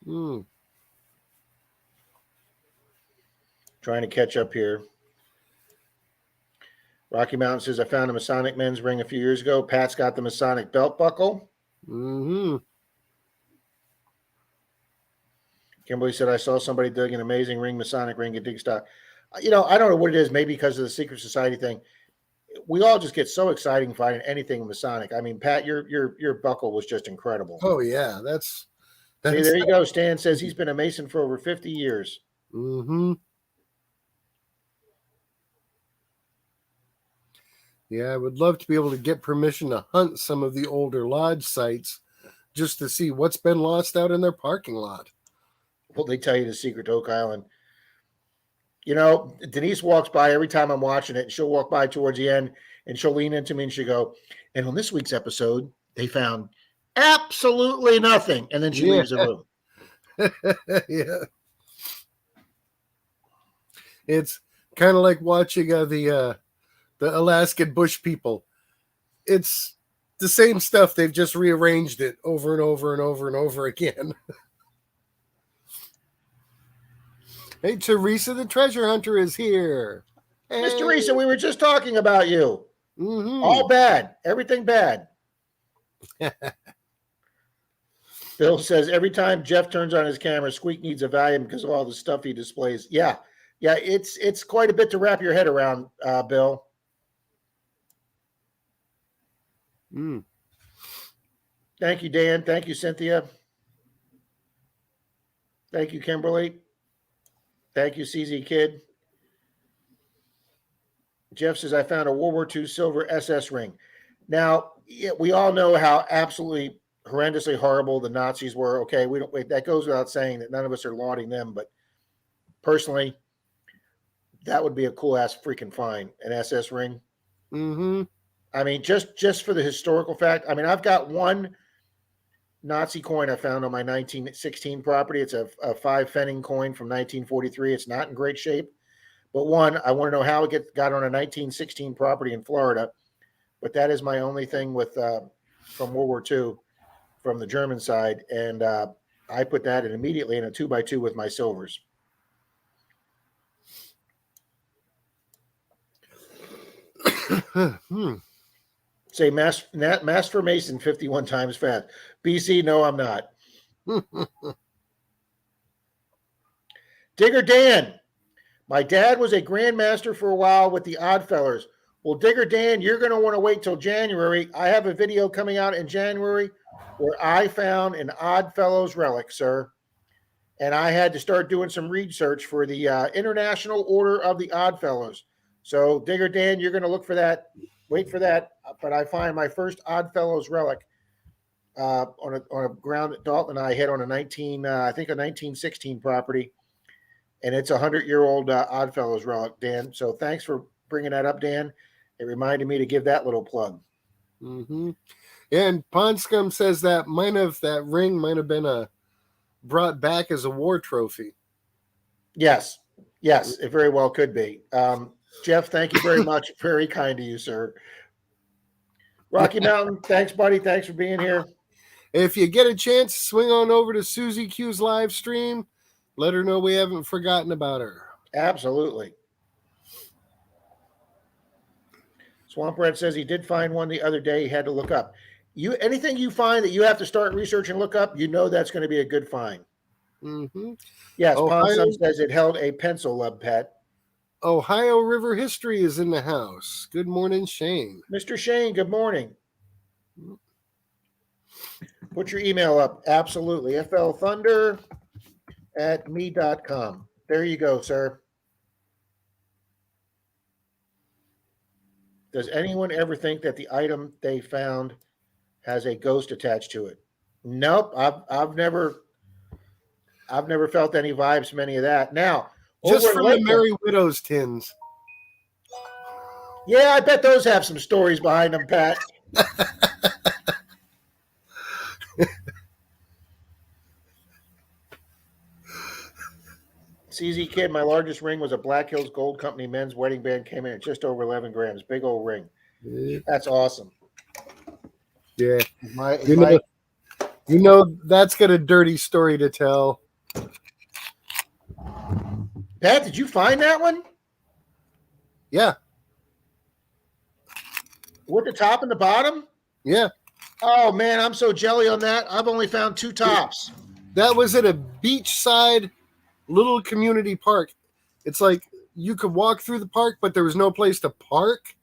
Trying to catch up here. Rocky Mountain says I found a Masonic men's ring a few years ago. Pat's got the Masonic belt buckle. Mm-hmm. Kimberly said I saw somebody dig an amazing ring, Masonic ring at Digstock. I don't know what it is. Maybe because of the secret society thing. We all just get so exciting finding anything Masonic. I mean, Pat, your buckle was just incredible. Oh yeah, that's See, there you go. Stan says he's been a Mason for over 50 years. Mm-hmm. Yeah, I would love to be able to get permission to hunt some of the older lodge sites just to see what's been lost out in their parking lot. Well, they tell you the secret to Oak Island. Denise walks by every time I'm watching it, and she'll walk by towards the end, and she'll lean into me and she'll go, and on this week's episode, they found absolutely nothing. And then she leaves the room. Yeah. It's kind of like watching the Alaskan bush people. It's the same stuff. They've just rearranged it over and over and over and over again. Hey, Teresa the treasure hunter is here. Hey. Miss Teresa, we were just talking about you. Mm-hmm. All bad. Everything bad. Bill says every time Jeff turns on his camera, Squeak needs a Valium because of all the stuff he displays. Yeah, it's quite a bit to wrap your head around, Bill. Thank you, Dan. Thank you, Cynthia. Thank you, Kimberly. Thank you, CZ Kid. Jeff says, I found a World War II silver SS ring. Now, we all know how absolutely horrendously horrible the Nazis were. Okay, that goes without saying that none of us are lauding them, but personally, that would be a cool ass freaking find, an SS ring. Mm-hmm. I mean, just for the historical fact. I mean, I've got one Nazi coin I found on my 1916 property. It's a 5 Pfennig coin from 1943. It's not in great shape. But one, I want to know how it got on a 1916 property in Florida. But that is my only thing with from World War II, from the German side. And I put that in immediately in a 2x2 with my silvers. Say mass for Mason 51 times fast. BC, no, I'm not. Digger Dan. My dad was a grandmaster for a while with the Oddfellows. Well, Digger Dan, you're going to want to wait till January. I have a video coming out in January where I found an Oddfellows relic, sir. And I had to start doing some research for the International Order of the Oddfellows. So, Digger Dan, you're going to look for that. Wait for that. But I find my first Oddfellows relic on a ground that Dalton and I hit on a 1916 property. And it's a 100-year-old Oddfellows relic, Dan. So thanks for bringing that up, Dan. It reminded me to give that little plug. Mm-hmm. And Pond Scum says that ring might have been brought back as a war trophy. Yes, it very well could be. Jeff, thank you very much. Very kind to you, sir. Rocky Mountain, thanks, buddy. Thanks for being here. If you get a chance, swing on over to Susie Q's live stream. Let her know we haven't forgotten about her. Absolutely. Swamp Red says he did find one the other day he had to look up. Anything you find that you have to start researching and look up, you know that's going to be a good find. Mm-hmm. Yes, Ohio, Pond Sun says it held a pencil lub pet. Ohio River History is in the house. Good morning, Shane. Mr. Shane, good morning. Put your email up. Absolutely. flthunder@me.com. There you go, sir. Does anyone ever think that the item they found has a ghost attached to it? Nope. I've never felt any vibes from any of that. Now, Just over in from the Lakeland, Merry Widow's tins. yeah, I bet those have some stories behind them, Pat. CZ Kid, my largest ring was a Black Hills Gold Company men's wedding band. Came in at just over 11 grams. Big old ring. That's awesome. Yeah. You know that's got a dirty story to tell. Pat, did you find that one? Yeah. With the top and the bottom? Yeah. Oh, man, I'm so jelly on that. I've only found 2 tops. That was at a beachside little community park. It's like you could walk through the park, but there was no place to park.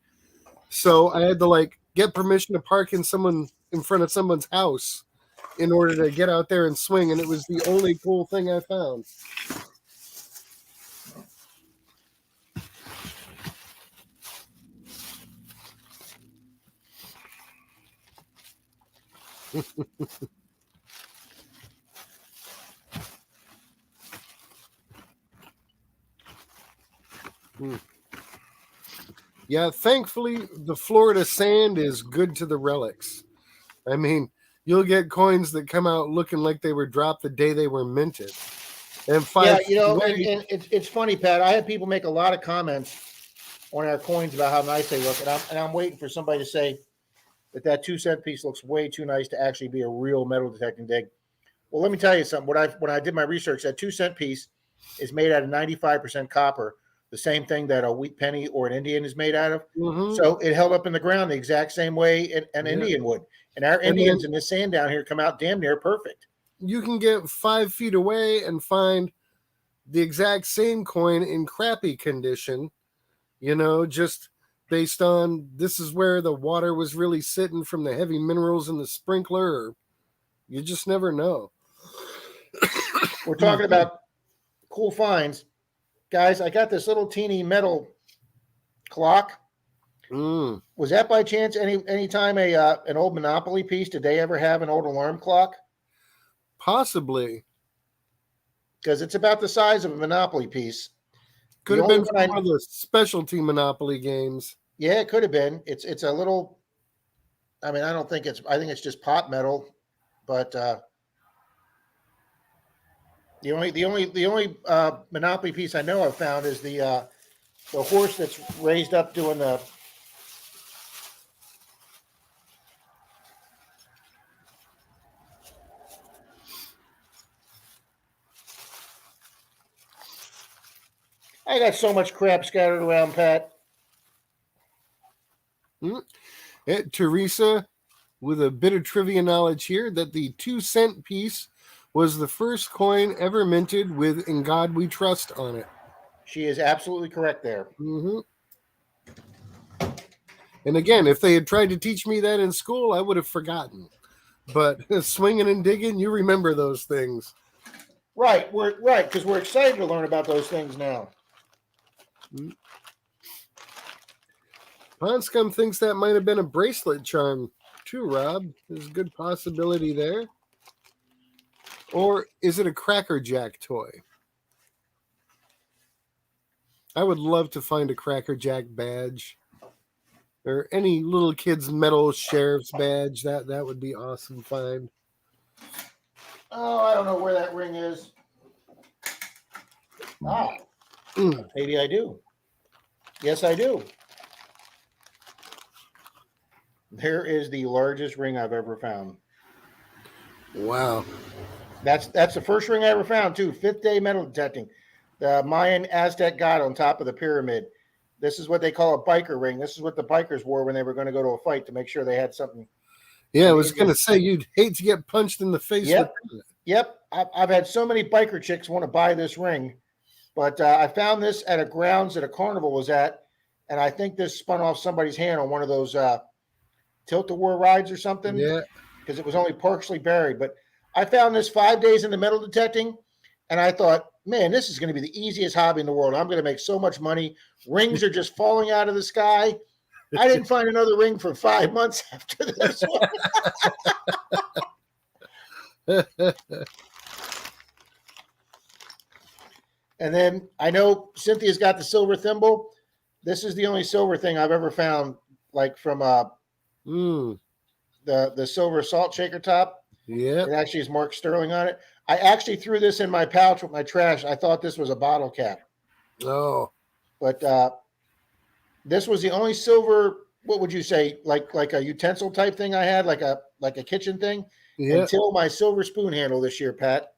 So I had to get permission to park in front of someone's house in order to get out there and swing. And it was the only cool thing I found. Yeah, thankfully, the Florida sand is good to the relics. I mean, you'll get coins that come out looking like they were dropped the day they were minted. And and it's funny, Pat. I had people make a lot of comments on our coins about how nice they look, and I'm waiting for somebody to say that 2-cent piece looks way too nice to actually be a real metal detecting dig. Well, let me tell you something. When I did my research, that 2-cent piece is made out of 95% copper, the same thing that a wheat penny or an Indian is made out of. Mm-hmm. So it held up in the ground the exact same way an Indian would. And our Indians in this sand down here come out damn near perfect. You can get 5 feet away and find the exact same coin in crappy condition, just based on this is where the water was really sitting from the heavy minerals in the sprinkler. Or you just never know. We're talking about cool finds. Guys, I got this little teeny metal clock. Was that by chance any time an old Monopoly piece? Did they ever have an old alarm clock? Possibly. Because it's about the size of a Monopoly piece. Could have been one of the specialty Monopoly games. Yeah, it could have been. It's a little. I mean, I think it's just pot metal, but the only Monopoly piece I know I've found is the horse that's raised up doing the. I got so much crap scattered around, Pat. Teresa, with a bit of trivia knowledge here, that the 2-cent piece was the first coin ever minted with "In God We Trust" on it. She is absolutely correct there. Mm-hmm. And again, if they had tried to teach me that in school, I would have forgotten. But swinging and digging, you remember those things. Right, because we're excited to learn about those things now. Ponscum thinks that might have been a bracelet charm too, Rob. There's a good possibility there. Or is it a Cracker Jack toy? I would love to find a Cracker Jack badge. Or any little kid's metal sheriff's badge. That would be awesome find. Oh, I don't know where that ring is. Maybe I do. Yes, I do. There is the largest ring I've ever found. Wow. That's the first ring I ever found too. Fifth day metal detecting. The Mayan Aztec god on top of the pyramid. This is what they call a biker ring. This is what the bikers wore when they were going to go to a fight to make sure they had something. Yeah, I And was it going to is- say you'd hate to get punched in the face Yep, with yep. I've had so many biker chicks want to buy this ring, but I found this at a grounds that a carnival was at, and I think this spun off somebody's hand on one of those tilt-a-whirl rides or something Yeah. because it was only partially buried. But I found this 5 days in the metal detecting, and I thought, man, this is going to be the easiest hobby in the world. I'm going to make so much money. Rings are just falling out of the sky. I didn't find another ring for 5 months after this one. And then I know Cynthia's got the silver thimble. This is the only silver thing I've ever found, like from mm. the silver salt shaker top. Yep. It actually has Mark Sterling on it. I actually threw this in my pouch with my trash. I thought this was a bottle cap, Oh. but this was the only silver. What would you say, like a utensil type thing I had, like a kitchen thing, Yep. until my silver spoon handle this year, Pat.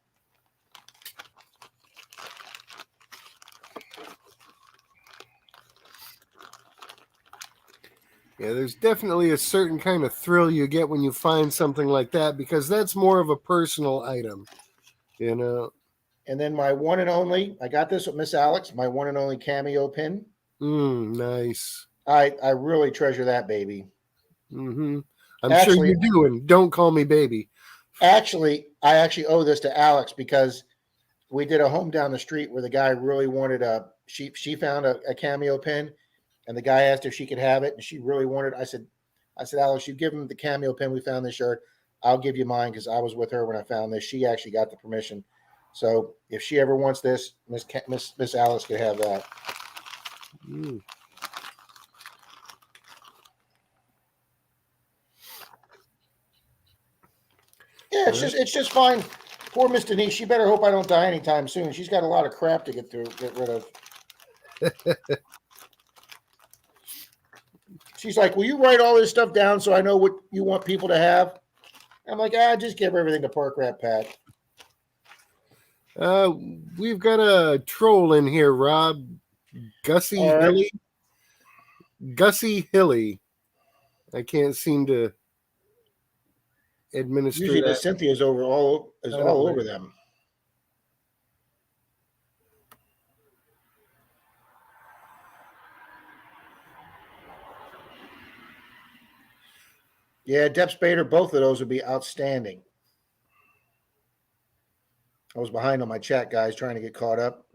Yeah, there's definitely a certain kind of thrill you get when you find something like that because that's more of a personal item, you know. And then my one and only, I got this with Miss Alex, my one and only cameo pin. Nice. I really treasure that baby. Mm-hmm. I'm sure Actually, you do, and don't call me baby. I actually owe this to Alex because we did a home down the street where the guy really wanted she found a cameo pin, and the guy asked if she could have it, and she really wanted. I said, Alex, you give him the cameo pin we found this shirt. I'll give you mine because I was with her when I found this. She actually got the permission. So if she ever wants this, Miss Alice could have that. Mm. Yeah, it's just fine. Poor Miss Denise. She better hope I don't die anytime soon. She's got a lot of crap to get rid of. She's like, will you write all this stuff down so I know what you want people to have? I'm like, just give everything to Park Rat Pat. We've got a troll in here, Rob. Gussie All right. Hilly. Gussie Hilly. I can't seem to administer Usually the that. Cynthia's all over them. Yeah, Dep Spader, both of those would be outstanding. I was behind on my chat, guys, trying to get caught up.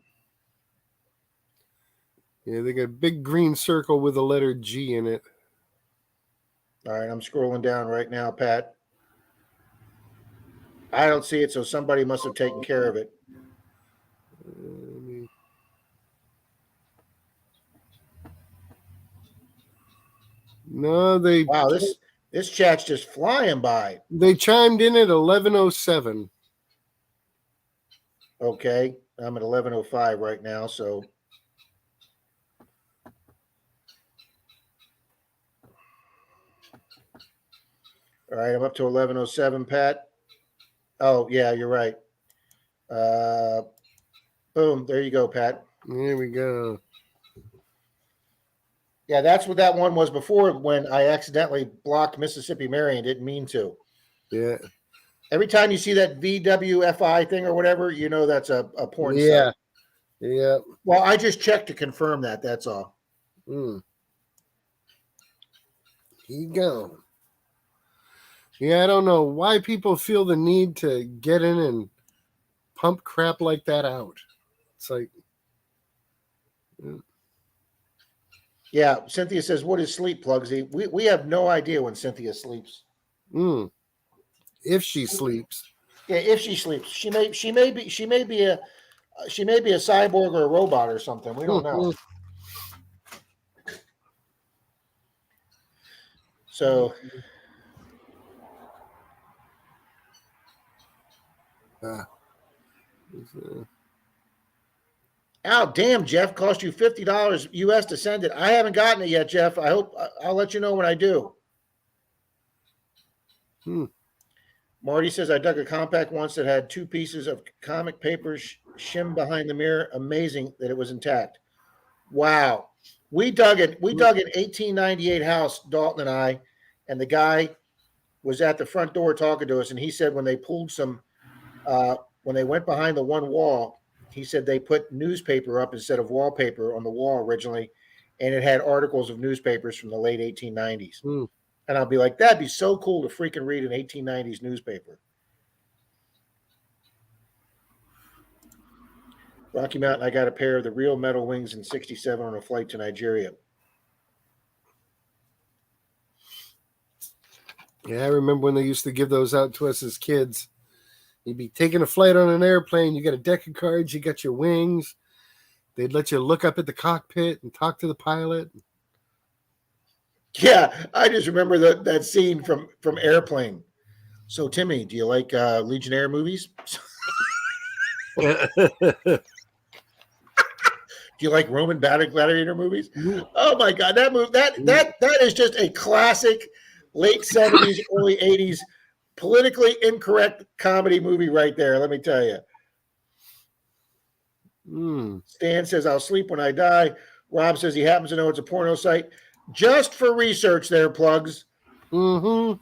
Yeah, they got a big green circle with a letter G in it. All right, I'm scrolling down right now, Pat. I don't see it, so somebody must have taken care of it. No, they Wow, this chat's just flying by. they chimed in at 11:07. Okay, I'm at 11:05 right now, so all right, I'm up to 11:07, Pat. Oh, yeah, you're right. Boom, there you go, Pat. There we go. Yeah, that's what that one was before when I accidentally blocked Mississippi Mary and didn't mean to. Yeah. Every time you see that VWFI thing or whatever, you know that's a porn Yeah. site. Yeah. Well, I just checked to confirm that. That's all. Here you go. Yeah, I don't know why people feel the need to get in and pump crap like that out. It's like, Yeah, Cynthia says, "What is sleep, Plugsy?" We have no idea when Cynthia sleeps. If she sleeps. Yeah, if she sleeps, she may be a cyborg or a robot or something. We don't know. So, oh damn, Jeff, cost you $50 US to send it. I haven't gotten it yet, Jeff. I'll let you know when I do. Hmm. Marty says, I dug a compact once that had 2 pieces of comic paper shimmed behind the mirror. Amazing that it was intact. Wow. We dug an 1898 house, Dalton and I, and the guy was at the front door talking to us, and he said when they pulled when they went behind the one wall, he said they put newspaper up instead of wallpaper on the wall originally, and it had articles of newspapers from the late 1890s. Hmm. And I'll be like, that'd be so cool to freaking read an 1890s newspaper. Rocky Mountain, I got a pair of the real metal wings in 67 on a flight to Nigeria. Yeah, I remember when they used to give those out to us as kids. You'd be taking a flight on an airplane. You got a deck of cards. You got your wings. They'd let you look up at the cockpit and talk to the pilot. Yeah, I just remember that scene from Airplane. So, Timmy, do you like Legionnaire movies? Do you like Roman gladiator movies? Oh my God, that is just a classic late 70s, early 80s politically incorrect comedy movie right there. Let me tell you. Stan says, I'll sleep when I die. Rob says he happens to know it's a porno site. Just for research there, plugs. Mm-hmm.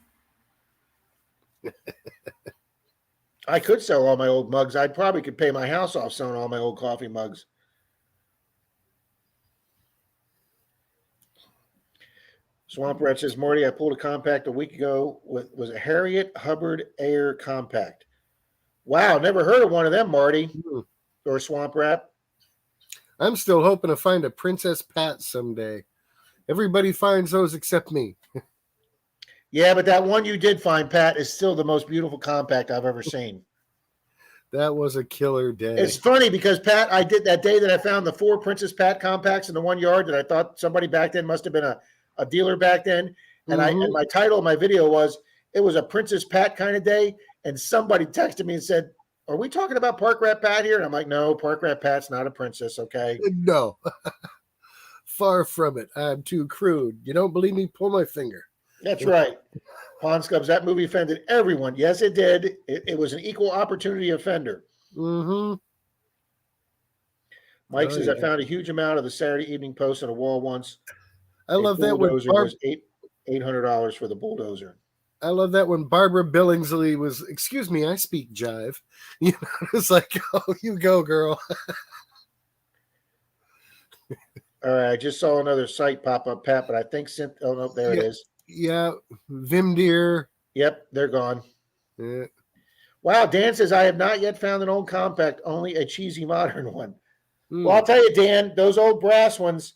I could sell all my old mugs. I probably could pay my house off selling all my old coffee mugs. Swamp Rat says, Marty, I pulled a compact a week ago. Was a Harriet Hubbard Air compact. Wow, never heard of one of them, Marty. Or Swamp Rat. I'm still hoping to find a Princess Pat someday. Everybody finds those except me. Yeah, but that one you did find, Pat, is still the most beautiful compact I've ever seen. That was a killer day. It's funny because, Pat, I did that day that I found the 4 Princess Pat compacts in the 1 yard that I thought somebody back then must have been a dealer back then. And and my title of my video was, it was a Princess Pat kind of day. And somebody texted me and said, are we talking about Park Rat Pat here? And I'm like, no, Park Rat Pat's not a princess, okay? No. Far from it. I'm too crude. You don't believe me? Pull my finger. That's right. Pond Scubs, that movie offended everyone. Yes, it did. It was an equal opportunity offender. Mm-hmm. Mike says, I found a huge amount of the Saturday Evening Post on a wall once. I love that when was $800 for the bulldozer. I love that when Barbara Billingsley was, excuse me, I speak jive. You know, it's like, oh, you go, girl. All right, I just saw another site pop up, Pat, but I think oh no, there it is. Yeah, Vimdeer. Yep, they're gone. Yeah. Wow, Dan says, I have not yet found an old compact, only a cheesy modern one. Well, I'll tell you, Dan, those old brass ones,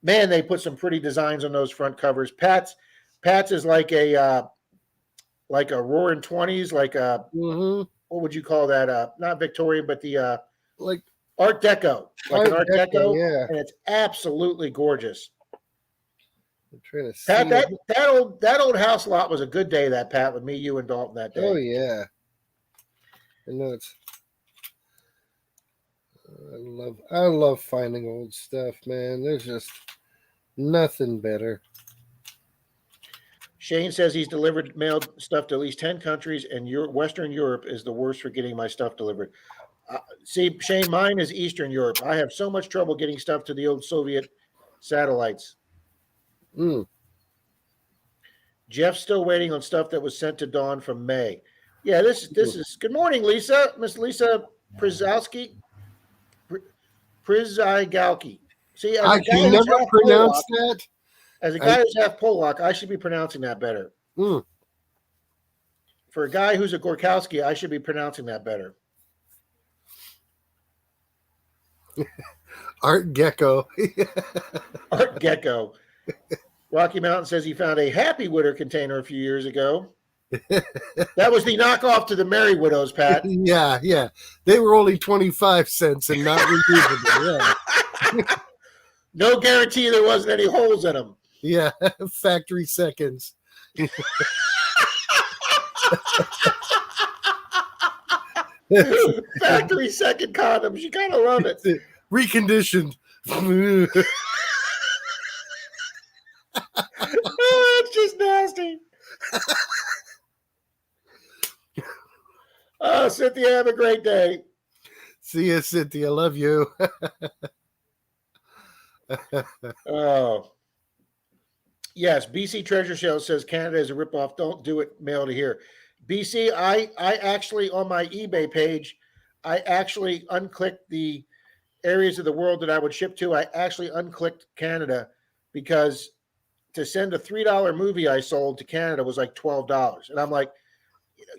man, they put some pretty designs on those front covers. Pat's is like a Roaring 20s, like a what would you call that? Not Victorian, but the like Art Deco, like an Art Deco, yeah, and it's absolutely gorgeous. I'm trying to see Pat, that old house lot was a good day. That Pat with me, you, and Dalton that day. Oh yeah, I know it's. I love finding old stuff, man. There's just nothing better. Shane says he's mailed stuff to at least 10 countries, and Western Europe is the worst for getting my stuff delivered. See, Shane, mine is Eastern Europe. I have so much trouble getting stuff to the old Soviet satellites. Jeff's still waiting on stuff that was sent to Dawn from May. Yeah, this is good morning, Lisa. Miss Lisa Przowski. Przygalki. See, I can never pronounce that. As a guy who's half Polak, I should be pronouncing that better. For a guy who's a Gorkowski, I should be pronouncing that better. Art Gecko. Art Gecko. Rocky Mountain says he found a Happy Widow container a few years ago. That was the knockoff to the Merry Widows, Pat. Yeah. They were only 25 cents and not reusable. Yeah. No guarantee there wasn't any holes in them. Yeah, factory seconds. Factory second condoms. You gotta love it. Reconditioned. Oh, it's just nasty. Cynthia, have a great day. See you, Cynthia. Love you. Oh. Yes, BC Treasure Show says Canada is a ripoff. Don't do it. Mail to here. BC, I actually, on my eBay page, I actually unclicked the areas of the world that I would ship to. I actually unclicked Canada because to send a $3 movie I sold to Canada was like $12. And I'm like,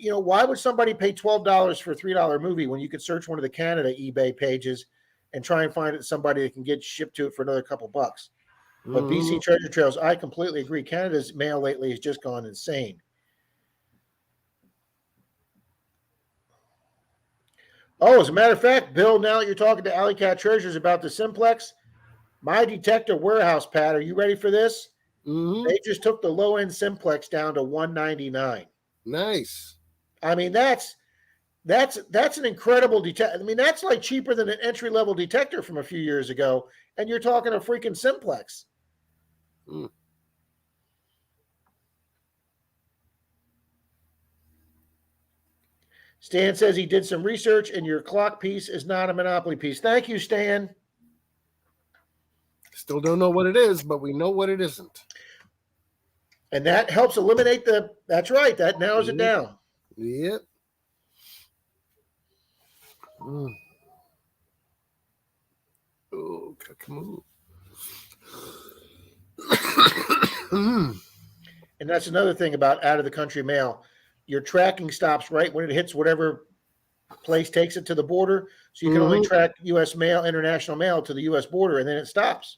why would somebody pay $12 for a $3 movie when you could search one of the Canada eBay pages and try and find somebody that can get shipped to it for another couple bucks? But BC Treasure Trails, I completely agree. Canada's mail lately has just gone insane. Oh, as a matter of fact, Bill, now that you're talking to Alley Cat Treasures about the Simplex, my detector warehouse pad, are you ready for this? They just took the low-end Simplex down to $199. Nice. I mean, that's an incredible detector. I mean, that's like cheaper than an entry-level detector from a few years ago, and you're talking a freaking Simplex. Stan says he did some research, and your clock piece is not a Monopoly piece. Thank you, Stan. Still don't know what it is, but we know what it isn't. And that helps eliminate that's right. That narrows it down. Yep. Oh, come on. And that's another thing about out of the country mail. Your tracking stops right when it hits whatever place takes it to the border. So you can only track U.S. mail, international mail to the U.S. border, and then it stops.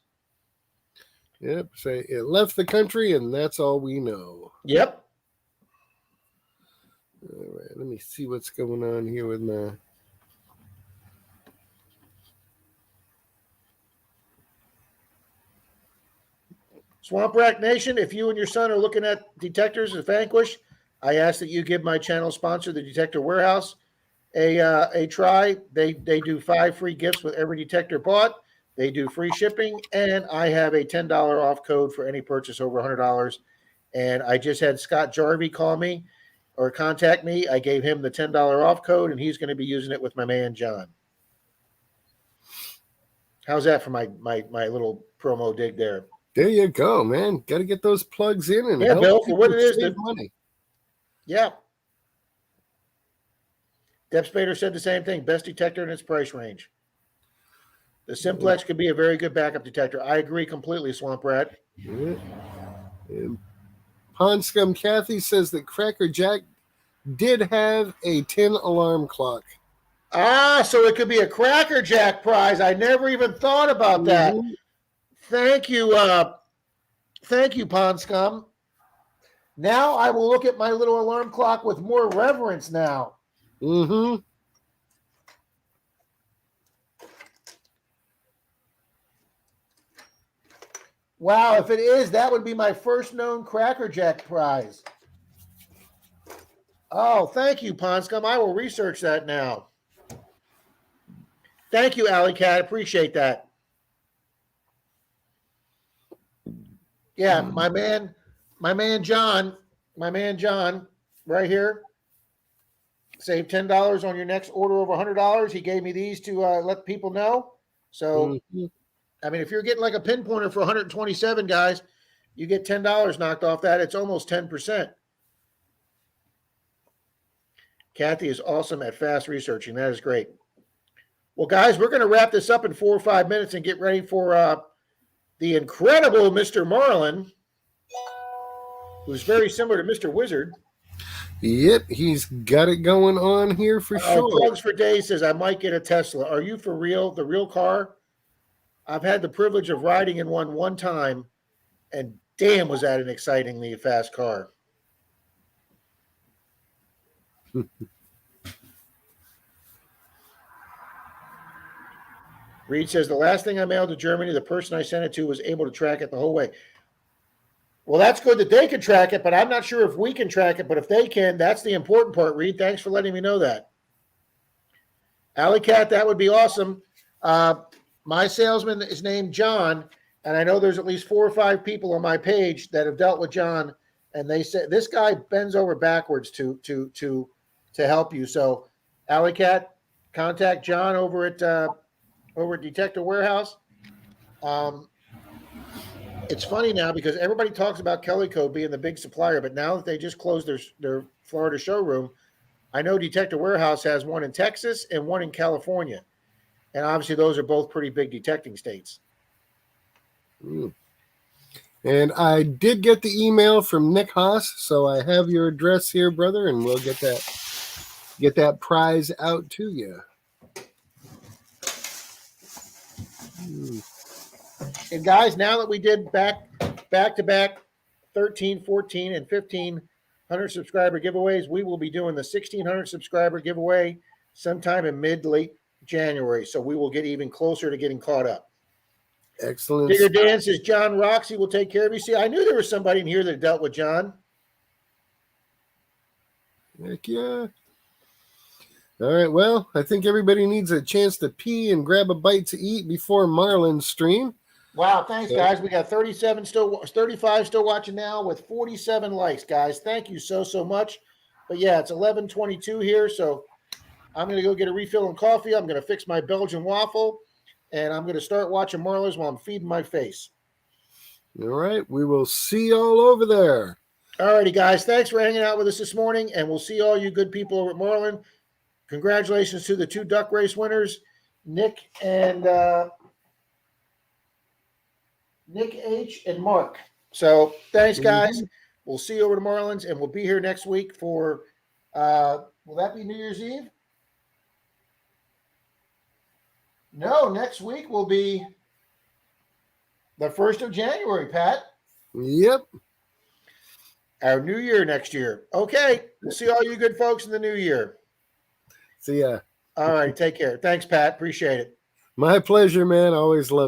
Yep. Say it left the country, and that's all we know. Yep. All right. Let me see what's going on here with my. Swamp Rat Nation, if you and your son are looking at detectors at Vanquish, I ask that you give my channel sponsor, the Detector Warehouse, a try. They do 5 free gifts with every detector bought. They do free shipping, and I have a $10 off code for any purchase over $100. And I just had Scott Jarvie call me or contact me. I gave him the $10 off code, and he's going to be using it with my man John. How's that for my little promo dig there? There you go, man. Got to get those plugs in and help Bill, for what it is, save money. Yeah. Deb Spader said the same thing. Best detector in its price range. The Simplex could be a very good backup detector. I agree completely, Swamp Rat. Yeah. And Pond Scum Kathy says that Cracker Jack did have a 10 alarm clock. So it could be a Cracker Jack prize. I never even thought about that. Thank you, Pond Scum. Now I will look at my little alarm clock with more reverence now. Wow, if it is, that would be my first known Cracker Jack prize. Oh, thank you, Pond Scum. I will research that now. Thank you, Alley Cat. Appreciate that. Yeah, my man John, right here. Save $10 on your next order over $100. He gave me these to let people know. So, I mean, if you're getting like a pinpointer for 127, guys, you get $10 knocked off that. It's almost 10%. Kathy is awesome at fast researching. That is great. Well, guys, we're going to wrap this up in 4 or 5 minutes and get ready for the incredible Mr. Marlin, who's very similar to Mr. Wizard. Yep, he's got it going on here for sure. Plugs for Days says, I might get a Tesla. Are you for real? The real car? I've had the privilege of riding in one time, and damn, was that an excitingly fast car. Reed says, the last thing I mailed to Germany, the person I sent it to was able to track it the whole way. Well, that's good that they can track it, but I'm not sure if we can track it. But if they can, that's the important part, Reed. Thanks for letting me know that. Alley Cat, that would be awesome. My salesman is named John, and I know there's at least 4 or 5 people on my page that have dealt with John, and they said this guy bends over backwards to help you. So Alley Cat, contact John over at Detective Warehouse. It's funny now because everybody talks about Kellyco being the big supplier, but now that they just closed their Florida showroom, I know Detective Warehouse has one in Texas and one in California. And obviously those are both pretty big detecting states. Mm. And I did get the email from Nick Haas, so I have your address here, brother, and we'll get that prize out to you. And guys, now that we did back to back 13, 14, and 1,500 subscriber giveaways, we will be doing the 1,600 subscriber giveaway sometime in late January. So we will get even closer to getting caught up. Excellent. Digger Dan says John Roxy will take care of you. See, I knew there was somebody in here that dealt with John. Heck yeah. All right, well, I think everybody needs a chance to pee and grab a bite to eat before Marlin's stream. Wow, thanks, guys. We got 35 still watching now with 47 likes, guys. Thank you so much. But yeah, it's 11:22 here, so I'm going to go get a refill on coffee. I'm going to fix my Belgian waffle, and I'm going to start watching Marlins while I'm feeding my face. All right, we will see y'all over there. All righty, guys. Thanks for hanging out with us this morning, and we'll see all you good people over at Marlin. Congratulations to the 2 duck race winners, Nick H and Mark. So thanks, guys. We'll see you over to Marlins, and we'll be here next week for will that be New Year's Eve? No, next week will be the 1st of January, Pat. Yep. Our new year next year. Okay. We'll see all you good folks in the new year. See ya. All right. Take care. Thanks, Pat. Appreciate it. My pleasure, man. Always love